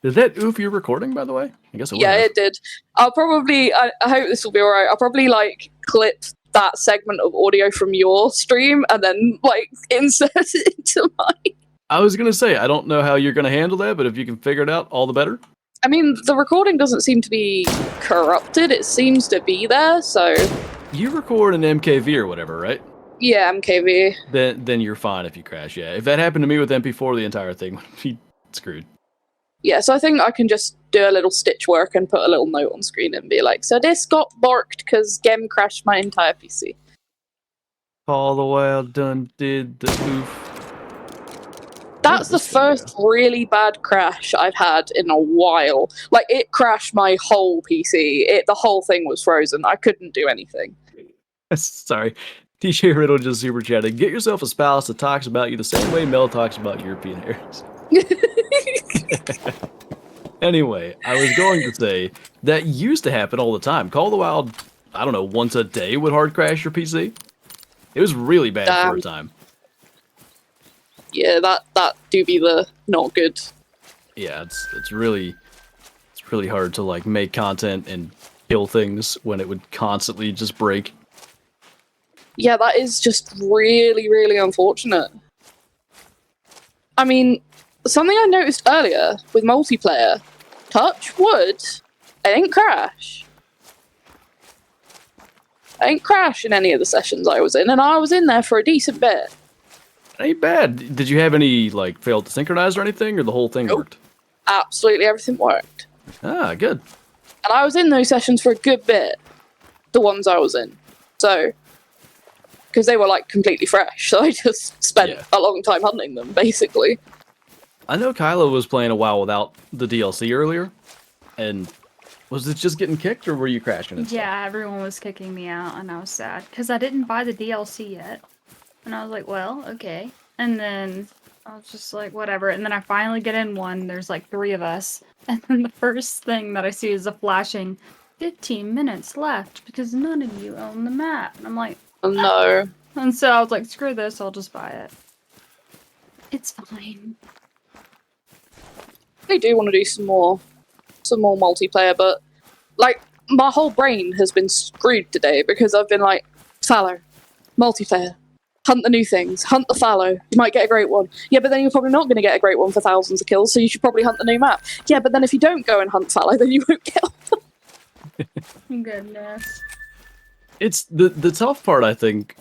[SPEAKER 2] Did that oof your recording, by the way? I guess it would.
[SPEAKER 1] Yeah, it did. I'll probably, I hope this will be alright, I'll probably, like, clip that segment of audio from your stream and then, like, insert it into mine.
[SPEAKER 2] I was gonna say, I don't know how you're gonna handle that, but if you can figure it out, all the better.
[SPEAKER 1] I mean, the recording doesn't seem to be corrupted, it seems to be there, so...
[SPEAKER 2] You record an MKV or whatever, right?
[SPEAKER 1] Yeah, MKV.
[SPEAKER 2] Then you're fine if you crash, yeah. If that happened to me with MP4, the entire thing would be screwed.
[SPEAKER 1] Yeah, so I think I can just do a little stitch work and put a little note on screen and be like, so this got borked because Gem crashed my entire PC.
[SPEAKER 2] Fallow done did the oof.
[SPEAKER 1] That's the first really bad crash I've had in a while. Like, it crashed my whole PC. The whole thing was frozen. I couldn't do anything.
[SPEAKER 2] Sorry. DJ Riddle just super chatted. Get yourself a spouse that talks about you the same way Mel talks about European hares. Anyway, I was going to say, that used to happen all the time. Call of the Wild, I don't know, once a day would hard crash your PC. It was really bad for a time.
[SPEAKER 1] Yeah, that do be the not good.
[SPEAKER 2] Yeah, it's really hard to like make content and kill things when it would constantly just break.
[SPEAKER 1] Yeah, that is just really, really unfortunate. I mean, something I noticed earlier with multiplayer, touch wood, I didn't crash. I didn't crash in any of the sessions I was in, and I was in there for a decent bit.
[SPEAKER 2] Ain't bad. Did you have any, like, failed to synchronize or anything, or the whole thing worked?
[SPEAKER 1] Absolutely everything worked.
[SPEAKER 2] Ah, good.
[SPEAKER 1] And I was in those sessions for a good bit, the ones I was in. So, because they were, like, completely fresh, so I just spent a long time hunting them, basically.
[SPEAKER 2] I know Kylo was playing a while without the DLC earlier, and was it just getting kicked, or were you crashing and stuff?
[SPEAKER 3] Yeah, everyone was kicking me out, and I was sad, because I didn't buy the DLC yet. And I was like, well, okay. And then I was just like, whatever. And then I finally get in one. There's like 3 of us. And then the first thing that I see is a flashing 15 minutes left because none of you own the map. And I'm like,
[SPEAKER 1] oh no.
[SPEAKER 3] And so I was like, screw this, I'll just buy it. It's fine.
[SPEAKER 1] I do want to do some more multiplayer, but like my whole brain has been screwed today because I've been like, Fallow, multiplayer. Hunt the new things. Hunt the Fallow. You might get a great one. Yeah, but then you're probably not going to get a great one for thousands of kills, so you should probably hunt the new map. Yeah, but then if you don't go and hunt Fallow, then you won't get one.
[SPEAKER 3] Goodness.
[SPEAKER 2] It's the tough part, I think.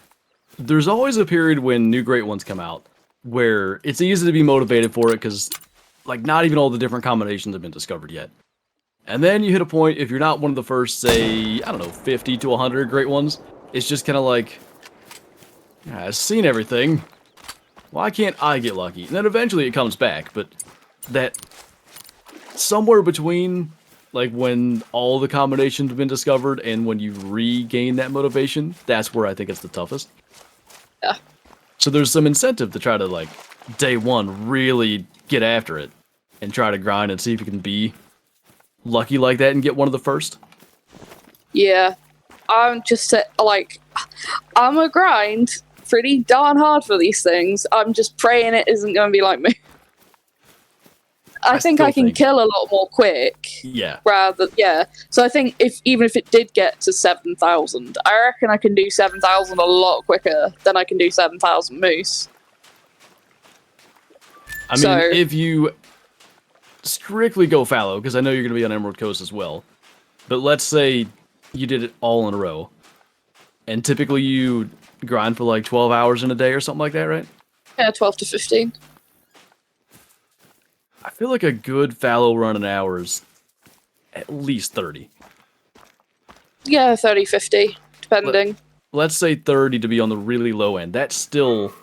[SPEAKER 2] There's always a period when new great ones come out where it's easy to be motivated for it because, like, not even all the different combinations have been discovered yet. And then you hit a point, if you're not one of the first, say, I don't know, 50 to 100 great ones, it's just kind of like, yeah, I've seen everything. Why can't I get lucky? And then eventually it comes back, but that somewhere between, like, when all the combinations have been discovered and when you regain that motivation, that's where I think it's the toughest.
[SPEAKER 1] Yeah.
[SPEAKER 2] So there's some incentive to try to, like, day one, really get after it and try to grind and see if you can be lucky like that and get one of the first.
[SPEAKER 1] Yeah. I'm just, like, I'm a grind pretty darn hard for these things. I'm just praying it isn't going to be like me. I think I can kill a lot more quick.
[SPEAKER 2] Yeah.
[SPEAKER 1] So I think even if it did get to 7,000, I reckon I can do 7,000 a lot quicker than I can do 7,000 moose.
[SPEAKER 2] I mean, if you strictly go fallow, because I know you're going to be on Emerald Coast as well, but let's say you did it all in a row, and typically you grind for like 12 hours in a day or something like that, right?
[SPEAKER 1] Yeah, 12 to 15.
[SPEAKER 2] I feel like a good fallow run in hours, at least 30.
[SPEAKER 1] Yeah, 30, 50, depending.
[SPEAKER 2] Let's say 30 to be on the really low end. That's still,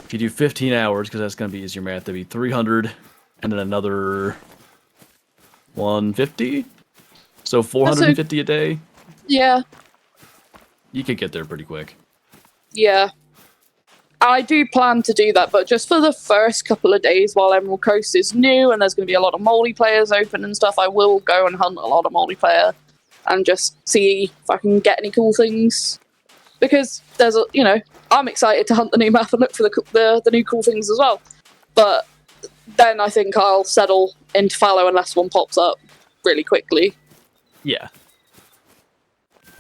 [SPEAKER 2] if you do 15 hours, because that's going to be easier math, that'd be 300, and then another 150? So 450 a day?
[SPEAKER 1] Yeah.
[SPEAKER 2] You could get there pretty quick.
[SPEAKER 1] Yeah. I do plan to do that, but just for the first couple of days while Emerald Coast is new and there's going to be a lot of multiplayers open and stuff, I will go and hunt a lot of multiplayer and just see if I can get any cool things. Because there's I'm excited to hunt the new map and look for the new cool things as well. But then I think I'll settle into fallow unless one pops up really quickly.
[SPEAKER 2] Yeah.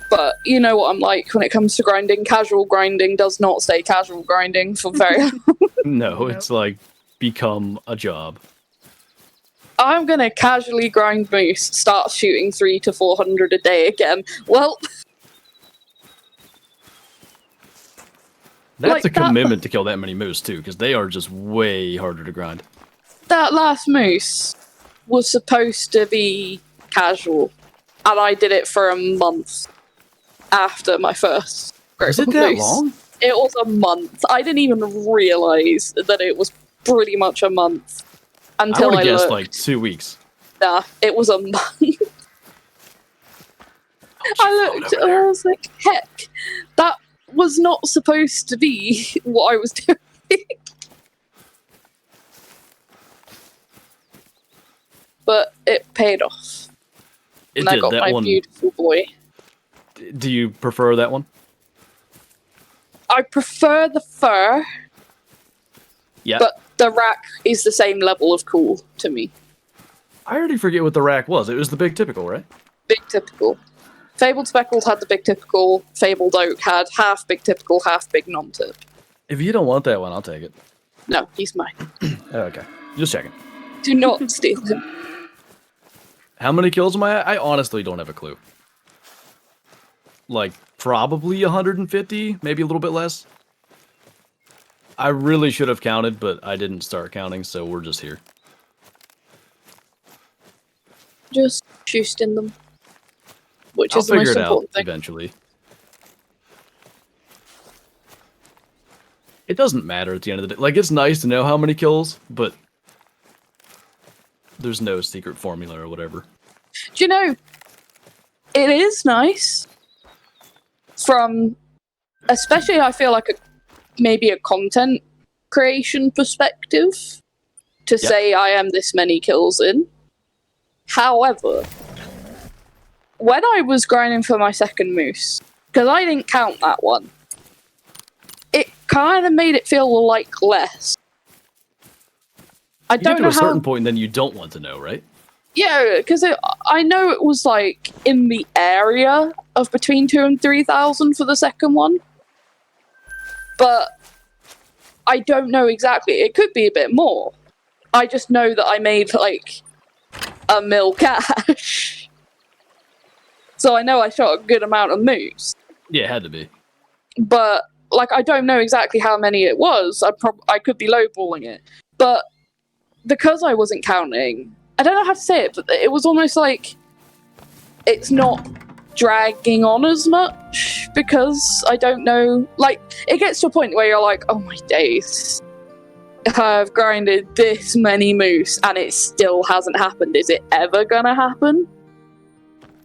[SPEAKER 1] But you know what I'm like when it comes to grinding. Casual grinding does not stay casual grinding for very long.
[SPEAKER 2] No, it's like become a job.
[SPEAKER 1] I'm gonna casually grind moose, start shooting 300 to 400 a day again. Well,
[SPEAKER 2] that's a commitment to kill that many moose too, because they are just way harder to grind.
[SPEAKER 1] That last moose was supposed to be casual, and I did it for a month after my first great
[SPEAKER 2] Was it that long?
[SPEAKER 1] It was a month. I didn't even realize that it was pretty much a month until I
[SPEAKER 2] guessed
[SPEAKER 1] looked.
[SPEAKER 2] like 2 weeks.
[SPEAKER 1] Nah, it was a month. I looked and I was like, heck, that was not supposed to be what I was doing. But it paid off. And I got my beautiful boy.
[SPEAKER 2] Do you prefer that one?
[SPEAKER 1] I prefer the fur.
[SPEAKER 2] Yeah.
[SPEAKER 1] But the rack is the same level of cool to me.
[SPEAKER 2] I already forget what the rack was. It was the big typical, right?
[SPEAKER 1] Big typical. Fabled Speckled had the big typical. Fabled Oak had half big typical, half big non-tip.
[SPEAKER 2] If you don't want that one, I'll take it.
[SPEAKER 1] No, he's mine.
[SPEAKER 2] Okay. Just checking.
[SPEAKER 1] Do not steal him.
[SPEAKER 2] How many kills am I at? I honestly don't have a clue. Like, probably 150, maybe a little bit less. I really should have counted, but I didn't start counting, so we're just here.
[SPEAKER 1] Just shooting them. Which is the most important thing.
[SPEAKER 2] Eventually. It doesn't matter at the end of the day. Like, it's nice to know how many kills, but there's no secret formula or whatever.
[SPEAKER 1] Do you know, it is nice from, especially I feel like maybe a content creation perspective to say I am this many kills in. However, when I was grinding for my second moose, because I didn't count that one, it kind of made it feel like less. I don't know
[SPEAKER 2] how... You get to a certain point and then you don't want to know, right?
[SPEAKER 1] Yeah, because I know it was like in the area of between 2,000 and 3,000 for the second one. But I don't know exactly. It could be a bit more. I just know that I made like $1 million cash. So I know I shot a good amount of moose.
[SPEAKER 2] Yeah, it had to be.
[SPEAKER 1] But, like, I don't know exactly how many it was. I could be lowballing it. But because I wasn't counting, I don't know how to say it, but it was almost like it's not dragging on as much because I don't know. Like, it gets to a point where you're like, oh my days, I've grinded this many moose and it still hasn't happened. Is it ever gonna happen?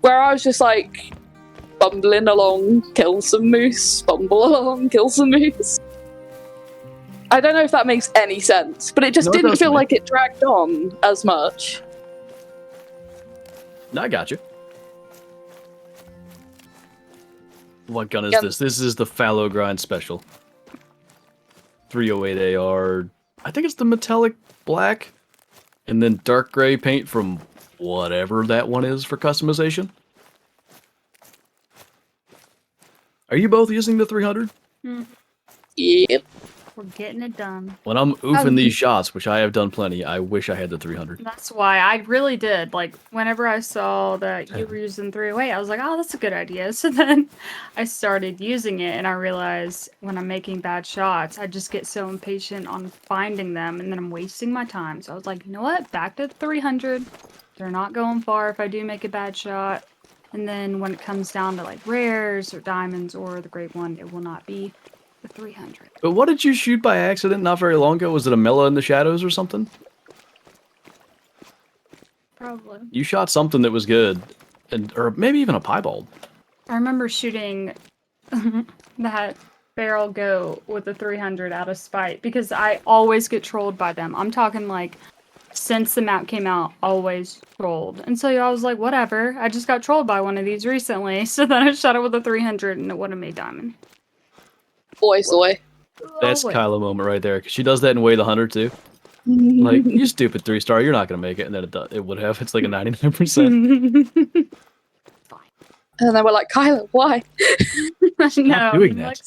[SPEAKER 1] Where I was just like, bumbling along, kill some moose, bumble along, kill some moose. I don't know if that makes any sense, but it just didn't feel like it dragged on as much.
[SPEAKER 2] No, I got you. What gun is this? This is the Fallow grind special. 308 AR. I think it's the metallic black. And then dark gray paint from whatever that one is for customization. Are you both using the 300?
[SPEAKER 1] Yep.
[SPEAKER 3] We're getting it done.
[SPEAKER 2] When I'm oofing these shots, which I have done plenty, I wish I had the 300.
[SPEAKER 3] That's why I really did. Like, whenever I saw that you were using 308, I was like, oh, that's a good idea. So then I started using it, and I realized when I'm making bad shots, I just get so impatient on finding them, and then I'm wasting my time. So I was like, you know what? Back to 300. They're not going far if I do make a bad shot. And then when it comes down to, like, rares or diamonds or the great one, it will not be the 300.
[SPEAKER 2] But what did you shoot by accident not very long ago? Was it a Mela in the shadows or something?
[SPEAKER 3] Probably.
[SPEAKER 2] You shot something that was good. Or maybe even a piebald.
[SPEAKER 3] I remember shooting that barrel goat with the 300 out of spite because I always get trolled by them. I'm talking like since the map came out, always trolled. And so I was like, whatever. I just got trolled by one of these recently. So then I shot it with a 300 and it would have made diamond.
[SPEAKER 1] Boys away.
[SPEAKER 2] That's Kyla moment right there. 'Cause she does that in Way the Hunter too. Like, you stupid 3-star, you're not gonna make it. And then it would have. It's like a 99%.
[SPEAKER 1] And then we're like, Kyla, why?
[SPEAKER 2] Stop doing that.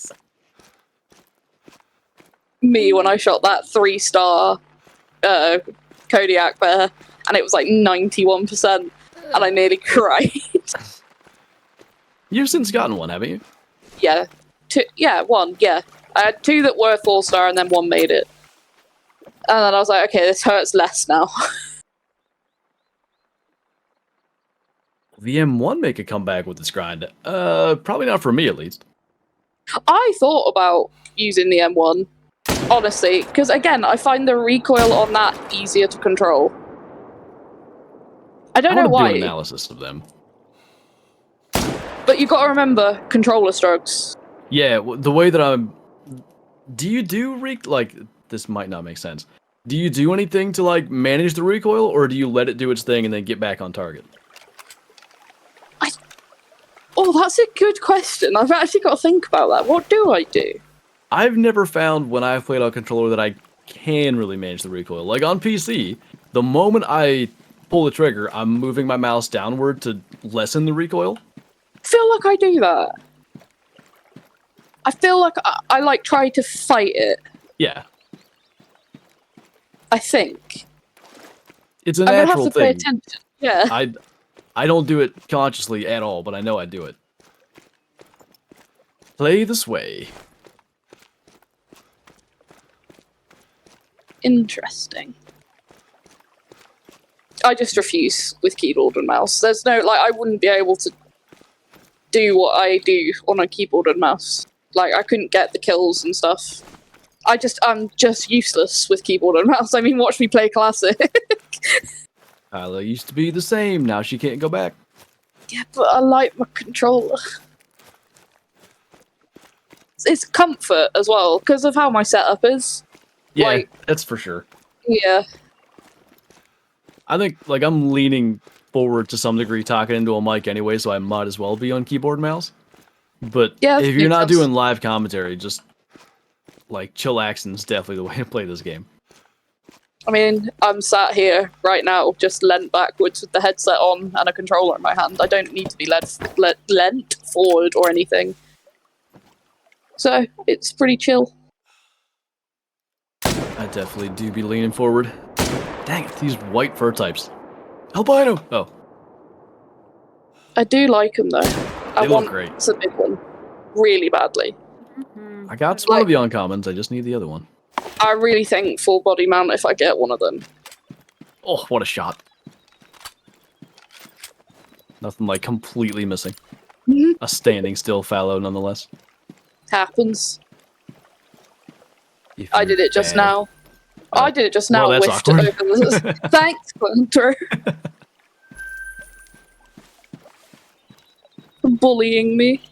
[SPEAKER 1] Me when I shot that 3-star Kodiak bear, and it was like 91%, and I nearly cried.
[SPEAKER 2] You've since gotten one, haven't you?
[SPEAKER 1] Yeah. One, yeah. I had 2 that were 4-star, and then 1 made it. And then I was like, okay, this hurts less now.
[SPEAKER 2] The M1 make a comeback with this grind. Probably not for me, at least.
[SPEAKER 1] I thought about using the M1, honestly, because again, I find the recoil on that easier to control. I don't know why.
[SPEAKER 2] Do analysis of them.
[SPEAKER 1] But you got to remember controller strokes.
[SPEAKER 2] Yeah, the way that I'm. Do you do like this might not make sense. Do you do anything to like manage the recoil, or do you let it do its thing and then get back on target?
[SPEAKER 1] Oh, that's a good question. I've actually got to think about that. What do I do?
[SPEAKER 2] I've never found when I've played on controller that I can really manage the recoil. Like on PC, the moment I pull the trigger, I'm moving my mouse downward to lessen the recoil.
[SPEAKER 1] I feel like I do that. I feel like I like try to fight it.
[SPEAKER 2] Yeah.
[SPEAKER 1] I think.
[SPEAKER 2] It's a
[SPEAKER 1] I'm gonna
[SPEAKER 2] natural
[SPEAKER 1] have to
[SPEAKER 2] thing.
[SPEAKER 1] pay attention. Yeah.
[SPEAKER 2] I don't do it consciously at all, but I know I do it. Play this way.
[SPEAKER 1] Interesting. I just refuse with keyboard and mouse. There's no, like, I wouldn't be able to do what I do on a keyboard and mouse. Like, I couldn't get the kills and stuff. I'm just useless with keyboard and mouse. I mean, watch me play Classic.
[SPEAKER 2] Kyla used to be the same, now she can't go back.
[SPEAKER 1] Yeah, but I like my controller. It's comfort as well, because of how my setup is.
[SPEAKER 2] Yeah,
[SPEAKER 1] like,
[SPEAKER 2] that's for sure.
[SPEAKER 1] Yeah.
[SPEAKER 2] I think, like, I'm leaning forward to some degree talking into a mic anyway, so I might as well be on keyboard and mouse. But
[SPEAKER 1] yeah,
[SPEAKER 2] if you're not doing live commentary, just, like, chillaxing's definitely the way to play this game.
[SPEAKER 1] I mean, I'm sat here right now, just leant backwards with the headset on and a controller in my hand. I don't need to be leant forward or anything. So, it's pretty chill.
[SPEAKER 2] I definitely do be leaning forward. Dang it, these white fur types. Albino! Oh.
[SPEAKER 1] I do like them though. I
[SPEAKER 2] They look
[SPEAKER 1] want
[SPEAKER 2] great.
[SPEAKER 1] a big one really badly.
[SPEAKER 2] I got one of the uncommons. I just need the other one.
[SPEAKER 1] I really think full body mount if I get one of them.
[SPEAKER 2] Oh, what a shot! Nothing like completely missing. A standing still fallow, nonetheless.
[SPEAKER 1] Happens.
[SPEAKER 2] If
[SPEAKER 1] I did
[SPEAKER 2] you're
[SPEAKER 1] it just
[SPEAKER 2] bad.
[SPEAKER 1] now. I did it just now.
[SPEAKER 2] Well, that's
[SPEAKER 1] Whiffed
[SPEAKER 2] awkward.
[SPEAKER 1] it over the... Thanks, Flinter. Bullying me.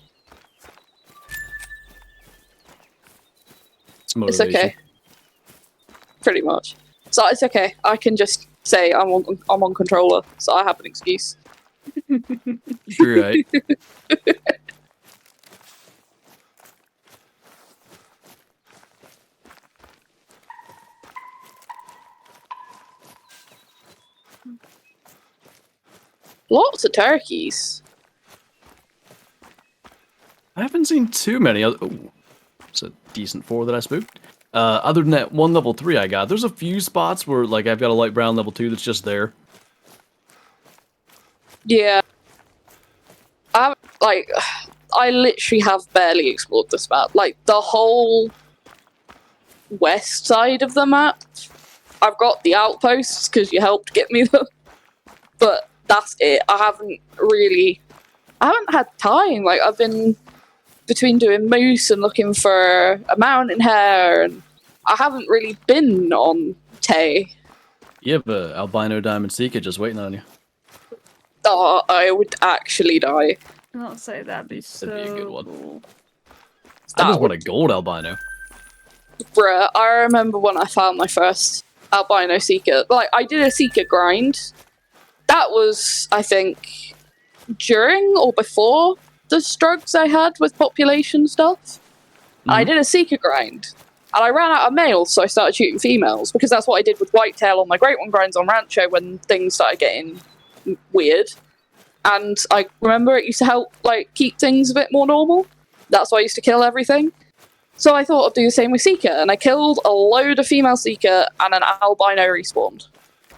[SPEAKER 2] It's motivation.
[SPEAKER 1] It's okay. Pretty much. So it's okay. I can just say I'm on controller, so I have an excuse.
[SPEAKER 2] You're right.
[SPEAKER 1] Lots of turkeys.
[SPEAKER 2] I haven't seen too many. Oh, it's a decent 4 that I spooked. Other than that one level 3 I got, there's a few spots where like I've got a light brown level 2 that's just there.
[SPEAKER 1] Yeah. I literally have barely explored this map. Like, the whole west side of the map, I've got the outposts because you helped get me them. But that's it. I haven't had time. Like, I've been between doing moose and looking for a mountain hare, and I haven't really been on Tay.
[SPEAKER 2] You have a albino diamond seeker just waiting on you.
[SPEAKER 1] Oh, I would actually die.
[SPEAKER 3] I'll say that'd be so
[SPEAKER 2] That'd be a good one.
[SPEAKER 3] cool.
[SPEAKER 2] I just want a gold albino.
[SPEAKER 1] Bruh, I remember when I found my first albino seeker. Like, I did a seeker grind. That was, I think, during or before the struggles I had with population stuff. I did a seeker grind. And I ran out of males, so I started shooting females, because that's what I did with whitetail on my Great One grinds on Rancho when things started getting weird. And I remember it used to help, like, keep things a bit more normal. That's why I used to kill everything. So I thought I'd do the same with Seeker, and I killed a load of female Seeker, and an albino respawned.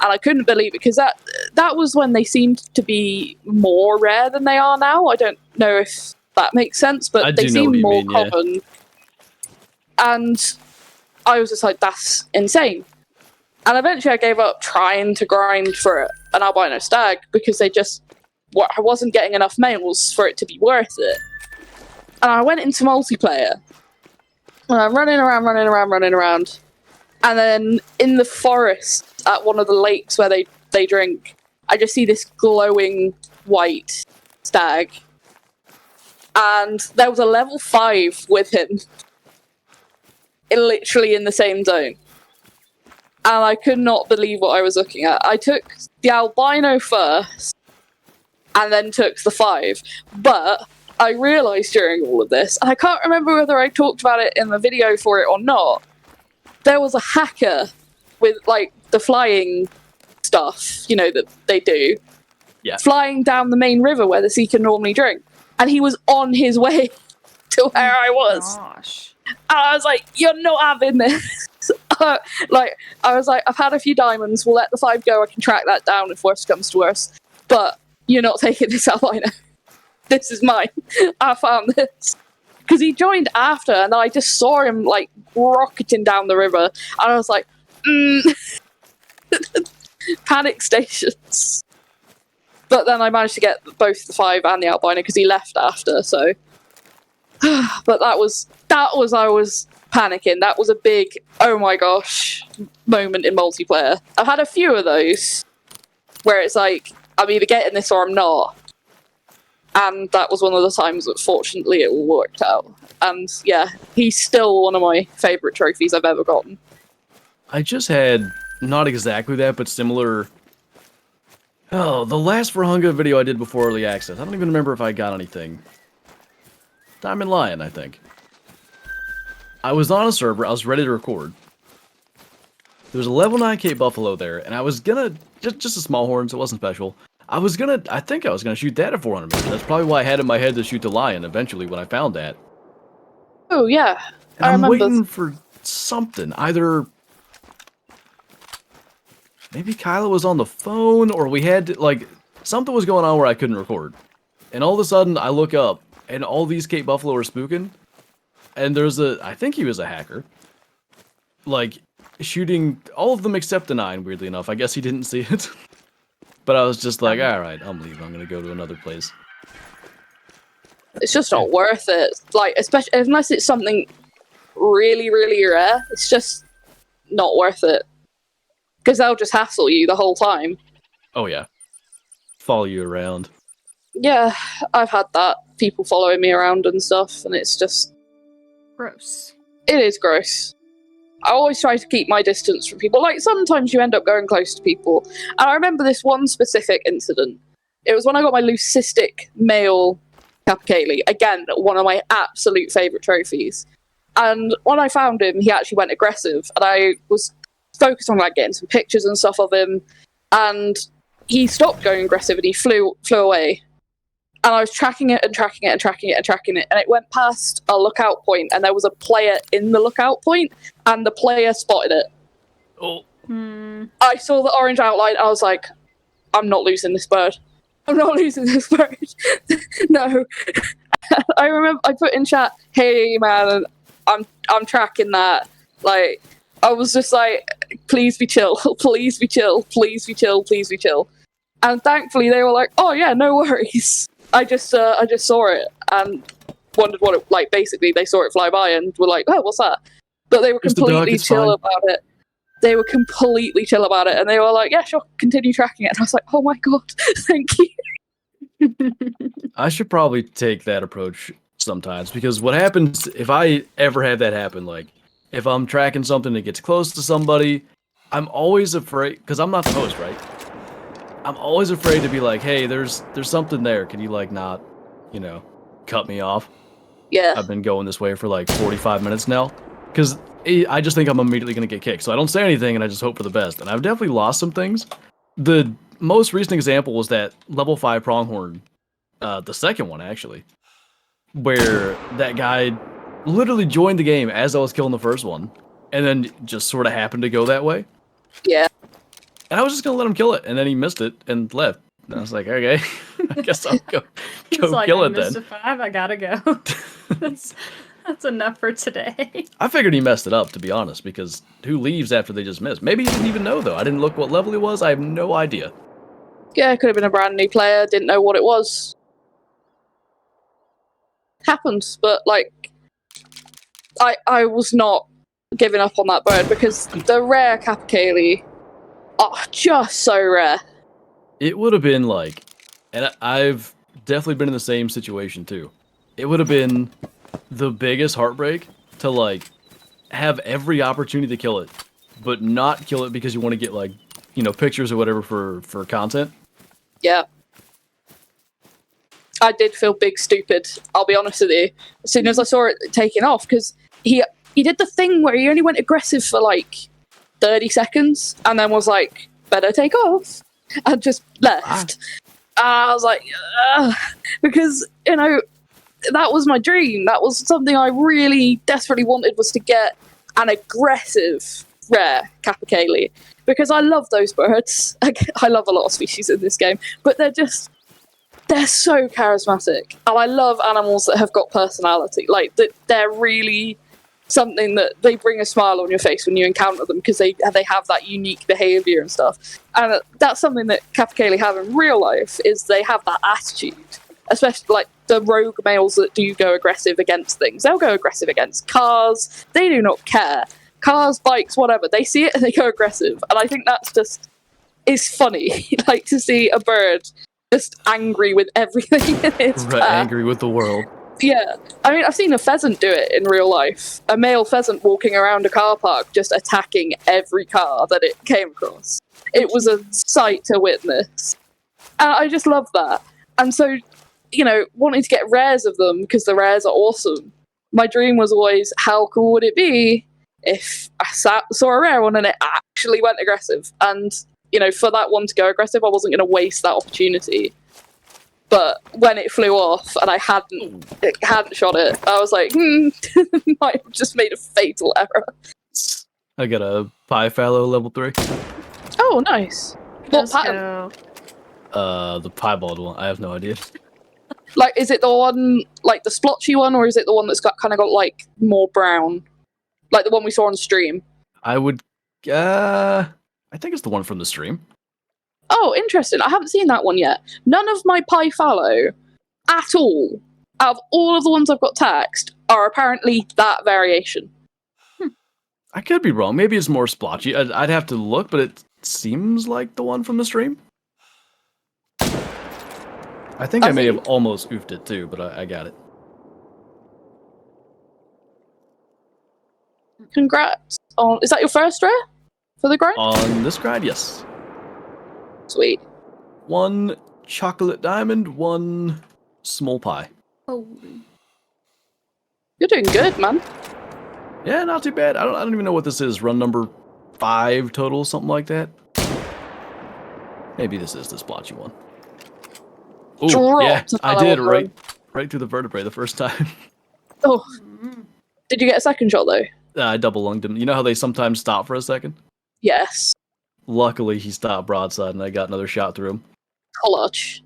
[SPEAKER 1] And I couldn't believe it, because that was when they seemed to be more rare than they are now. I don't know if that makes sense, but they seem more common. And I was just like, that's insane. And eventually I gave up trying to grind for an albino stag, because I wasn't getting enough males for it to be worth it. And I went into multiplayer. And I'm running around. And then in the forest at one of the lakes where they drink, I just see this glowing white stag. And there was a level 5 with him. Literally in the same zone. And I could not believe what I was looking at. I took the albino first, and then took the 5. But I realised during all of this, and I can't remember whether I talked about it in the video for it or not, there was a hacker with, like, the flying stuff, you know, that they do, flying down the main river where the Seeker normally drink. And he was on his way to where I was.
[SPEAKER 3] Gosh.
[SPEAKER 1] And I was like, you're not having this. Like, I was like, I've had a few diamonds, we'll let the 5 go, I can track that down if worse comes to worse. But you're not taking this albino. This is mine. I found this. Because he joined after, and I just saw him, like, rocketing down the river. And I was like, panic stations. But then I managed to get both the 5 and the albino, because he left after, so... But that was I was panicking. That was a big, oh my gosh, moment in multiplayer. I've had a few of those where it's like, I'm either getting this or I'm not. And that was one of the times that fortunately it all worked out. And yeah, he's still one of my favourite trophies I've ever gotten.
[SPEAKER 2] I just had, not exactly that, but similar... Oh, the last Verhunga video I did before Early Access. I don't even remember if I got anything. Diamond Lion, I think. I was on a server, I was ready to record. There was a level 9 Cape Buffalo there, and I was gonna, just a small horn, so it wasn't special. I think I was gonna shoot that at 400 meters. That's probably why I had in my head to shoot the lion eventually when I found that.
[SPEAKER 1] Oh, yeah.
[SPEAKER 2] And I'm waiting for something. Either maybe Kyla was on the phone, or we had, like, something was going on where I couldn't record. and all of a sudden I look up, and all these Cape Buffalo are spooking, and there's I think he was a hacker, like, shooting all of them except the 9, weirdly enough. I guess he didn't see it. But I was just like, alright, I'm leaving. I'm gonna go to another place.
[SPEAKER 1] It's just not worth it. Like, especially unless it's something really, really rare, it's just not worth it. Because they'll just hassle you the whole time.
[SPEAKER 2] Oh yeah. Follow you around.
[SPEAKER 1] Yeah, I've had that. People following me around and stuff, and it's just...
[SPEAKER 3] Gross.
[SPEAKER 1] It is gross. I always try to keep my distance from people. Like, sometimes you end up going close to people. And I remember this one specific incident. It was when I got my leucistic male Capercaillie. Again, one of my absolute favourite trophies. And when I found him, he actually went aggressive. And I was focused on, like, getting some pictures and stuff of him. And he stopped going aggressive and he flew away. And I was tracking it and tracking it and tracking it and tracking it. And it went past a lookout point, and there was a player in the lookout point, and the player spotted it.
[SPEAKER 2] Oh.
[SPEAKER 1] I saw the orange outline. I was like, I'm not losing this bird. I'm not losing this bird. No. I remember I put in chat, hey man, I'm tracking that. Like, I was just like, please be chill. Please be chill. Please be chill. Please be chill. And thankfully they were like, oh yeah, no worries. I just saw it and wondered what it, like, basically they saw it fly by and were like, oh, what's that? But they were completely chill about it. They were completely chill about it, and they were like, yeah, sure, continue tracking it. And I was like, oh my god, thank you.
[SPEAKER 2] I should probably take that approach sometimes, because what happens if I ever have that happen, like, if I'm tracking something that gets close to somebody, I'm always afraid, because I'm not the host, right? I'm always afraid to be like, hey, there's something there. Can you, like, not, you know, cut me off?
[SPEAKER 1] Yeah.
[SPEAKER 2] I've been going this way for like 45 minutes now. Because I just think I'm immediately going to get kicked. So I don't say anything and I just hope for the best. And I've definitely lost some things. The most recent example was that level 5 pronghorn. The second one, actually. Where that guy literally joined the game as I was killing the first one. And then just sort of happened to go that way.
[SPEAKER 1] Yeah.
[SPEAKER 2] And I was just gonna let him kill it, and then he missed it and left. And I was like, okay, I guess I'll go
[SPEAKER 3] like,
[SPEAKER 2] kill
[SPEAKER 3] I
[SPEAKER 2] it then.
[SPEAKER 3] missed a 5, I gotta go. that's enough for today.
[SPEAKER 2] I figured he messed it up, to be honest, because who leaves after they just missed? Maybe he didn't even know, though. I didn't look what level he was. I have no idea.
[SPEAKER 1] Yeah, it could have been a brand new player, didn't know what it was. Happens, but, like, I was not giving up on that bird, because the rare Capercaillie are just so rare.
[SPEAKER 2] It would have been like, and I've definitely been in the same situation too. It would have been the biggest heartbreak to, like, have every opportunity to kill it, but not kill it because you want to get, like, you know, pictures or whatever for content.
[SPEAKER 1] Yeah. I did feel big stupid, I'll be honest with you, as soon as I saw it taking off, because he did the thing where he only went aggressive for like 30 seconds and then was like, better take off, and just left. I was like, ugh. Because, you know, that was my dream. That was something I really desperately wanted, was to get an aggressive rare Capercaillie, because I love those birds. I love a lot of species in this game, but they're so charismatic, and I love animals that have got personality. Like, they're really something that they bring a smile on your face when you encounter them, because they have that unique behavior and stuff. And that's something that Capercaillie have in real life, is they have that attitude. Especially like the rogue males that do go aggressive against things. They'll go aggressive against cars. They do not care. Cars, bikes, whatever. They see it and they go aggressive. And I think that's just is funny. Like, to see a bird just angry with everything in its path.
[SPEAKER 2] Angry with the world.
[SPEAKER 1] Yeah. I mean, I've seen a pheasant do it in real life. A male pheasant walking around a car park just attacking every car that it came across. It was a sight to witness. And I just love that. And so, you know, wanting to get rares of them, because the rares are awesome. My dream was always, how cool would it be if I saw a rare one and it actually went aggressive? And, you know, for that one to go aggressive, I wasn't going to waste that opportunity. But when it flew off and I hadn't shot it, I was like, might have just made a fatal error.
[SPEAKER 2] I got a Fallow level 3.
[SPEAKER 1] Oh, nice. What pattern?
[SPEAKER 3] Go.
[SPEAKER 2] The piebald one. I have no idea.
[SPEAKER 1] Like, is it the one, like the splotchy one, or is it the one that's kind of got like more brown, like the one we saw on stream?
[SPEAKER 2] I would. I think it's the one from the stream.
[SPEAKER 1] Oh, interesting. I haven't seen that one yet. None of my pie fallow at all, out of all of the ones I've got taxed, are apparently that variation.
[SPEAKER 2] I could be wrong. Maybe it's more splotchy. I'd have to look, but it seems like the one from the stream. I think I may have almost oofed it too, but I got it.
[SPEAKER 1] Congrats. Oh, is that your first rare for the grind?
[SPEAKER 2] On this grind, yes.
[SPEAKER 1] Sweet.
[SPEAKER 2] 1 chocolate diamond, 1 small pie.
[SPEAKER 3] Oh.
[SPEAKER 1] You're doing good, man.
[SPEAKER 2] Yeah, not too bad. I don't even know what this is. Run number 5 total, something like that. Maybe this is the splotchy one. Oh, yeah, I did right through the vertebrae the first time.
[SPEAKER 1] Oh, did you get a second shot though?
[SPEAKER 2] I double lunged him. You know how they sometimes stop for a second?
[SPEAKER 1] Yes.
[SPEAKER 2] Luckily, he stopped broadside, and I got another shot through him.
[SPEAKER 1] Clutch.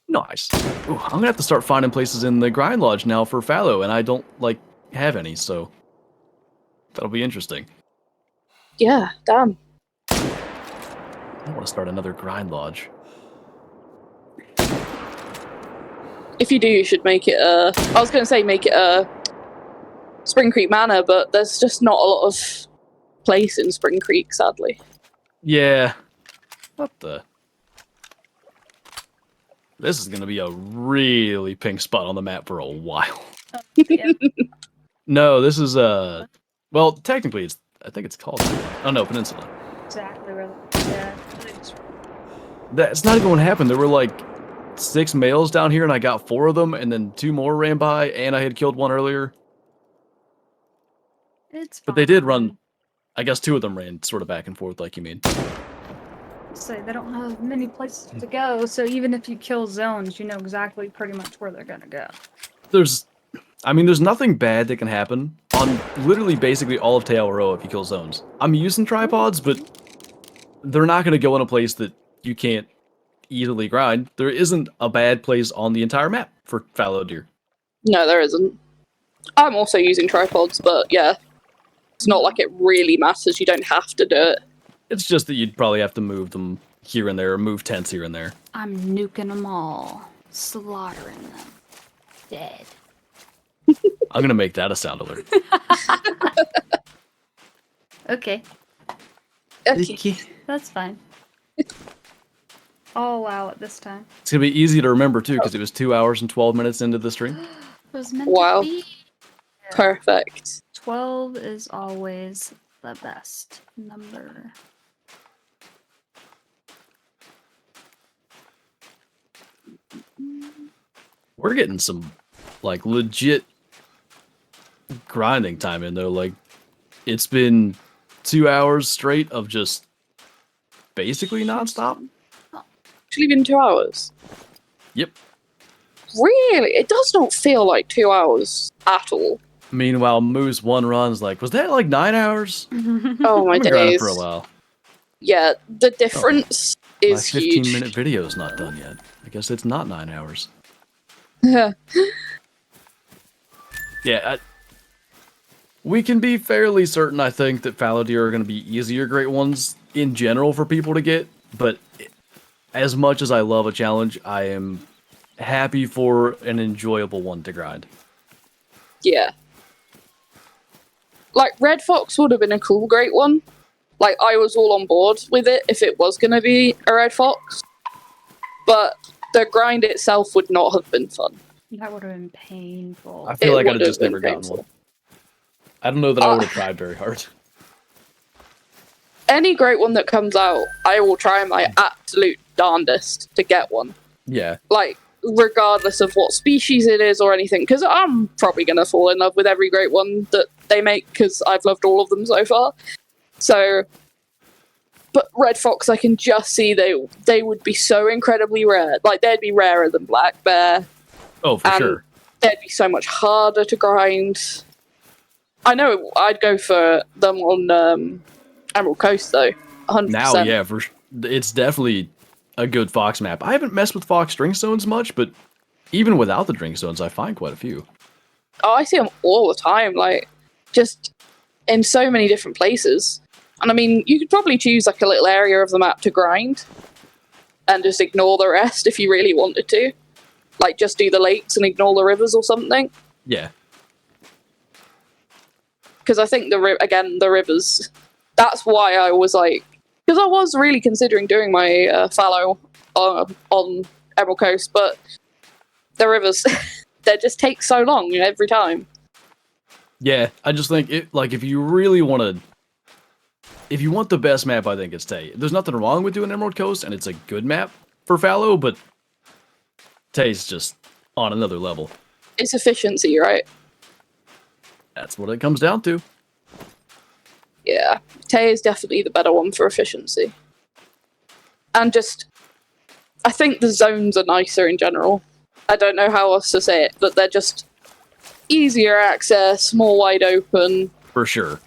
[SPEAKER 2] Nice. Ooh, I'm gonna have to start finding places in the grind lodge now for fallow, and I don't have any, so that'll be interesting.
[SPEAKER 1] Yeah, damn.
[SPEAKER 2] I want to start another grind lodge.
[SPEAKER 1] If you do, you should make it a... I was going to say make it a Spring Creek Manor, but there's just not a lot of place in Spring Creek, sadly.
[SPEAKER 2] Yeah. What the... This is going to be a really pink spot on the map for a while.
[SPEAKER 3] Yeah.
[SPEAKER 2] No, this is, well, technically, I think it's called... Oh, no, Peninsula.
[SPEAKER 3] Exactly where yeah.
[SPEAKER 2] That's not even what happened. There were, 6 males down here, and I got 4 of them, and then 2 more ran by, and I had killed 1 earlier.
[SPEAKER 3] It's fine.
[SPEAKER 2] But they did run... I guess 2 of them ran sort of back and forth, like you mean.
[SPEAKER 3] So they don't have many places to go, so even if you kill zones, you know exactly pretty much where they're gonna go.
[SPEAKER 2] There's nothing bad that can happen on literally basically all of Teaoroa if you kill zones. I'm using tripods, but they're not going to go in a place that you can't easily grind. There isn't a bad place on the entire map for fallow deer.
[SPEAKER 1] No, there isn't. I'm also using tripods, but yeah. It's not like it really matters. You don't have to do it.
[SPEAKER 2] It's just that you'd probably have to move them here and there, or move tents here and there.
[SPEAKER 3] I'm nuking them all. Slaughtering them. Dead.
[SPEAKER 2] I'm going to make that a sound alert.
[SPEAKER 3] Okay.
[SPEAKER 1] Okay.
[SPEAKER 3] That's fine. I'll allow it this time.
[SPEAKER 2] It's going to be easy to remember, too, because it was 2 hours and 12 minutes into the stream.
[SPEAKER 3] It was meant
[SPEAKER 1] Wow.
[SPEAKER 3] to be.
[SPEAKER 1] Perfect.
[SPEAKER 3] 12 is always the best number.
[SPEAKER 2] We're getting some, legit grinding time in, though. It's been 2 hours straight of just basically nonstop.
[SPEAKER 1] Actually been 2 hours.
[SPEAKER 2] Yep.
[SPEAKER 1] Really? It does not feel like 2 hours at all.
[SPEAKER 2] Meanwhile, Moose 1 runs was that 9 hours?
[SPEAKER 1] Oh my
[SPEAKER 2] I've been grinding
[SPEAKER 1] days.
[SPEAKER 2] for a while.
[SPEAKER 1] Yeah, the difference is
[SPEAKER 2] My
[SPEAKER 1] huge.
[SPEAKER 2] 15-minute video is not done yet. I guess it's not 9 hours. Yeah, we can be fairly certain, I think, that fallow deer are going to be easier great ones in general for people to get, but as much as I love a challenge, I am happy for an enjoyable one to grind.
[SPEAKER 1] Yeah. Red Fox would have been a cool great one. I was all on board with it if it was going to be a Red Fox. But the grind itself would not have been fun.
[SPEAKER 3] That would have been painful.
[SPEAKER 2] I feel like I'd
[SPEAKER 1] would
[SPEAKER 2] have just
[SPEAKER 1] been
[SPEAKER 2] never gotten
[SPEAKER 1] painful.
[SPEAKER 2] one. I don't know that I would have tried very hard.
[SPEAKER 1] Any great one that comes out, I will try my absolute darndest to get one.
[SPEAKER 2] Yeah.
[SPEAKER 1] Regardless of what species it is or anything, because I'm probably going to fall in love with every great one that they make, because I've loved all of them so far. So, but Red Fox, I can just see they would be so incredibly rare. They'd be rarer than Black Bear.
[SPEAKER 2] Oh, for sure.
[SPEAKER 1] They'd be so much harder to grind. I know I'd go for them on Emerald Coast, though. 100%.
[SPEAKER 2] Now, yeah, it's definitely a good fox map. I haven't messed with fox drink zones much, but even without the drink zones, I find quite a few.
[SPEAKER 1] Oh, I see them all the time, like, just in so many different places. And I mean, you could probably choose like a little area of the map to grind and just ignore the rest if you really wanted to. Like, just do the lakes and ignore the rivers or something.
[SPEAKER 2] Yeah.
[SPEAKER 1] Because I think, the rivers, that's why I was like, because I was really considering doing my fallow on Emerald Coast, but the rivers, they just take so long every time.
[SPEAKER 2] Yeah, I just think, if you really want to... If you want the best map, I think it's Tay. There's nothing wrong with doing Emerald Coast, and it's a good map for fallow, but Tay's just on another level.
[SPEAKER 1] It's efficiency, right?
[SPEAKER 2] That's what it comes down to.
[SPEAKER 1] Yeah, Tay is definitely the better one for efficiency. And just, I think the zones are nicer in general. I don't know how else to say it, but they're just easier access, more wide open.
[SPEAKER 2] For sure.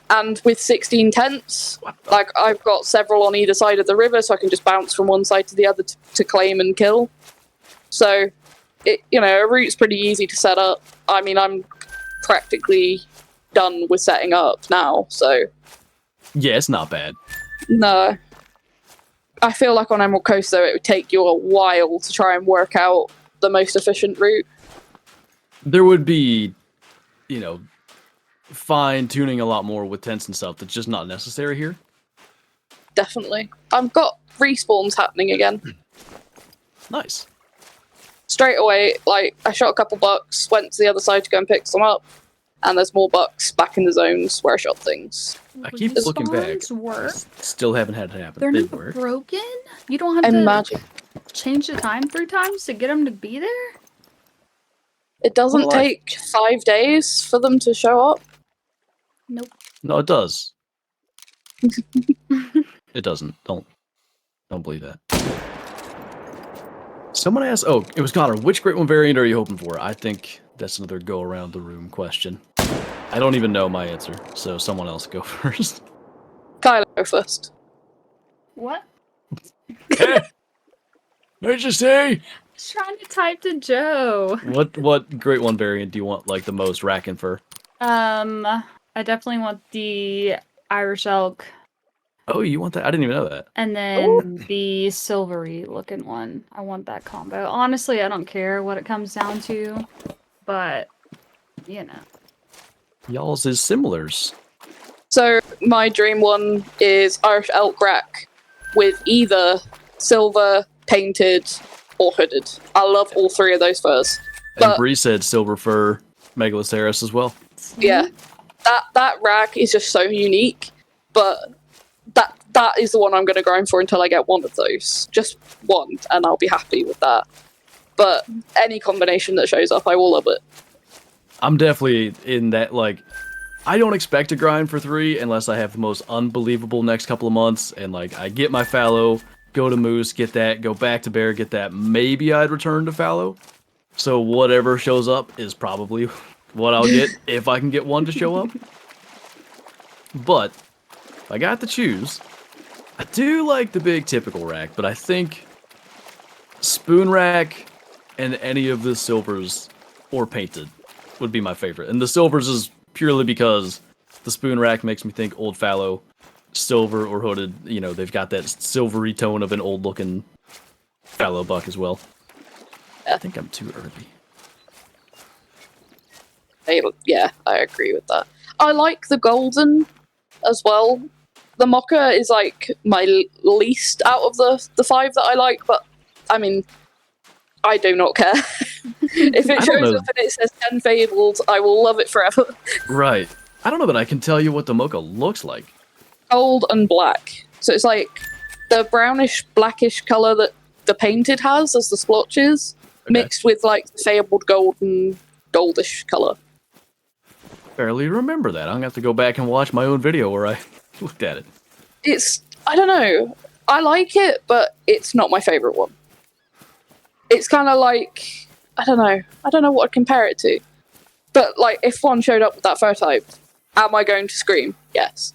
[SPEAKER 1] And with 16 tents, like, I've got several on either side of the river, so I can just bounce from one side to the other to claim and kill. So, a route's pretty easy to set up. I mean, I'm practically done with setting up now, so...
[SPEAKER 2] Yeah, it's not bad.
[SPEAKER 1] No. I feel like on Emerald Coast, though, it would take you a while to try and work out the most efficient route.
[SPEAKER 2] There would be, fine-tuning a lot more with tents and stuff that's just not necessary here.
[SPEAKER 1] Definitely. I've got respawns happening again.
[SPEAKER 2] Nice.
[SPEAKER 1] Straight away, like, I shot a couple bucks, went to the other side to go and pick some up, and there's more bucks back in the zones where I shot things.
[SPEAKER 2] I keep looking back.
[SPEAKER 3] Work?
[SPEAKER 2] Still haven't had it happen.
[SPEAKER 3] They're not
[SPEAKER 2] work.
[SPEAKER 3] broken? You don't have to change the time 3 times to get them to be there?
[SPEAKER 1] It doesn't take 5 days for them to show up?
[SPEAKER 3] Nope.
[SPEAKER 2] No, it does. It doesn't. Don't believe that. Someone asked, it was Connor, which Great One variant are you hoping for? I think that's another go around the room question. I don't even know my answer, so someone else go first.
[SPEAKER 1] Kylo, go first.
[SPEAKER 3] What?
[SPEAKER 2] What'd you say?
[SPEAKER 3] I was trying to type to Joe.
[SPEAKER 2] What Great One variant do you want, like, the most racking for?
[SPEAKER 3] I definitely want the Irish elk.
[SPEAKER 2] Oh, you want that? I didn't even know that.
[SPEAKER 3] And then the silvery looking one. I want that combo. Honestly, I don't care what it comes down to, but,
[SPEAKER 2] Y'all's is similars.
[SPEAKER 1] So, my dream one is Irish elk rack with either silver, painted, or hooded. I love all 3 of those furs.
[SPEAKER 2] And Bree said silver fur, Megaloceros as well.
[SPEAKER 1] Yeah. That rack is just so unique, but that is the one I'm going to grind for until I get one of those. Just one, and I'll be happy with that. But any combination that shows up, I will love it.
[SPEAKER 2] I'm definitely in that, like, I don't expect to grind for 3 unless I have the most unbelievable next couple of months, and, like, I get my fallow, go to moose, get that, go back to bear, get that. Maybe I'd return to fallow. So whatever shows up is probably what I'll get if I can get one to show up. But if I got to choose, I do like the big typical rack, but I think spoon rack and any of the silvers or painted would be my favorite. And the silvers is purely because the spoon rack makes me think old fallow, silver or hooded, they've got that silvery tone of an old looking fallow buck as well. I think I'm too early.
[SPEAKER 1] Yeah, I agree with that. I like the golden as well. The mocha is like my least out of the 5 that I like, but I mean, I do not care. If it shows up and it says 10 fabled, I will love it forever.
[SPEAKER 2] Right. I don't know that I can tell you what the mocha looks like.
[SPEAKER 1] Gold and black. So it's like the brownish, blackish color that the painted has as the splotches, mixed with like the fabled gold and goldish color.
[SPEAKER 2] Barely remember that. I'm gonna have to go back and watch my own video where I looked at it.
[SPEAKER 1] I don't know. I like it, but it's not my favorite one. It's kind of like, I don't know what I'd compare it to. But like, if one showed up with that fur type, am I going to scream? Yes.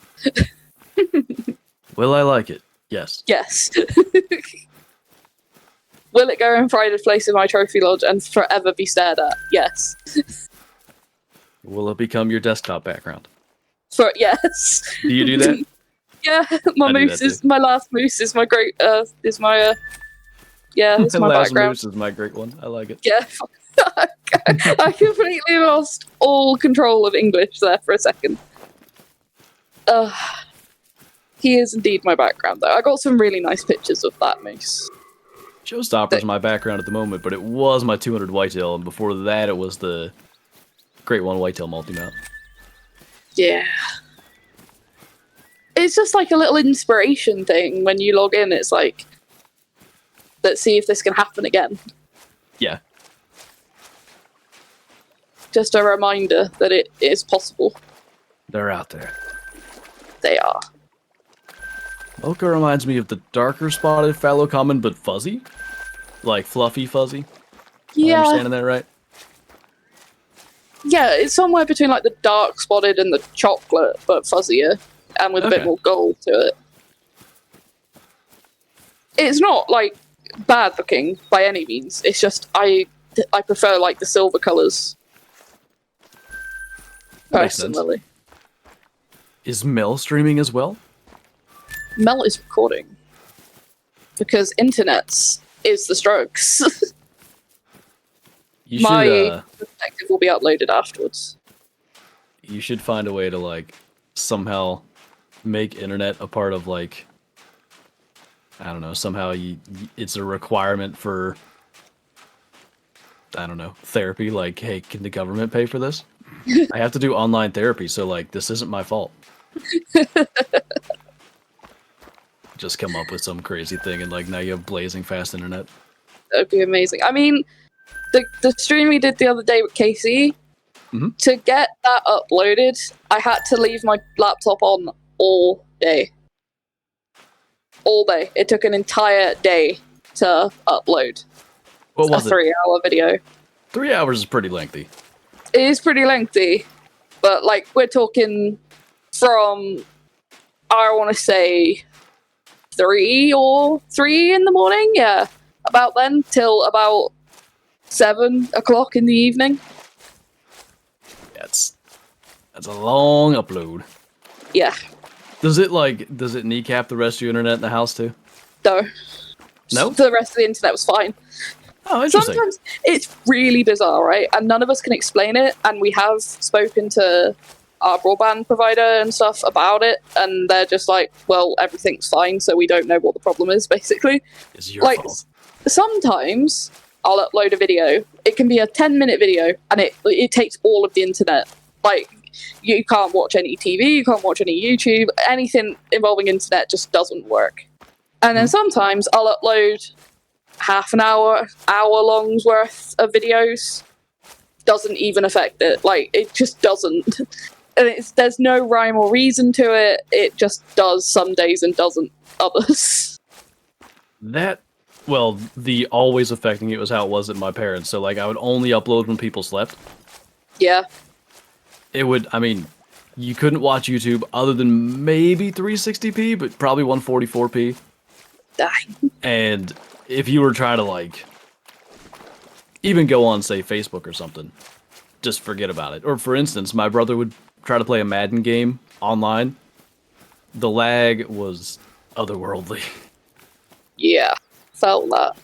[SPEAKER 2] Well, I like it. Yes.
[SPEAKER 1] Yes. Will it go in pride of place in my trophy lodge and forever be stared at? Yes.
[SPEAKER 2] Will it become your desktop background?
[SPEAKER 1] Yes.
[SPEAKER 2] Do you do that?
[SPEAKER 1] Yeah, my
[SPEAKER 2] I do
[SPEAKER 1] moose
[SPEAKER 2] that
[SPEAKER 1] is
[SPEAKER 2] too.
[SPEAKER 1] my last moose is my great it's my it's
[SPEAKER 2] My
[SPEAKER 1] my
[SPEAKER 2] last
[SPEAKER 1] background.
[SPEAKER 2] moose is my great one. I like it.
[SPEAKER 1] Yeah. I completely lost all control of English there for a second. He is indeed my background though. I got some really nice pictures of that moose.
[SPEAKER 2] Showstopper's my background at the moment, but it was my 200 whitetail, and before that it was the Great One Whitetail multi-mount.
[SPEAKER 1] Yeah. It's just like a little inspiration thing when you log in. It's like, let's see if this can happen again.
[SPEAKER 2] Yeah.
[SPEAKER 1] Just a reminder that it is possible.
[SPEAKER 2] They're out there.
[SPEAKER 1] They are.
[SPEAKER 2] Mocha reminds me of the darker spotted fallow common, but fuzzy. Like fluffy fuzzy. Am I
[SPEAKER 1] Yeah.
[SPEAKER 2] understanding that right?
[SPEAKER 1] Yeah, it's somewhere between like the dark spotted and the chocolate, but fuzzier. And with a bit
[SPEAKER 2] Okay.
[SPEAKER 1] more gold to it. It's not like bad looking by any means. It's just I prefer like the silver colours.
[SPEAKER 2] That makes sense.
[SPEAKER 1] Personally.
[SPEAKER 2] Is Mel streaming as well?
[SPEAKER 1] Mel is recording. Because internets is the strokes.
[SPEAKER 2] You
[SPEAKER 1] My
[SPEAKER 2] should
[SPEAKER 1] perspective will be uploaded afterwards.
[SPEAKER 2] you should find a way to like somehow make internet a part of like, I don't know, somehow it's a requirement for, I don't know, therapy. Like, hey, can the government pay for this? I have to do online therapy, so like this isn't my fault. Just come up with some crazy thing and like now you have blazing fast internet.
[SPEAKER 1] That would be amazing. I mean, the stream we did the other day with Casey, to get that uploaded, I had to leave my laptop on all day. All day. It took an entire day to upload
[SPEAKER 2] What was
[SPEAKER 1] a 3-hour video.
[SPEAKER 2] 3 hours is pretty lengthy.
[SPEAKER 1] It is pretty lengthy, but like we're talking from, I want to say 3 in the morning, yeah, about then till about 7 o'clock in the evening.
[SPEAKER 2] That's a long upload.
[SPEAKER 1] Yeah.
[SPEAKER 2] Does it kneecap the rest of your internet in the house too?
[SPEAKER 1] No. The rest of the internet was fine.
[SPEAKER 2] Oh, interesting.
[SPEAKER 1] Sometimes it's really bizarre, right? And none of us can explain it. And we have spoken to our broadband provider and stuff about it. And they're just like, well, everything's fine. So we don't know what the problem is, basically.
[SPEAKER 2] It's your fault.
[SPEAKER 1] Sometimes I'll upload a video. It can be a 10-minute video. And it takes all of the internet. Like, you can't watch any TV. You can't watch any YouTube. Anything involving internet just doesn't work. And then sometimes I'll upload half an hour long's worth of videos. Doesn't even affect it. Like, it just doesn't. And there's no rhyme or reason to it. It just does some days and doesn't others.
[SPEAKER 2] The always affecting it was how it was at my parents. So, like, I would only upload when people slept.
[SPEAKER 1] Yeah.
[SPEAKER 2] You couldn't watch YouTube other than maybe 360p, but probably 144p.
[SPEAKER 1] Dang.
[SPEAKER 2] And if you were trying to, like, even go on, say, Facebook or something, just forget about it. Or, for instance, my brother would try to play a Madden game online. The lag was otherworldly.
[SPEAKER 1] Yeah. Felt that.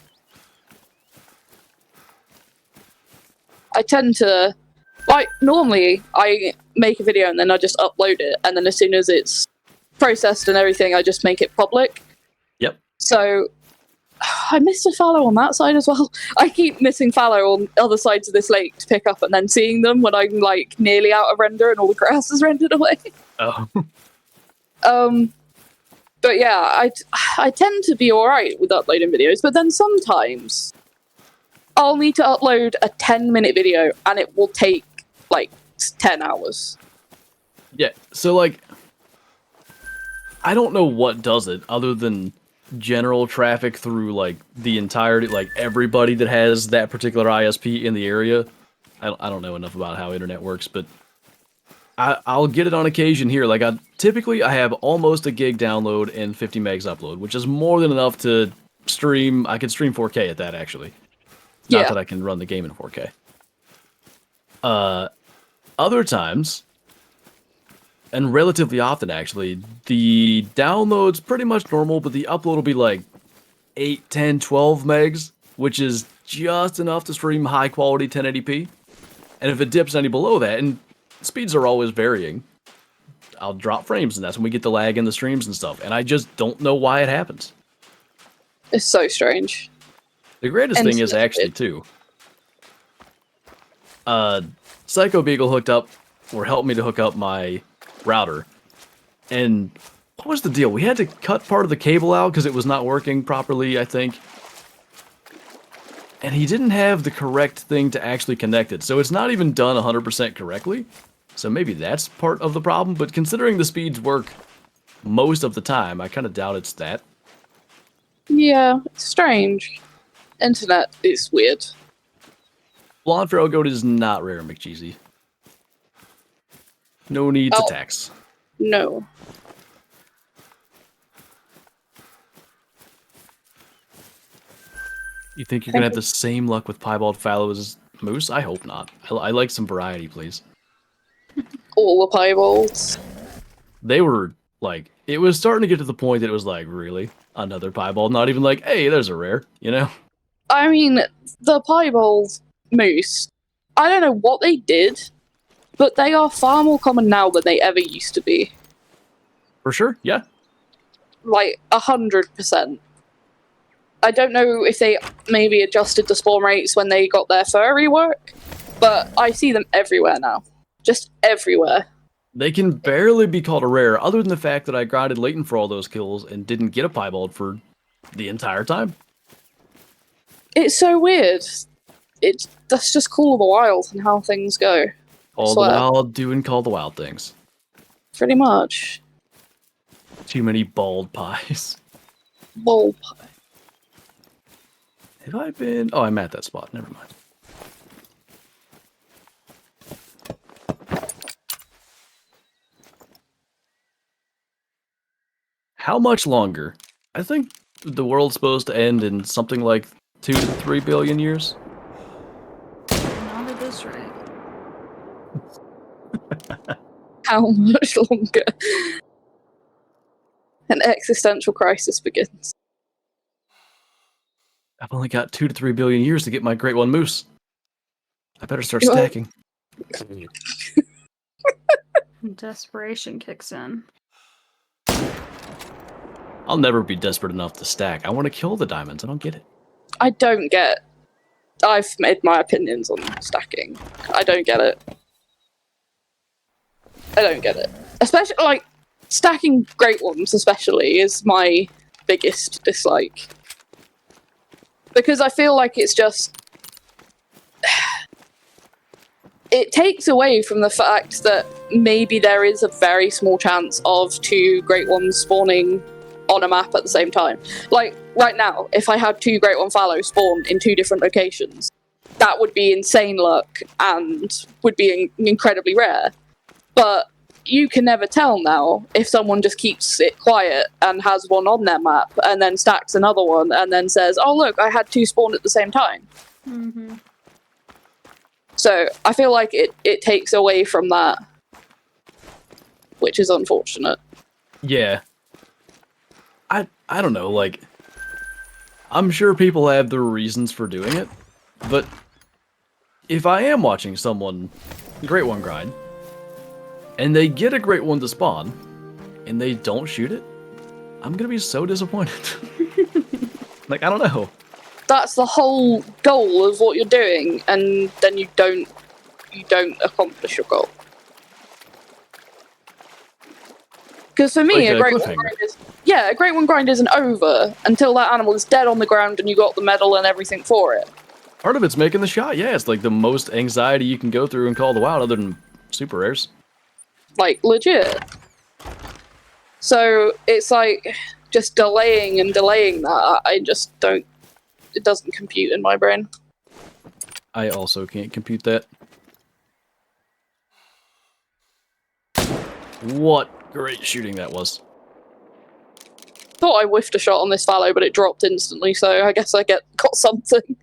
[SPEAKER 1] I tend to... Like, normally, I make a video and then I just upload it, and then as soon as it's processed and everything, I just make it public.
[SPEAKER 2] Yep.
[SPEAKER 1] So, I missed a fallow on that side as well. I keep missing fallow on other sides of this lake to pick up and then seeing them when I'm, like, nearly out of render and all the grass is rendered away.
[SPEAKER 2] Oh.
[SPEAKER 1] But yeah, I tend to be alright with uploading videos, but then sometimes I'll need to upload a 10-minute video and it will take, like, 10 hours.
[SPEAKER 2] Yeah, so, like, I don't know what does it other than general traffic through, like, the entirety, like, everybody that has that particular ISP in the area. I don't know enough about how internet works, but I'll get it on occasion here. Like, typically I have almost a gig download and 50 megs upload, which is more than enough to stream. I can stream 4K at that, actually. Not that I can run the game in 4K. Other times, and relatively often actually, the download's pretty much normal, but the upload will be like 8, 10, 12 megs, which is just enough to stream high quality 1080p. And if it dips any below that, and speeds are always varying, I'll drop frames, and that's when we get the lag in the streams and stuff. And I just don't know why it happens.
[SPEAKER 1] It's so strange.
[SPEAKER 2] The greatest thing is actually, too, Psycho Beagle hooked up, or helped me to hook up my router. And what was the deal? We had to cut part of the cable out because it was not working properly, I think. And he didn't have the correct thing to actually connect it. So it's not even done 100% correctly. So maybe that's part of the problem. But considering the speeds work most of the time, I kind of doubt it's that.
[SPEAKER 1] Yeah, it's strange. Internet is weird.
[SPEAKER 2] Blonde Feral Goat is not rare, McCheesy. No need to tax.
[SPEAKER 1] No.
[SPEAKER 2] You think you're going to have the same luck with Piebald Fallow as Moose? I hope not. I like some variety, please.
[SPEAKER 1] All the piebalds.
[SPEAKER 2] They were, like, it was starting to get to the point that it was like, really? Another Piebald? Not even like, hey, there's a rare, you know?
[SPEAKER 1] I mean, the piebald moose, I don't know what they did, but they are far more common now than they ever used to be.
[SPEAKER 2] For sure, yeah.
[SPEAKER 1] Like, 100%. I don't know if they maybe adjusted the spawn rates when they got their furry work, but I see them everywhere now. Just everywhere.
[SPEAKER 2] They can barely be called a rare, other than the fact that I grinded Leighton for all those kills and didn't get a Piebald for the entire time.
[SPEAKER 1] It's so weird. That's just Call of the Wild and how things go.
[SPEAKER 2] All the wild doing Call the Wild things.
[SPEAKER 1] Pretty much.
[SPEAKER 2] Too many bald pies.
[SPEAKER 1] Bald pie.
[SPEAKER 2] Have I been... Oh, I'm at that spot. Never mind. How much longer? I think the world's supposed to end in something like 2 to 3 billion years.
[SPEAKER 3] Not at this rate.
[SPEAKER 1] How much longer? An existential crisis begins.
[SPEAKER 2] I've only got 2 to 3 billion years to get my Great One Moose. I better start stacking.
[SPEAKER 3] Desperation kicks in.
[SPEAKER 2] I'll never be desperate enough to stack. I want to kill the diamonds. I don't get it.
[SPEAKER 1] I don't get... I've made my opinions on stacking. I don't get it. I don't get it. Especially, like, stacking Great Ones especially is my biggest dislike. Because I feel like it's just... It takes away from the fact that maybe there is a very small chance of 2 Great Ones spawning on a map at the same time. Like, right now, if I had 2 Great One Fallow spawn in 2 different locations, that would be insane luck and would be incredibly rare. But you can never tell now if someone just keeps it quiet and has one on their map and then stacks another one and then says, oh look, I had 2 spawn at the same time.
[SPEAKER 3] Mm-hmm.
[SPEAKER 1] So I feel like it takes away from that, which is unfortunate.
[SPEAKER 2] Yeah. I don't know, like, I'm sure people have their reasons for doing it, but if I am watching someone Great One grind, and they get a Great One to spawn, and they don't shoot it, I'm gonna be so disappointed. Like, I don't know.
[SPEAKER 1] That's the whole goal of what you're doing, and then you don't accomplish your goal. Because for me,
[SPEAKER 2] Like
[SPEAKER 1] a Great One grind is... Yeah, a Great One grind isn't over until that animal is dead on the ground and you got the medal and everything for it.
[SPEAKER 2] Part of it's making the shot, yeah. It's like the most anxiety you can go through in Call of the Wild other than super rares.
[SPEAKER 1] Like, legit. So, it's like, just delaying and delaying that, I just don't... It doesn't compute in my brain.
[SPEAKER 2] I also can't compute that. What great shooting that was.
[SPEAKER 1] Thought I whiffed a shot on this fallow, but it dropped instantly, so I guess I got something.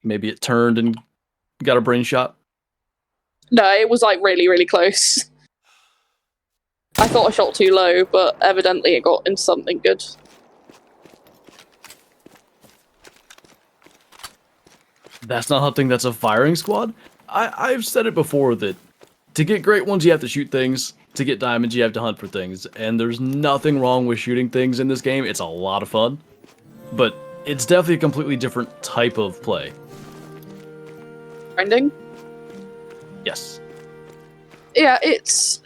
[SPEAKER 2] Maybe it turned and got a brain shot.
[SPEAKER 1] No, it was like really, really close. I thought I shot too low, but evidently it got into something good.
[SPEAKER 2] That's not hunting, that's a firing squad? I've said it before that to get great ones, you have to shoot things. To get diamonds, you have to hunt for things. And there's nothing wrong with shooting things in this game. It's a lot of fun. But it's definitely a completely different type of play.
[SPEAKER 1] Grinding?
[SPEAKER 2] Yes.
[SPEAKER 1] Yeah, it's...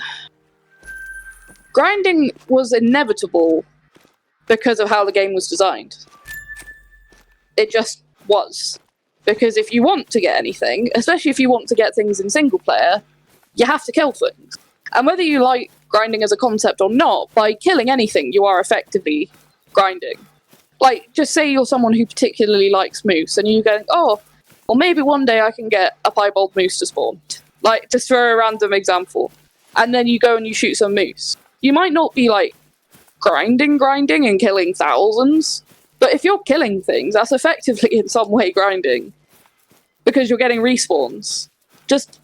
[SPEAKER 1] Grinding was inevitable because of how the game was designed. It just was. Because if you want to get anything, especially if you want to get things in single player, you have to kill things. And whether you like grinding as a concept or not, by killing anything, you are effectively grinding. Like, just say you're someone who particularly likes moose, and you go, oh, well, maybe one day I can get a piebald moose to spawn. Like, just for a random example. And then you go and you shoot some moose. You might not be, like, grinding and killing thousands, but if you're killing things, that's effectively in some way grinding. Because you're getting respawns. Just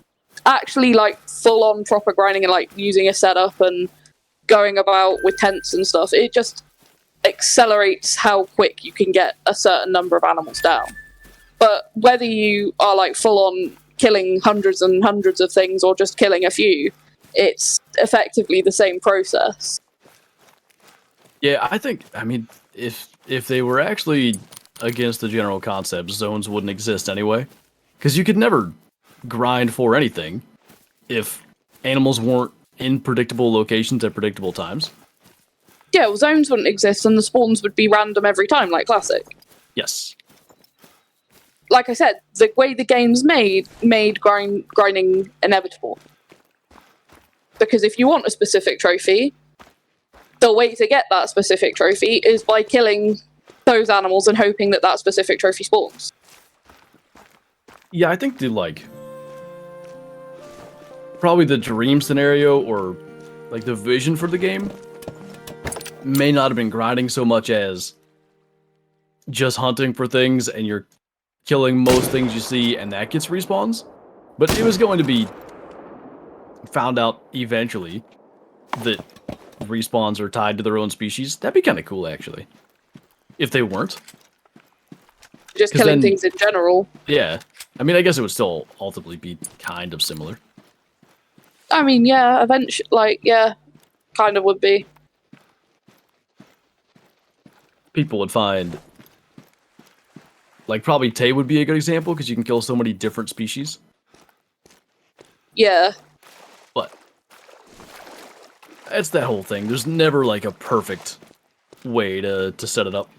[SPEAKER 1] actually, like, full-on proper grinding and, like, using a setup and going about with tents and stuff, it just accelerates how quick you can get a certain number of animals down. But whether you are, like, full-on killing hundreds and hundreds of things or just killing a few, it's effectively the same process.
[SPEAKER 2] Yeah, I mean, if they were actually against the general concept, zones wouldn't exist anyway. Because you could never grind for anything if animals weren't in predictable locations at predictable times.
[SPEAKER 1] Yeah, well, zones wouldn't exist and the spawns would be random every time, like Classic.
[SPEAKER 2] Yes.
[SPEAKER 1] Like I said, the way the game's made grinding inevitable. Because if you want a specific trophy, the way to get that specific trophy is by killing those animals and hoping that that specific trophy spawns.
[SPEAKER 2] Yeah, I think probably the dream scenario or like the vision for the game may not have been grinding so much as just hunting for things and you're killing most things you see and that gets respawns. But it was going to be found out eventually that respawns are tied to their own species. That'd be kind of cool, actually. If they weren't.
[SPEAKER 1] Just killing things in general.
[SPEAKER 2] Yeah. I mean, I guess it would still ultimately be kind of similar.
[SPEAKER 1] I mean, yeah, eventually, like, yeah, kind of would be.
[SPEAKER 2] People would find... Like, probably Tay would be a good example, because you can kill so many different species.
[SPEAKER 1] Yeah.
[SPEAKER 2] But... It's that whole thing. There's never, like, a perfect way to set it up.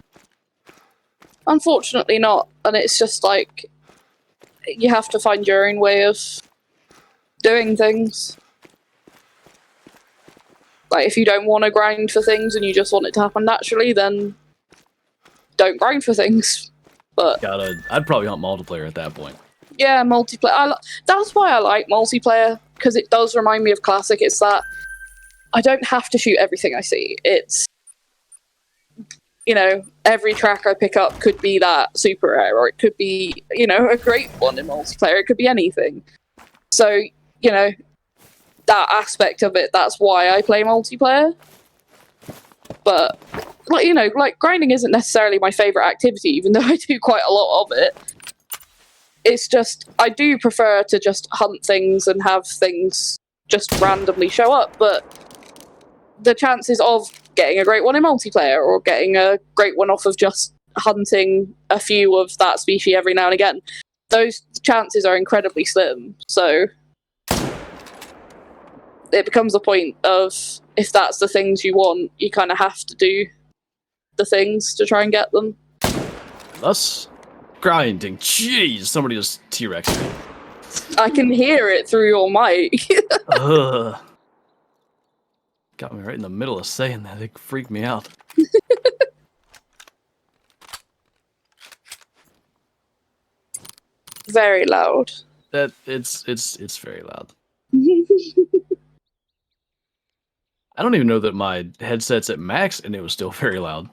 [SPEAKER 1] Unfortunately not. And it's just, like, you have to find your own way of doing things. Like, if you don't want to grind for things and you just want it to happen naturally, then don't grind for things. But
[SPEAKER 2] I'd probably hunt multiplayer at that point.
[SPEAKER 1] yeah, multiplayer. That's why I like multiplayer, because it does remind me of Classic. It's that I don't have to shoot everything I see. It's, you know, every track I pick up could be that super rare, or it could be, you know, a great one in multiplayer. It could be anything. So, you know, that aspect of it, that's why I play multiplayer. But, like, you know, like, grinding isn't necessarily my favourite activity, even though I do quite a lot of it. It's just, I do prefer to just hunt things and have things just randomly show up, but the chances of getting a great one in multiplayer or getting a great one off of just hunting a few of that species every now and again, those chances are incredibly slim. So it becomes a point of, if that's the things you want, you kind of have to do the things to try and get them.
[SPEAKER 2] Thus, grinding. Jeez, somebody just T-Rex me.
[SPEAKER 1] I can hear it through your mic.
[SPEAKER 2] Ugh. Got me right in the middle of saying that. It freaked me out.
[SPEAKER 1] Very loud.
[SPEAKER 2] That it's very loud. I don't even know that my headset's at max and it was still very loud.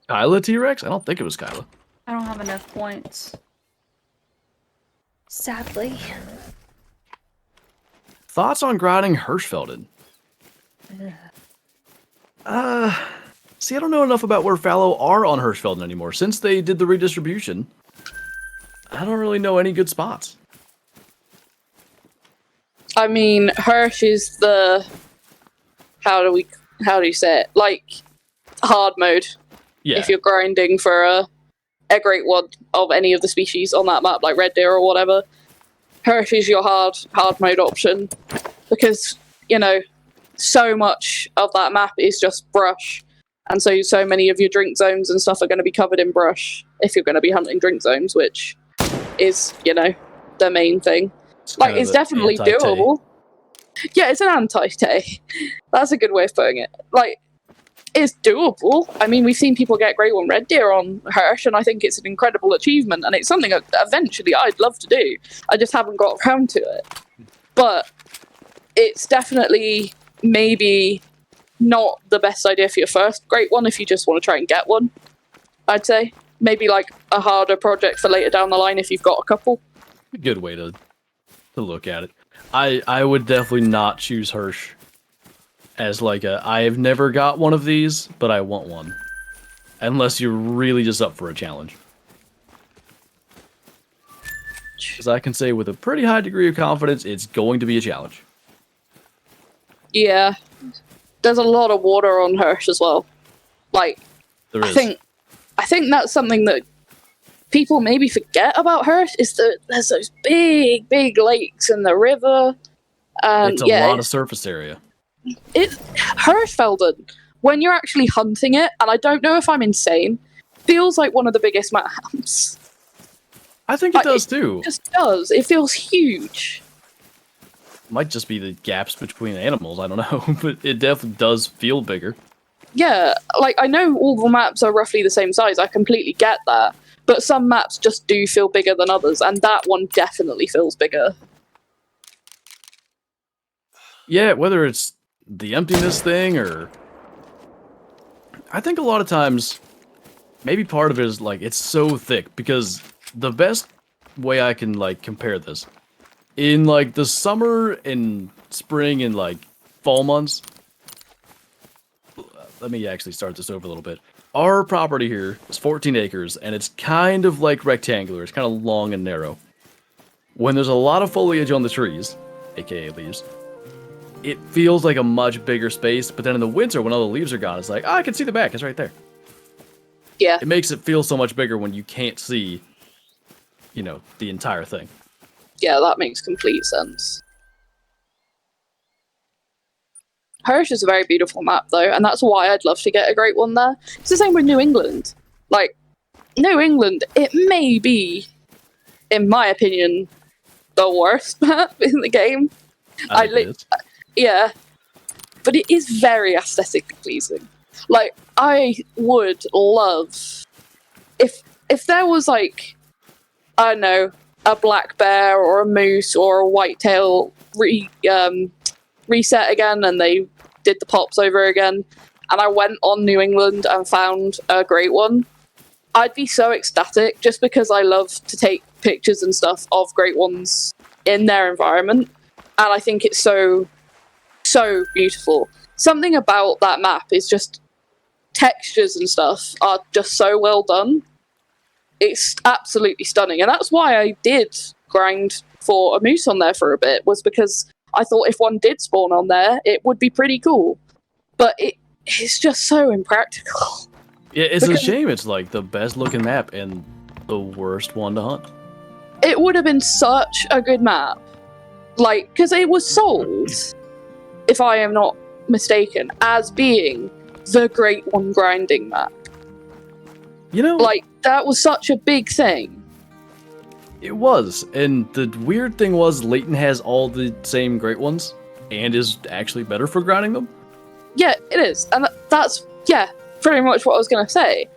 [SPEAKER 2] Kyla T-Rex? I don't think it was Kyla.
[SPEAKER 3] I don't have enough points. Sadly.
[SPEAKER 2] Thoughts on grinding Hirschfelden? See, I don't know enough about where Fallow are on Hirschfelden anymore. Since they did the redistribution, I don't really know any good spots.
[SPEAKER 1] I mean, Hirsch is the how do you say it? Like hard mode.
[SPEAKER 2] Yeah.
[SPEAKER 1] If you're grinding for a great one of any of the species on that map, like red deer or whatever, Hirsch is your hard mode option because so much of that map is just brush, and so many of your drink zones and stuff are going to be covered in brush if you're going to be hunting drink zones, which is the main thing. Like, it's definitely doable. Yeah, it's an anti-tay. That's a good way of putting it. Like, it's doable. I mean, we've seen people get Grey One Red Deer on Hirsch, and I think it's an incredible achievement, and it's something that eventually I'd love to do. I just haven't got around to it. But it's definitely maybe not the best idea for your first Great One if you just want to try and get one, I'd say. Maybe like a harder project for later down the line if you've got a couple.
[SPEAKER 2] A good way to look at it. I would definitely not choose Hirsch as like I've never got one of these, but I want one. Unless you're really just up for a challenge. Because I can say with a pretty high degree of confidence, it's going to be a challenge.
[SPEAKER 1] Yeah. There's a lot of water on Hirsch as well. Like,
[SPEAKER 2] There is.
[SPEAKER 1] I think that's something that people maybe forget about Hirsch, is that there's those big lakes in the river.
[SPEAKER 2] It's a lot of surface area.
[SPEAKER 1] Hirschfelden, when you're actually hunting it, and I don't know if I'm insane, feels like one of the biggest maps.
[SPEAKER 2] I think it does too.
[SPEAKER 1] It just does. It feels huge.
[SPEAKER 2] Might just be the gaps between animals, I don't know, but it definitely does feel bigger.
[SPEAKER 1] Yeah, like, I know all the maps are roughly the same size, I completely get that, but some maps just do feel bigger than others, and that one definitely feels bigger.
[SPEAKER 2] Yeah, whether it's the emptiness thing or... I think a lot of times, maybe part of it is, like, it's so thick, because the best way I can, like, compare this, in, like, the summer and spring and, like, fall months... Let me actually start this over a little bit. Our property here is 14 acres, and it's kind of, like, rectangular. It's kind of long and narrow. When there's a lot of foliage on the trees, aka leaves, it feels like a much bigger space, but then in the winter, when all the leaves are gone, it's like, oh, I can see the back, it's right there.
[SPEAKER 1] Yeah.
[SPEAKER 2] It makes it feel so much bigger when you can't see, the entire thing.
[SPEAKER 1] Yeah, that makes complete sense. Hirsch is a very beautiful map, though, and that's why I'd love to get a Great One there. It's the same with New England. Like, New England, it may be, in my opinion, the worst map in the game. Yeah, but it is very aesthetically pleasing. Like, I would love if there was, like, I don't know, a black bear or a moose or a whitetail reset again, and they did the pops over again, and I went on New England and found a Great One, I'd be so ecstatic, just because I love to take pictures and stuff of Great Ones in their environment, and I think it's so beautiful. Something about that map is just textures and stuff are just so well done. It's absolutely stunning, and that's why I did grind for a moose on there for a bit, was because I thought if one did spawn on there, it would be pretty cool. But it's just so impractical.
[SPEAKER 2] Yeah, it's a shame it's like the best looking map and the worst one to hunt.
[SPEAKER 1] It would have been such a good map. Like, because it was sold, if I am not mistaken, as being the Great One grinding map. Like, that was such a big thing.
[SPEAKER 2] It was, and the weird thing was Leighton has all the same Great Ones, and is actually better for grinding them.
[SPEAKER 1] Yeah, it is, and that's, pretty much what I was going to say.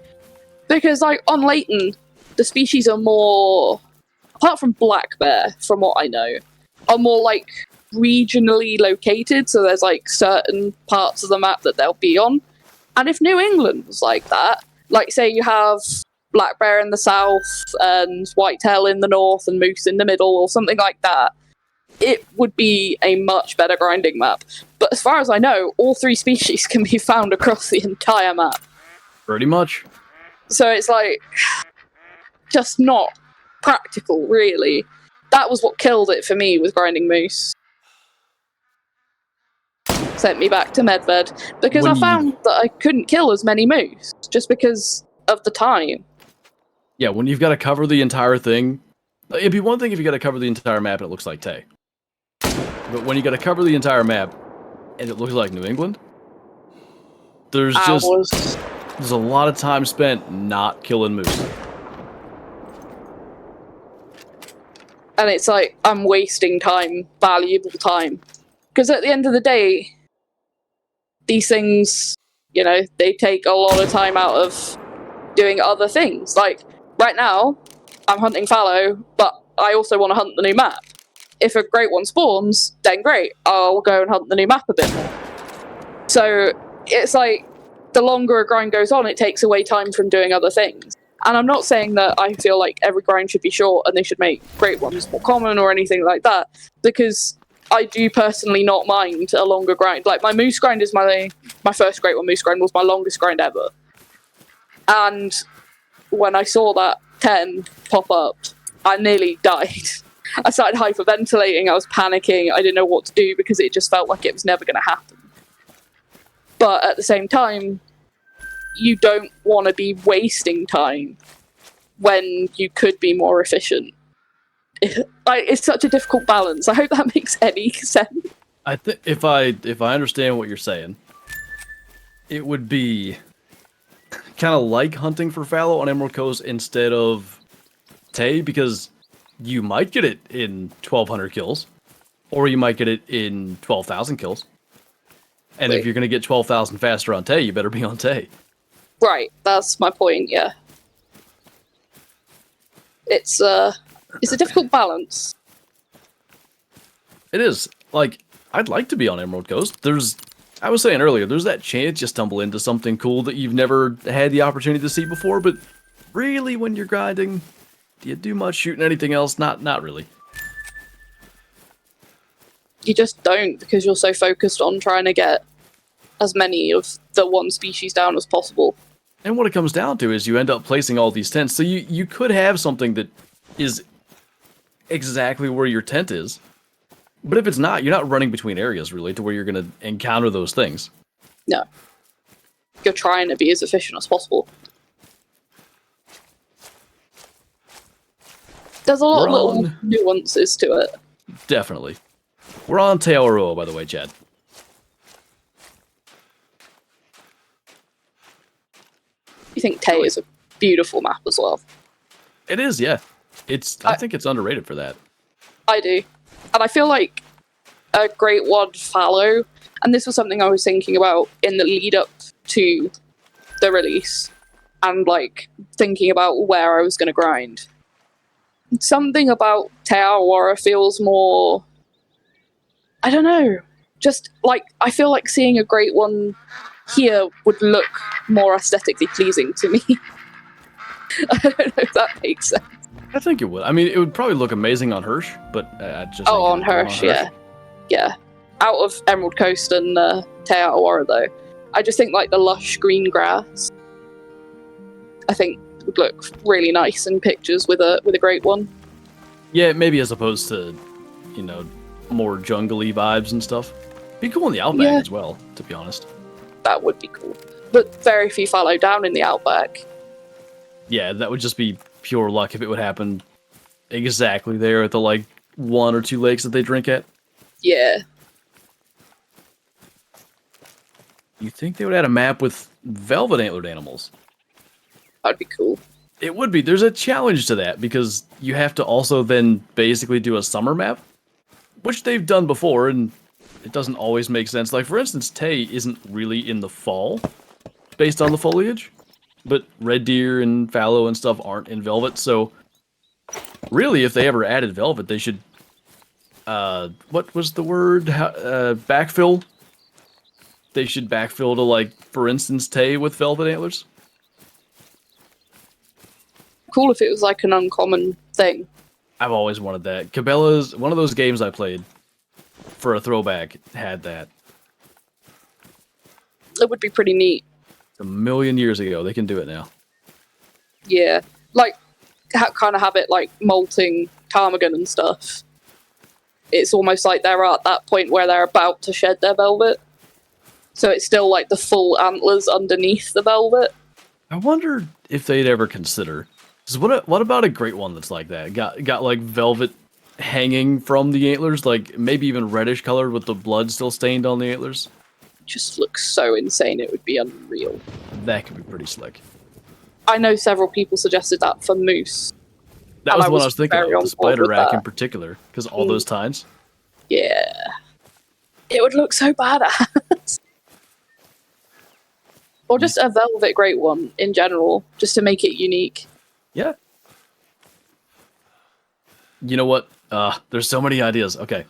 [SPEAKER 1] Because, like, on Leighton, the species are more, apart from black bear, from what I know, are more like regionally located, so there's like certain parts of the map that they'll be on. And if New England was like that, like say you have black bear in the south and whitetail in the north and moose in the middle or something like that, it would be a much better grinding map. But as far as I know, all 3 species can be found across the entire map.
[SPEAKER 2] Pretty much.
[SPEAKER 1] So it's like, just not practical, really. That was what killed it for me with grinding moose. Sent me back to Medved, because I found that I couldn't kill as many moose, just because of the time.
[SPEAKER 2] Yeah, when you've got to cover the entire thing, it'd be one thing if you got to cover the entire map and it looks like Tay. But when you got to cover the entire map and it looks like New England, there's a lot of time spent not killing moose.
[SPEAKER 1] And it's like, I'm wasting time, valuable time. Because at the end of the day, these things, you know, they take a lot of time out of doing other things. Like, right now, I'm hunting fallow, but I also want to hunt the new map. If a great one spawns, then great, I'll go and hunt the new map a bit more. So, it's like, the longer a grind goes on, it takes away time from doing other things. And I'm not saying that I feel like every grind should be short and they should make great ones more common or anything like that, because I do personally not mind a longer grind. Like, my moose grind is my first great one moose grind was my longest grind ever. And when I saw that 10 pop up, I nearly died. I started hyperventilating, I was panicking, I didn't know what to do because it just felt like it was never going to happen. But at the same time, you don't want to be wasting time when you could be more efficient. It's such a difficult balance. I hope that makes any sense.
[SPEAKER 2] I think if I understand what you're saying, it would be kind of like hunting for fallow on Emerald Coast instead of Tay, because you might get it in 1,200 kills, or you might get it in 12,000 kills. And if you're going to get 12,000 faster on Tay, you better be on Tay.
[SPEAKER 1] Right, that's my point, yeah. It's a difficult balance.
[SPEAKER 2] It is. Like, I'd like to be on Emerald Coast. I was saying earlier, there's that chance you stumble into something cool that you've never had the opportunity to see before, but really, when you're grinding, do you do much shooting anything else? Not really.
[SPEAKER 1] You just don't, because you're so focused on trying to get as many of the one species down as possible.
[SPEAKER 2] And what it comes down to is you end up placing all these tents. So you could have something that is exactly where your tent is. But if it's not, you're not running between areas, really, to where you're going to encounter those things.
[SPEAKER 1] No. You're trying to be as efficient as possible. There's a lot of little nuances to it.
[SPEAKER 2] Definitely. We're on Te Awaroa, by the way, Chad.
[SPEAKER 1] You think Tay is a beautiful map as well?
[SPEAKER 2] It is, yeah. I think it's underrated for that.
[SPEAKER 1] I do. And I feel like a great wad fallow, and this was something I was thinking about in the lead up to the release, and like thinking about where I was going to grind. Something about Te Awaroa feels more, I don't know, just like, I feel like seeing a great one here would look more aesthetically pleasing to me. I don't know if that makes sense.
[SPEAKER 2] I think it would. I mean, it would probably look amazing on Hirsch, but I just...
[SPEAKER 1] Oh, on Hirsch, yeah. Yeah. Out of Emerald Coast and Te Awaroa, though, I just think like the lush green grass, I think would look really nice in pictures with a great one.
[SPEAKER 2] Yeah, maybe as opposed to, you know, more jungly vibes and stuff. Be cool in the Outback as well, to be honest.
[SPEAKER 1] That would be cool. But very few fallow down in the Outback.
[SPEAKER 2] Yeah, that would just be pure luck if it would happen exactly there at the, like, 1 or 2 lakes that they drink at.
[SPEAKER 1] Yeah.
[SPEAKER 2] You think they would add a map with velvet antlered animals?
[SPEAKER 1] That'd be cool.
[SPEAKER 2] It would be. There's a challenge to that, because you have to also then basically do a summer map, which they've done before, and it doesn't always make sense. Like, for instance, Tay isn't really in the fall, based on the foliage, but red deer and fallow and stuff aren't in velvet, so really, if they ever added velvet, they should what was the word? Backfill. They should backfill to, like, for instance, Tay with velvet antlers.
[SPEAKER 1] Cool if it was like an uncommon thing.
[SPEAKER 2] I've always wanted that. Cabela's, one of those games I played for a throwback, had that.
[SPEAKER 1] It would be pretty neat.
[SPEAKER 2] A million years ago. They can do it now.
[SPEAKER 1] Yeah. Like, kind of have it like molting ptarmigan and stuff. It's almost like they're at that point where they're about to shed their velvet. So it's still like the full antlers underneath the velvet.
[SPEAKER 2] I wonder if they'd ever consider. 'Cause what about a great one that's like that? Got like velvet hanging from the antlers, like maybe even reddish colored with the blood still stained on the antlers.
[SPEAKER 1] Just looks so insane, it would be unreal.
[SPEAKER 2] That could be pretty slick.
[SPEAKER 1] I know several people suggested that for moose.
[SPEAKER 2] That was what I was thinking of, the spider
[SPEAKER 1] with
[SPEAKER 2] rack
[SPEAKER 1] that.
[SPEAKER 2] in particular, because all those tines.
[SPEAKER 1] Yeah. It would look so badass. Or just a velvet great one in general, just to make it unique.
[SPEAKER 2] Yeah. You know what? There's so many ideas. Okay.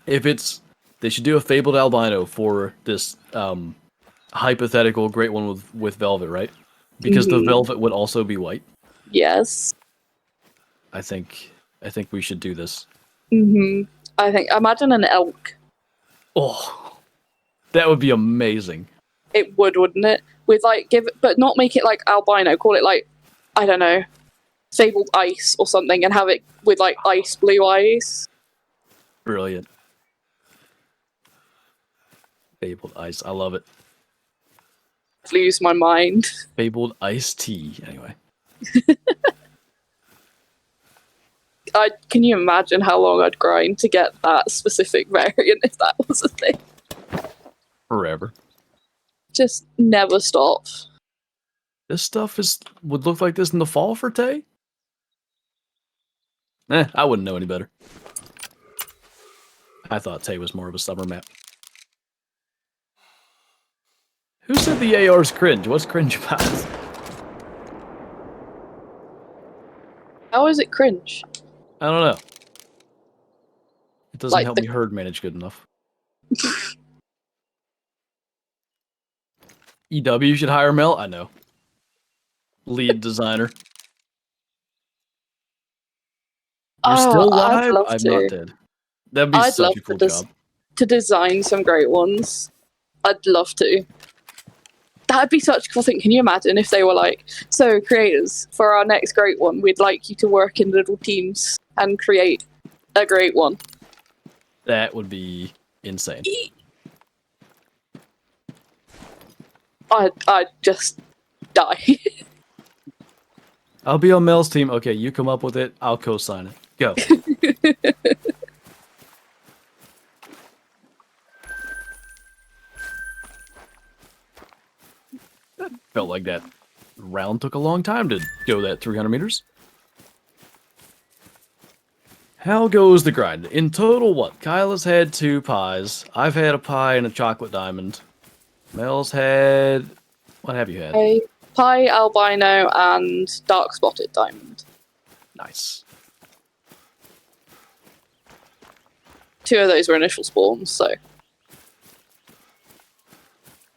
[SPEAKER 2] If it's... They should do a fabled albino for this hypothetical great one with velvet, right? Because the velvet would also be white.
[SPEAKER 1] Yes.
[SPEAKER 2] I think we should do this.
[SPEAKER 1] Imagine an elk.
[SPEAKER 2] Oh, that would be amazing.
[SPEAKER 1] It would, wouldn't it? With like but not make it like albino. Call it like, I don't know, fabled ice or something, and have it with like ice blue eyes.
[SPEAKER 2] Brilliant. Fabled ice. I love it.
[SPEAKER 1] Lose my mind.
[SPEAKER 2] Fabled iced tea. Anyway.
[SPEAKER 1] Can you imagine how long I'd grind to get that specific variant if that was a thing?
[SPEAKER 2] Forever.
[SPEAKER 1] Just never stop.
[SPEAKER 2] This stuff would look like this in the fall for Tay? I wouldn't know any better. I thought Tay was more of a summer map. Who said the AR's cringe? What's cringe about it?
[SPEAKER 1] How is it cringe?
[SPEAKER 2] I don't know. It doesn't
[SPEAKER 1] Like
[SPEAKER 2] help me herd manage good enough. EW should hire Mel? I know. Lead designer. You're still alive? I'm not dead. That'd be such a cool job.
[SPEAKER 1] To design some great ones. I'd love to. That'd be such a cool thing. Can you imagine if they were like, so creators, for our next great one, we'd like you to work in little teams and create a great one.
[SPEAKER 2] That would be insane.
[SPEAKER 1] I'd just die.
[SPEAKER 2] I'll be on Mel's team. Okay, you come up with it. I'll co-sign it. Go. That felt like that round took a long time to go that 300 meters. How goes the grind? In total, what? Kyla's had 2 pies. I've had a pie and a chocolate diamond. Mel's had... What have you had?
[SPEAKER 1] A pie, albino, and dark spotted diamond.
[SPEAKER 2] Nice.
[SPEAKER 1] 2 of those were initial spawns, so...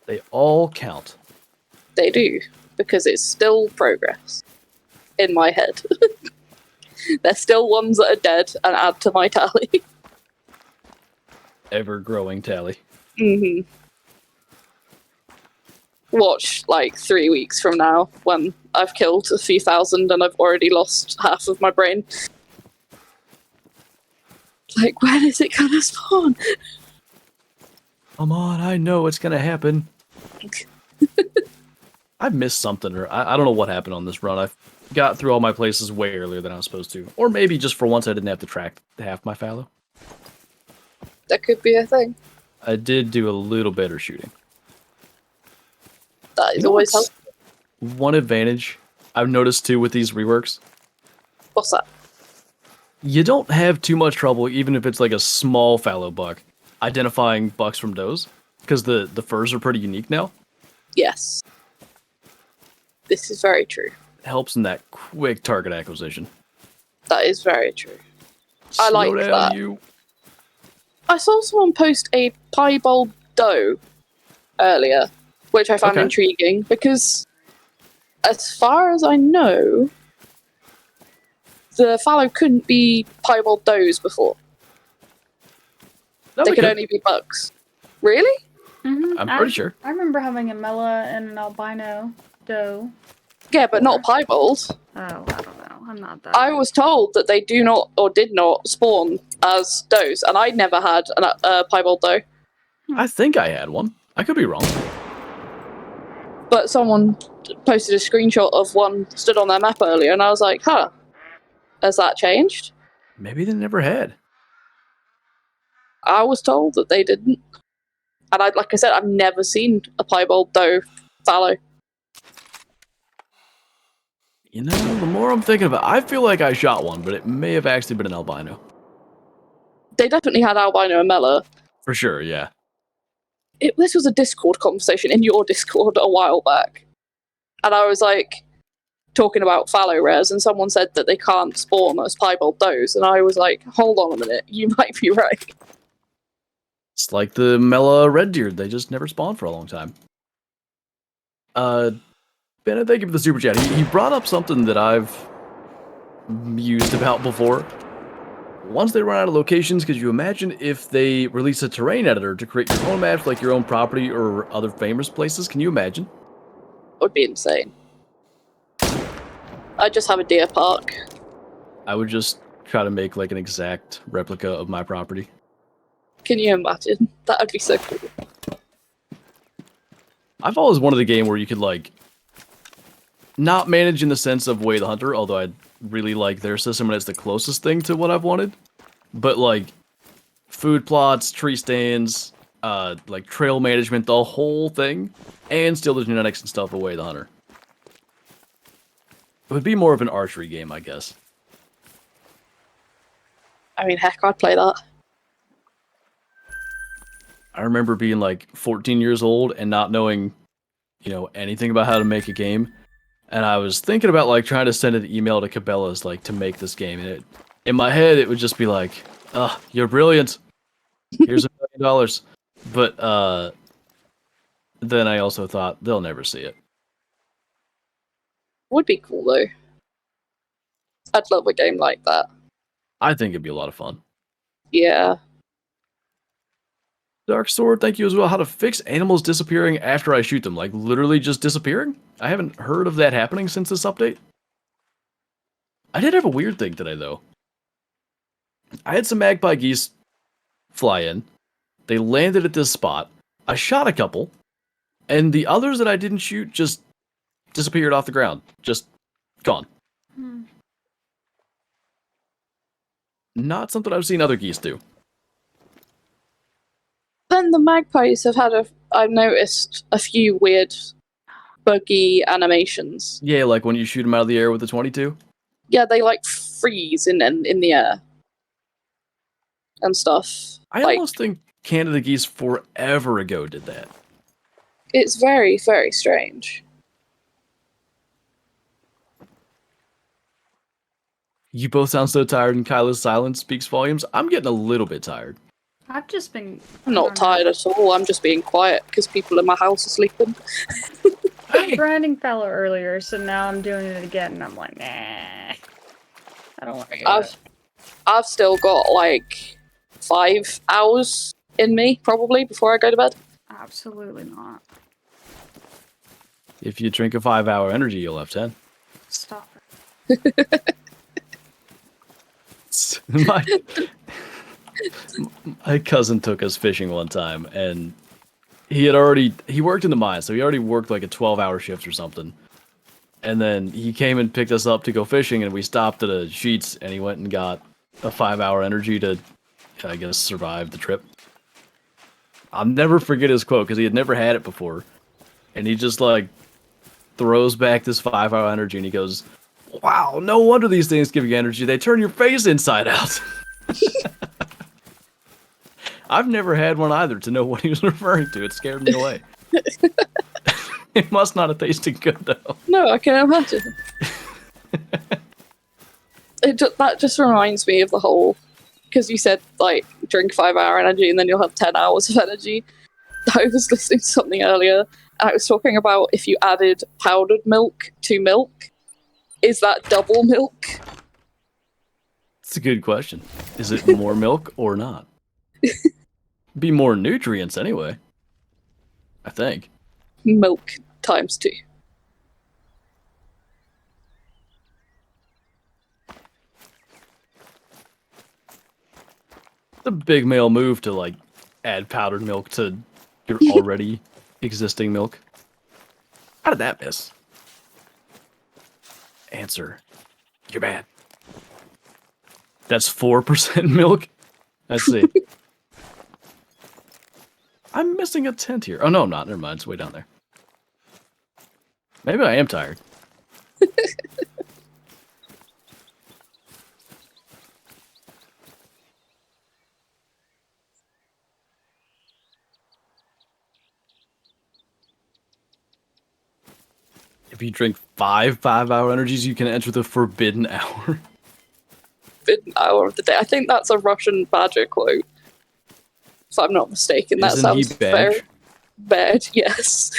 [SPEAKER 2] They all count.
[SPEAKER 1] They do, because it's still progress. In my head. There's still ones that are dead and add to my tally.
[SPEAKER 2] Ever-growing tally.
[SPEAKER 1] Watch, like, 3 weeks from now, when I've killed a few thousand and I've already lost half of my brain. Like, when is it gonna spawn?
[SPEAKER 2] Come on, I know it's gonna happen. I missed something, or I don't know what happened on this run. I got through all my places way earlier than I was supposed to. Or maybe just for once I didn't have to track half my fallow.
[SPEAKER 1] That could be a thing.
[SPEAKER 2] I did do a little better shooting.
[SPEAKER 1] That is always helpful.
[SPEAKER 2] One advantage I've noticed too with these reworks.
[SPEAKER 1] What's that?
[SPEAKER 2] You don't have too much trouble, even if it's like a small fallow buck, identifying bucks from does, because the furs are pretty unique now.
[SPEAKER 1] Yes. This is very true.
[SPEAKER 2] It helps in that quick target acquisition.
[SPEAKER 1] That is very true. I
[SPEAKER 2] Slow
[SPEAKER 1] like
[SPEAKER 2] down,
[SPEAKER 1] that.
[SPEAKER 2] you.
[SPEAKER 1] I saw someone post a piebald doe earlier, which I found
[SPEAKER 2] Okay.
[SPEAKER 1] intriguing because, as far as I know, the fallow couldn't be piebald does before.
[SPEAKER 2] No,
[SPEAKER 1] They
[SPEAKER 2] we
[SPEAKER 1] could
[SPEAKER 2] could.
[SPEAKER 1] only be bucks. Really?
[SPEAKER 2] I'm pretty sure.
[SPEAKER 3] I remember having a Mela and an albino doe.
[SPEAKER 1] Yeah, but not piebald.
[SPEAKER 3] Oh, I don't know. I'm not that.
[SPEAKER 1] I was told that they do not or did not spawn as does, and I never had a piebald doe.
[SPEAKER 2] I think I had one. I could be wrong.
[SPEAKER 1] But someone posted a screenshot of one stood on their map earlier, and I was like, huh, has that changed?
[SPEAKER 2] Maybe they never had.
[SPEAKER 1] I was told that they didn't. And like I said, I've never seen a piebald doe fallow.
[SPEAKER 2] You know, the more I'm thinking about it, I feel like I shot one, but it may have actually been an albino.
[SPEAKER 1] They definitely had albino and Mela.
[SPEAKER 2] For sure, yeah.
[SPEAKER 1] This was a Discord conversation in your Discord a while back. And I was like, talking about fallow rares, and someone said that they can't spawn as piebald does. And I was like, hold on a minute, you might be right.
[SPEAKER 2] It's like the Mela red deer. They just never spawned for a long time. Bennett, thank you for the super chat. He brought up something that I've mused about before. Once they run out of locations, could you imagine if they release a terrain editor to create your own maps, like your own property or other famous places? Can you imagine?
[SPEAKER 1] It would be insane. I just have a deer park.
[SPEAKER 2] I would just try to make like an exact replica of my property.
[SPEAKER 1] Can you imagine? That would be so cool.
[SPEAKER 2] I've always wanted a game where you could like not manage in the sense of Way the Hunter, although I really like their system and it's the closest thing to what I've wanted. But like food plots, tree stands, like trail management, the whole thing, and still the genetics and stuff of Way the Hunter. It would be more of an archery game, I guess.
[SPEAKER 1] I mean, heck, I'd play that.
[SPEAKER 2] I remember being like 14 years old and not knowing, anything about how to make a game. And I was thinking about like trying to send an email to Cabela's like to make this game. And in my head, it would just be like, you're brilliant. Here's $1 million. But then I also thought they'll never see it.
[SPEAKER 1] Would be cool though. I'd love a game like that.
[SPEAKER 2] I think it'd be a lot of fun.
[SPEAKER 1] Yeah.
[SPEAKER 2] Dark Sword, thank you as well. How to fix animals disappearing after I shoot them. Like, literally just disappearing? I haven't heard of that happening since this update. I did have a weird thing today, though. I had some magpie geese fly in. They landed at this spot. I shot a couple. And the others that I didn't shoot just disappeared off the ground. Just gone. Not something I've seen other geese do.
[SPEAKER 1] Then the magpies have had I've noticed a few weird buggy animations.
[SPEAKER 2] Yeah, like when you shoot them out of the air with the 22.
[SPEAKER 1] Yeah, they like freeze in the air and stuff.
[SPEAKER 2] I almost think Canada geese forever ago did that.
[SPEAKER 1] It's very, very strange.
[SPEAKER 2] You both sound so tired, and Kyla's silence speaks volumes. I'm getting a little bit tired.
[SPEAKER 3] I've just been.
[SPEAKER 1] I'm not tired at all. I'm just being quiet because people in my house are sleeping.
[SPEAKER 3] I was grinding Fallow earlier, so now I'm doing it again, and I'm like, nah. I don't want to do it.
[SPEAKER 1] I've still got like 5 hours in me, probably, before I go to bed.
[SPEAKER 3] Absolutely not.
[SPEAKER 2] If you drink a 5-hour energy, you'll have 10.
[SPEAKER 3] Stop it.
[SPEAKER 2] My cousin took us fishing one time, and he worked in the mine, so he already worked like a 12-hour shift or something. And then he came and picked us up to go fishing, and we stopped at a Sheets, and he went and got a 5-hour energy to, I guess, survive the trip. I'll never forget his quote, because he had never had it before. And he just, like, throws back this 5-hour energy, and he goes, "Wow, no wonder these things give you energy. They turn your face inside out." I've never had one either to know what he was referring to. It scared me away. It must not have tasted good, though.
[SPEAKER 1] No, I can imagine. That just reminds me of the whole because you said like drink 5-hour energy and then you'll have 10 hours of energy. I was listening to something earlier and I was talking about if you added powdered milk to milk, is that double milk?
[SPEAKER 2] It's a good question. Is it more milk or not? Be more nutrients anyway. I think.
[SPEAKER 1] Milk times 2.
[SPEAKER 2] The big male move to like add powdered milk to your already existing milk. How did that miss? Answer. You're bad. That's 4% milk? Let's see. I'm missing a tent here. Oh, no, I'm not. Never mind. It's way down there. Maybe I am tired. If you drink 5-hour energies, you can enter the forbidden hour.
[SPEAKER 1] Forbidden hour of the day. I think that's a Russian badger quote. If I'm not mistaken. That
[SPEAKER 2] Isn't he
[SPEAKER 1] sounds very bad, yes.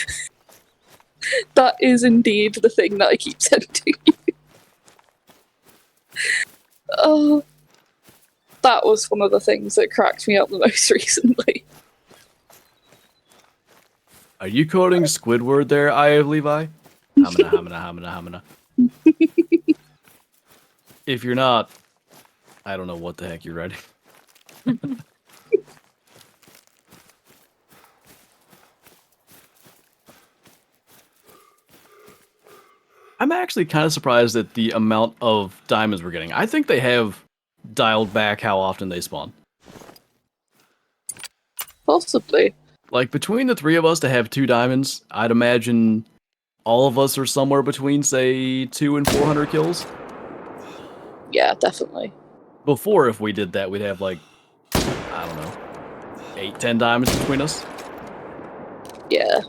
[SPEAKER 1] That is indeed the thing that I keep sending you. Oh, that was one of the things that cracked me up the most recently.
[SPEAKER 2] Are you quoting Squidward there, Eye of Levi? Hamina, hamina, hamina, hamina. If you're not, I don't know what the heck you're writing. I'm actually kind of surprised at the amount of diamonds we're getting. I think they have dialed back how often they spawn.
[SPEAKER 1] Possibly.
[SPEAKER 2] Like, between the 3 of us to have 2 diamonds, I'd imagine all of us are somewhere between, say, 200 and 400 kills.
[SPEAKER 1] Yeah, definitely.
[SPEAKER 2] Before, if we did that, we'd have, like, I don't know, 8-10 diamonds between us.
[SPEAKER 1] Yeah.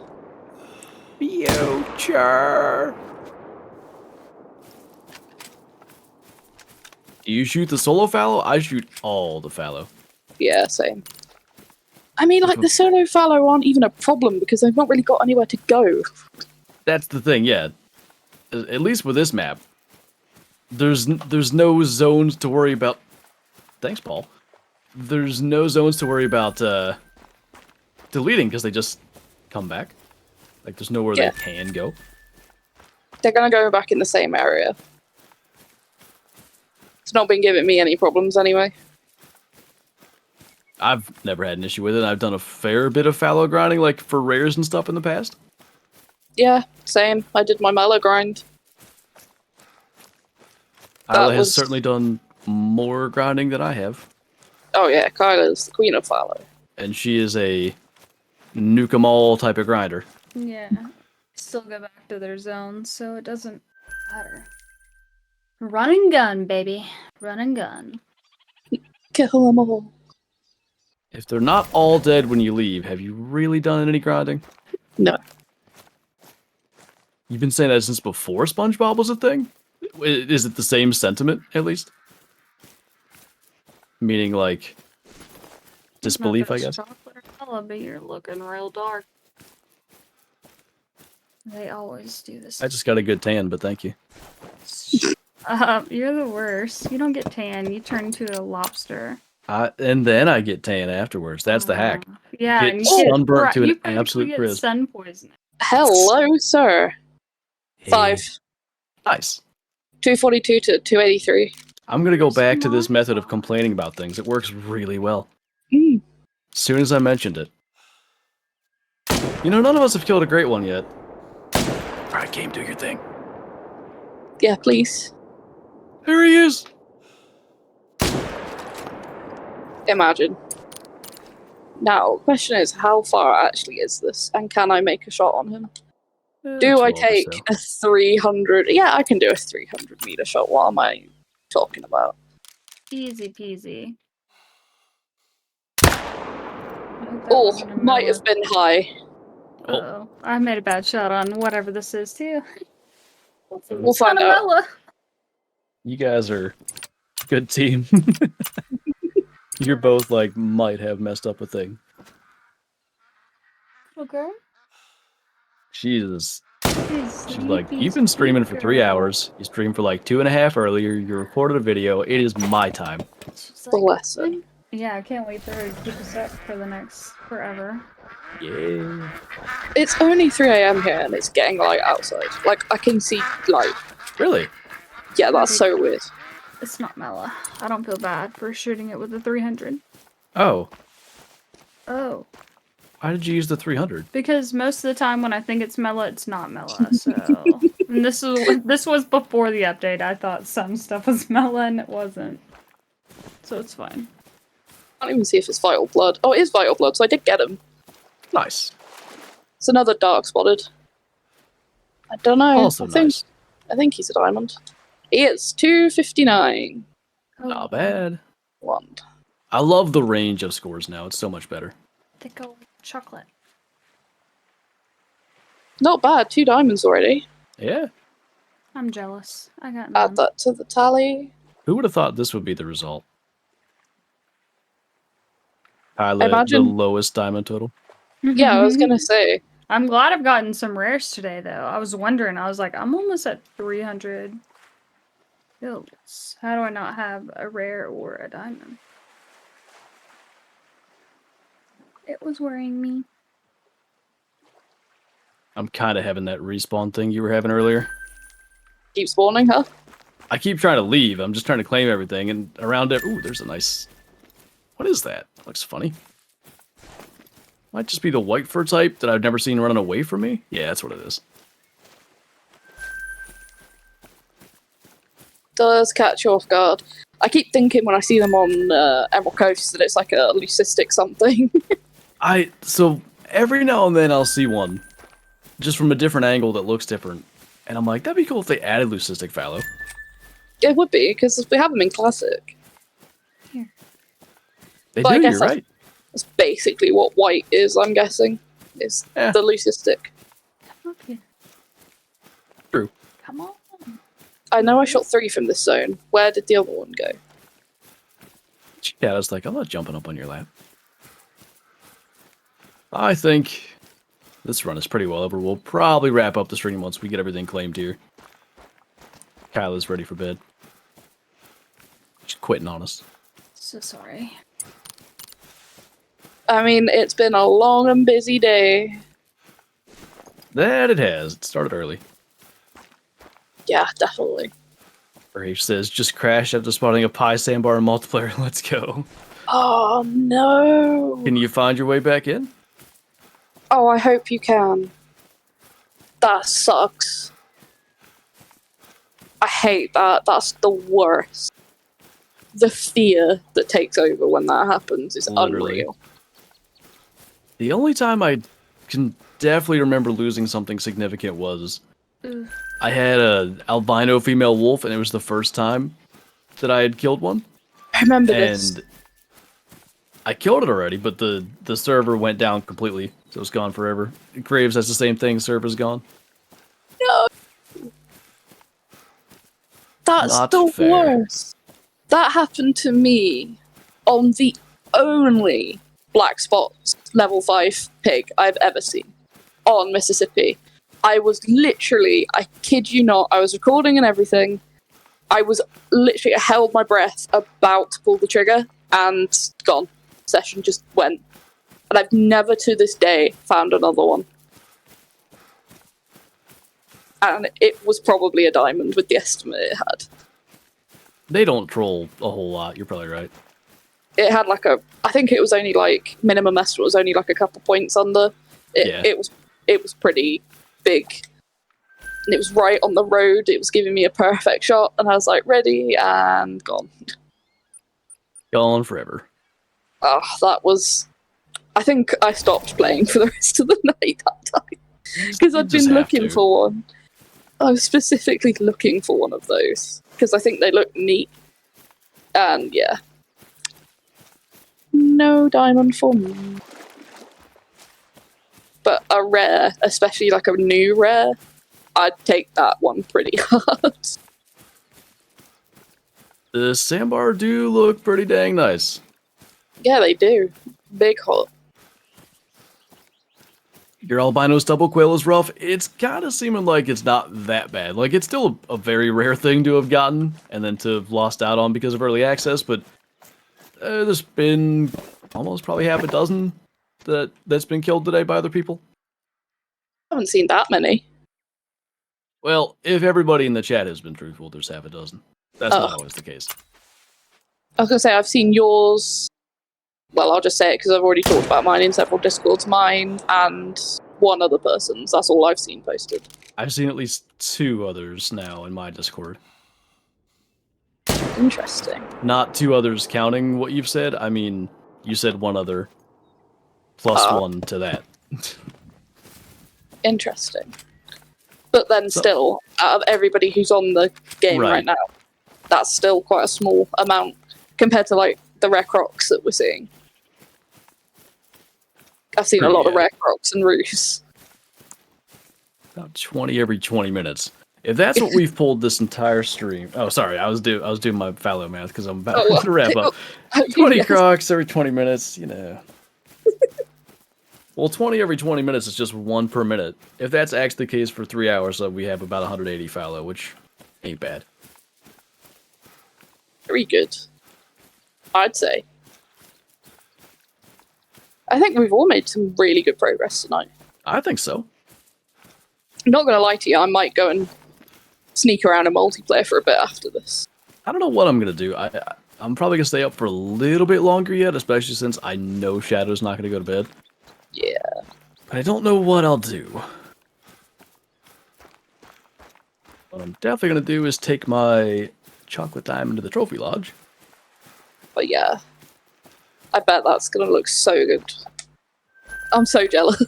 [SPEAKER 2] Future. Do you shoot the solo fallow? I shoot all the fallow.
[SPEAKER 1] Yeah, same. I mean, like, the solo fallow aren't even a problem because they've not really got anywhere to go.
[SPEAKER 2] That's the thing, yeah. At least with this map, there's no zones to worry about. Thanks, Paul. There's no zones to worry about deleting because they just come back. Like, there's nowhere they can go.
[SPEAKER 1] They're gonna go back in the same area. It's not been giving me any problems anyway.
[SPEAKER 2] I've never had an issue with it. I've done a fair bit of fallow grinding, like for rares and stuff in the past.
[SPEAKER 1] Yeah, same. I did my mallow grind.
[SPEAKER 2] Isla has certainly done more grinding than I have.
[SPEAKER 1] Oh yeah, Kyla's the queen of fallow.
[SPEAKER 2] And she is a nuke 'em all type of grinder.
[SPEAKER 3] Yeah. Still go back to their zones, so it doesn't matter. Run and gun, baby. Run and gun.
[SPEAKER 1] Kill them all.
[SPEAKER 2] If they're not all dead when you leave, have you really done any grinding?
[SPEAKER 1] No.
[SPEAKER 2] You've been saying that since before SpongeBob was a thing? Is it the same sentiment, at least? Meaning, like, disbelief, I guess?
[SPEAKER 3] Chocolate or color, but you're looking real dark. They always do this.
[SPEAKER 2] I just got a good tan, but thank you.
[SPEAKER 3] You're the worst. You don't get tan. You turn into a lobster.
[SPEAKER 2] And then I get tan afterwards. That's the hack.
[SPEAKER 3] Yeah,
[SPEAKER 2] Get
[SPEAKER 3] and you
[SPEAKER 2] sunburnt to an
[SPEAKER 3] you practically
[SPEAKER 2] absolute
[SPEAKER 3] get
[SPEAKER 2] crisp.
[SPEAKER 3] sun poisoning.
[SPEAKER 1] Hello, sir. 5.
[SPEAKER 2] Nice.
[SPEAKER 1] 242 to 283.
[SPEAKER 2] I'm going to go back to this method of complaining about things. It works really well.
[SPEAKER 1] Mm.
[SPEAKER 2] As soon as I mentioned it. You know, none of us have killed a great one yet. Alright, game, do your thing.
[SPEAKER 1] Yeah, please.
[SPEAKER 2] There he is!
[SPEAKER 1] Imagine. Now, question is, how far actually is this? And can I make a shot on him? Do I take a 300? Yeah, I can do a 300 meter shot. What am I talking about?
[SPEAKER 3] Easy peasy.
[SPEAKER 1] Oh, might have been high.
[SPEAKER 3] Uh-oh. I made a bad shot on whatever this is, too.
[SPEAKER 1] We'll find out.
[SPEAKER 2] You guys are a good team. You're both like might have messed up a thing.
[SPEAKER 3] Okay.
[SPEAKER 2] Jesus.
[SPEAKER 3] She's
[SPEAKER 2] She's like, you've been streaming for 3 hours. You streamed for like 2.5 earlier. You recorded a video. It is my time.
[SPEAKER 3] She's
[SPEAKER 1] Bless her.
[SPEAKER 3] yeah, I can't wait for her to keep us up for the next forever.
[SPEAKER 2] Yeah.
[SPEAKER 1] It's only 3 a.m. here and it's getting light outside. Like, I can see light.
[SPEAKER 2] Really?
[SPEAKER 1] Yeah, that's so weird.
[SPEAKER 3] It's not Mela. I don't feel bad for shooting it with a 300.
[SPEAKER 2] Oh.
[SPEAKER 3] Oh.
[SPEAKER 2] Why did you use the 300?
[SPEAKER 3] Because most of the time when I think it's Mela, it's not Mela, so... and this was before the update. I thought some stuff was Mela and it wasn't. So it's fine.
[SPEAKER 1] I can't even see if it's Vital Blood. Oh, it is Vital Blood, so I did get him.
[SPEAKER 2] Nice.
[SPEAKER 1] It's another dark spotted. I don't know.
[SPEAKER 2] Also nice.
[SPEAKER 1] I think he's a diamond. He is 259.
[SPEAKER 3] Oh,
[SPEAKER 2] Not bad.
[SPEAKER 1] One.
[SPEAKER 2] I love the range of scores now. It's so much better.
[SPEAKER 3] Thick old chocolate.
[SPEAKER 1] Not bad. 2 diamonds already.
[SPEAKER 2] Yeah.
[SPEAKER 3] I'm jealous. I got none.
[SPEAKER 1] Add that to the tally.
[SPEAKER 2] Who would have thought this would be the result? Pilot,
[SPEAKER 1] Imagine-
[SPEAKER 2] the lowest diamond total.
[SPEAKER 1] Yeah, I was gonna say.
[SPEAKER 3] I'm glad I've gotten some rares today, though. I was wondering. I was like, I'm almost at 300 kills. How do I not have a rare or a diamond? It was worrying me.
[SPEAKER 2] I'm kind of having that respawn thing you were having earlier.
[SPEAKER 1] Keep spawning, huh?
[SPEAKER 2] I keep trying to leave. I'm just trying to claim everything, and around it. Ooh, there's a nice. What is that? Looks funny. Might just be the white fur type that I've never seen running away from me. Yeah, that's what it is.
[SPEAKER 1] Does catch you off guard. I keep thinking when I see them on Emerald Coast that it's like a leucistic something.
[SPEAKER 2] So every now and then I'll see one, just from a different angle that looks different, and I'm like, that'd be cool if they added leucistic fallow.
[SPEAKER 1] It would be, because we have them in Classic.
[SPEAKER 3] Here.
[SPEAKER 2] They
[SPEAKER 1] But I
[SPEAKER 2] do.
[SPEAKER 1] guess
[SPEAKER 2] You're
[SPEAKER 1] that's-
[SPEAKER 2] right.
[SPEAKER 1] That's basically what white is, I'm guessing. Is
[SPEAKER 2] Yeah.
[SPEAKER 1] the leucistic.
[SPEAKER 3] Come up here.
[SPEAKER 2] True.
[SPEAKER 3] Come on.
[SPEAKER 1] I know I shot 3 from this zone. Where did the other one go?
[SPEAKER 2] Yeah, I was like, I'm not jumping up on your lap. I think this run is pretty well over. We'll probably wrap up the stream once we get everything claimed here. Kyle is ready for bed. She's quitting on us.
[SPEAKER 3] So sorry.
[SPEAKER 1] I mean, it's been a long and busy day.
[SPEAKER 2] That it has. It started early.
[SPEAKER 1] Yeah, definitely.
[SPEAKER 2] Rage says, just crashed after spotting a pie sandbar in multiplayer. Let's go.
[SPEAKER 1] Oh, no.
[SPEAKER 2] Can you find your way back in?
[SPEAKER 1] Oh, I hope you can. That sucks. I hate that. That's the worst. The fear that takes over when that happens is
[SPEAKER 2] Literally.
[SPEAKER 1] unreal.
[SPEAKER 2] The only time I can definitely remember losing something significant was
[SPEAKER 3] Ooh.
[SPEAKER 2] I had a albino female wolf, and it was the first time that I had killed one.
[SPEAKER 1] I remember this.
[SPEAKER 2] And I killed it already, but the server went down completely, so it's gone forever. Graves has the same thing. Server's gone.
[SPEAKER 1] No. That's
[SPEAKER 2] Not
[SPEAKER 1] the
[SPEAKER 2] fair.
[SPEAKER 1] worst. That happened to me on the only black spots level 5 pig I've ever seen on Mississippi. I was literally, I kid you not, I was recording and everything. I was literally, I held my breath about to pull the trigger and gone. Session just went. And I've never to this day found another one. And it was probably a diamond with the estimate it had.
[SPEAKER 2] They don't troll a whole lot. You're probably right.
[SPEAKER 1] It had like I think it was only like, minimum estimate was only like a couple points under.
[SPEAKER 2] Yeah.
[SPEAKER 1] It was pretty big. And it was right on the road. It was giving me a perfect shot. And I was like, ready, and gone.
[SPEAKER 2] Gone forever.
[SPEAKER 1] Oh, that was... I think I stopped playing for the rest of the night that time. Because I'd
[SPEAKER 2] just
[SPEAKER 1] been
[SPEAKER 2] have
[SPEAKER 1] looking
[SPEAKER 2] to.
[SPEAKER 1] for one. I was specifically looking for one of those. Because I think they look neat. And yeah. No diamond for me. But a rare, especially like a new rare, I'd take that one pretty hard.
[SPEAKER 2] The sandbar do look pretty dang nice.
[SPEAKER 1] Yeah, they do. Big hot.
[SPEAKER 2] Your albino stubble quail is rough. It's kind of seeming like it's not that bad. Like, it's still a very rare thing to have gotten and then to have lost out on because of early access, but there's been almost probably half a dozen that's been killed today by other people.
[SPEAKER 1] I haven't seen that many.
[SPEAKER 2] Well, if everybody in the chat has been truthful, there's half a dozen. That's not always the case.
[SPEAKER 1] I was going to say, I've seen yours. Well, I'll just say it because I've already talked about mine in several Discords. Mine and one other person's. That's all I've seen posted.
[SPEAKER 2] I've seen at least 2 others now in my Discord.
[SPEAKER 1] Interesting.
[SPEAKER 2] Not 2 others counting what you've said. I mean, you said 1 other plus 1 to that.
[SPEAKER 1] Interesting. But then still, out of everybody who's on the game right now, that's still quite a small amount compared to like the rare crocs that we're seeing. I've seen a lot of rare crocs and roos.
[SPEAKER 2] About 20 every 20 minutes. If that's what we've pulled this entire stream. Oh, sorry, I was doing my fallow math because I'm about to wrap up. 20 crocs every 20 minutes, you know. Well, 20 every 20 minutes is just 1 per minute. If that's actually the case for 3 hours, we have about 180 fallow, which ain't bad.
[SPEAKER 1] Very good, I'd say. I think we've all made some really good progress tonight.
[SPEAKER 2] I think so.
[SPEAKER 1] I'm not going to lie to you, I might go and sneak around a multiplayer for a bit after this.
[SPEAKER 2] I don't know what I'm going to do. I'm probably going to stay up for a little bit longer yet, especially since I know Shadow's not going to go to bed.
[SPEAKER 1] Yeah.
[SPEAKER 2] But I don't know what I'll do. What I'm definitely going to do is take my chocolate diamond to the trophy lodge.
[SPEAKER 1] But yeah, I bet that's going to look so good. I'm so jealous.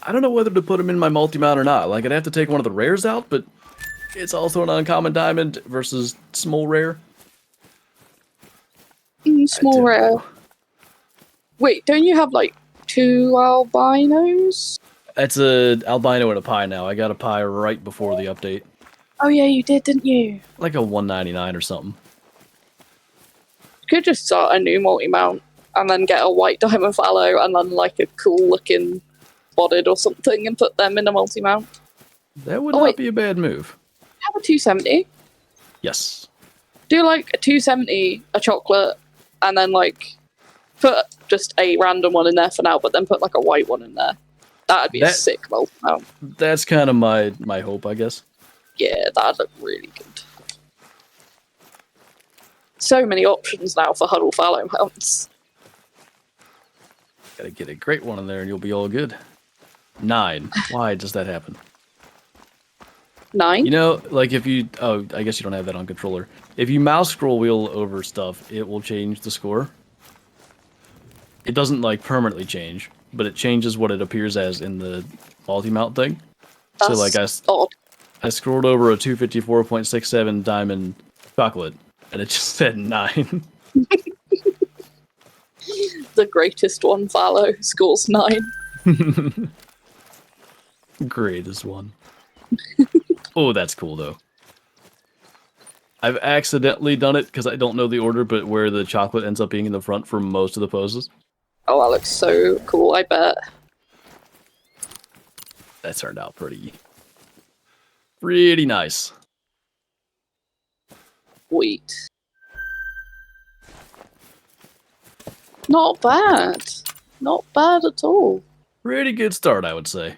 [SPEAKER 2] I don't know whether to put them in my multi-mount or not. Like, I'd have to take one of the rares out, but it's also an uncommon diamond versus small rare.
[SPEAKER 1] Small rare. Wait, don't you have like 2 albinos?
[SPEAKER 2] That's a albino and a pie now. I got a pie right before the update.
[SPEAKER 1] Oh yeah, you did, didn't you?
[SPEAKER 2] Like a 199 or something.
[SPEAKER 1] You could just start a new multi-mount and then get a white diamond fallow and then like a cool looking spotted or something and put them in a multi-mount.
[SPEAKER 2] That would not be a bad move.
[SPEAKER 1] Have a 270.
[SPEAKER 2] Yes.
[SPEAKER 1] Do like a 270, a chocolate, and then like put just a random one in there for now, but then put like a white one in there. That'd be a sick multi-mount.
[SPEAKER 2] That's kind of my hope, I guess.
[SPEAKER 1] Yeah, that'd look really good. So many options now for huddle fallow mounts.
[SPEAKER 2] Gotta get a great one in there and you'll be all good. 9. Why does that happen?
[SPEAKER 1] 9?
[SPEAKER 2] You know, like if you... Oh, I guess you don't have that on controller. If you mouse scroll wheel over stuff, it will change the score. It doesn't, like, permanently change, but it changes what it appears as in the multi-mount thing.
[SPEAKER 1] That's
[SPEAKER 2] so, like, I scrolled over a 254.67 diamond chocolate, and it just said 9.
[SPEAKER 1] The greatest one fallow scores 9.
[SPEAKER 2] Greatest one. Oh, that's cool, though. I've accidentally done it, because I don't know the order, but where the chocolate ends up being in the front for most of the poses.
[SPEAKER 1] Oh, that looks so cool, I bet.
[SPEAKER 2] That turned out pretty nice.
[SPEAKER 1] Sweet. Not bad. Not bad at all.
[SPEAKER 2] Pretty good start, I would say.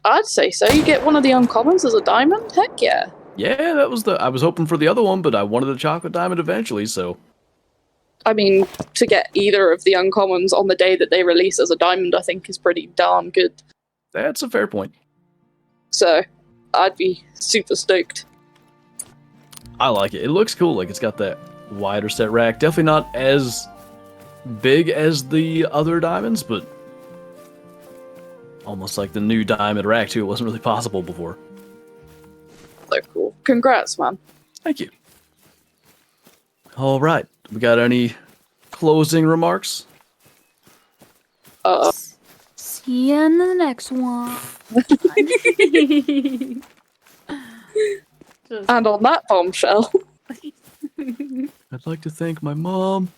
[SPEAKER 1] I'd say so. You get one of the uncommons as a diamond? Heck yeah.
[SPEAKER 2] Yeah, that was I was hoping for the other one, but I wanted a chocolate diamond eventually, so...
[SPEAKER 1] I mean, to get either of the uncommons on the day that they release as a diamond, I think is pretty darn good.
[SPEAKER 2] That's a fair point.
[SPEAKER 1] So, I'd be super stoked.
[SPEAKER 2] I like it. It looks cool. Like, it's got that wider set rack. Definitely not as big as the other diamonds, but almost like the new diamond rack, too. It wasn't really possible before.
[SPEAKER 1] So cool. Congrats, man.
[SPEAKER 2] Thank you. All right. We got any closing remarks?
[SPEAKER 3] See you in the next one.
[SPEAKER 1] And on that bombshell.
[SPEAKER 2] I'd like to thank my mom,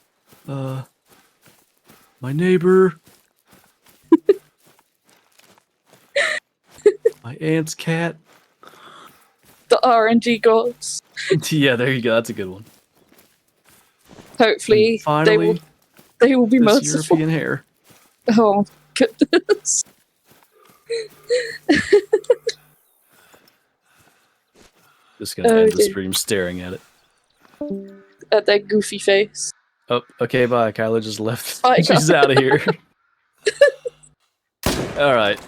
[SPEAKER 2] My neighbor. My aunt's cat.
[SPEAKER 1] The RNG gods.
[SPEAKER 2] Yeah, there you go. That's a good one.
[SPEAKER 1] Hopefully,
[SPEAKER 2] And finally,
[SPEAKER 1] they will be
[SPEAKER 2] this
[SPEAKER 1] merciful.
[SPEAKER 2] European hare.
[SPEAKER 1] Oh goodness.
[SPEAKER 2] Just gonna end the stream staring at it.
[SPEAKER 1] At their goofy face.
[SPEAKER 2] Oh, okay, bye. Kyla just left.
[SPEAKER 1] Bye,
[SPEAKER 2] She's out of here. All right.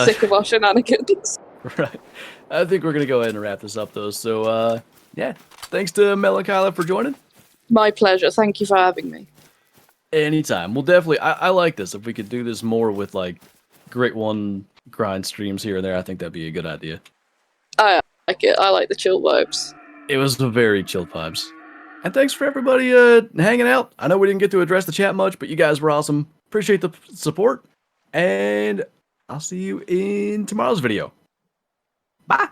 [SPEAKER 1] Sick of our shenanigans.
[SPEAKER 2] Right. I think we're gonna go ahead and wrap this up though. So yeah. Thanks to Mel and Kyla for joining.
[SPEAKER 1] My pleasure. Thank you for having me.
[SPEAKER 2] Anytime. We'll definitely I like this. If we could do this more with like Great One grind streams here and there, I think that'd be a good idea.
[SPEAKER 1] I like it. I like the chill vibes.
[SPEAKER 2] It was a very chill vibes. And thanks for everybody hanging out. I know we didn't get to address the chat much, but you guys were awesome. Appreciate the support. And I'll see you in tomorrow's video. Bye.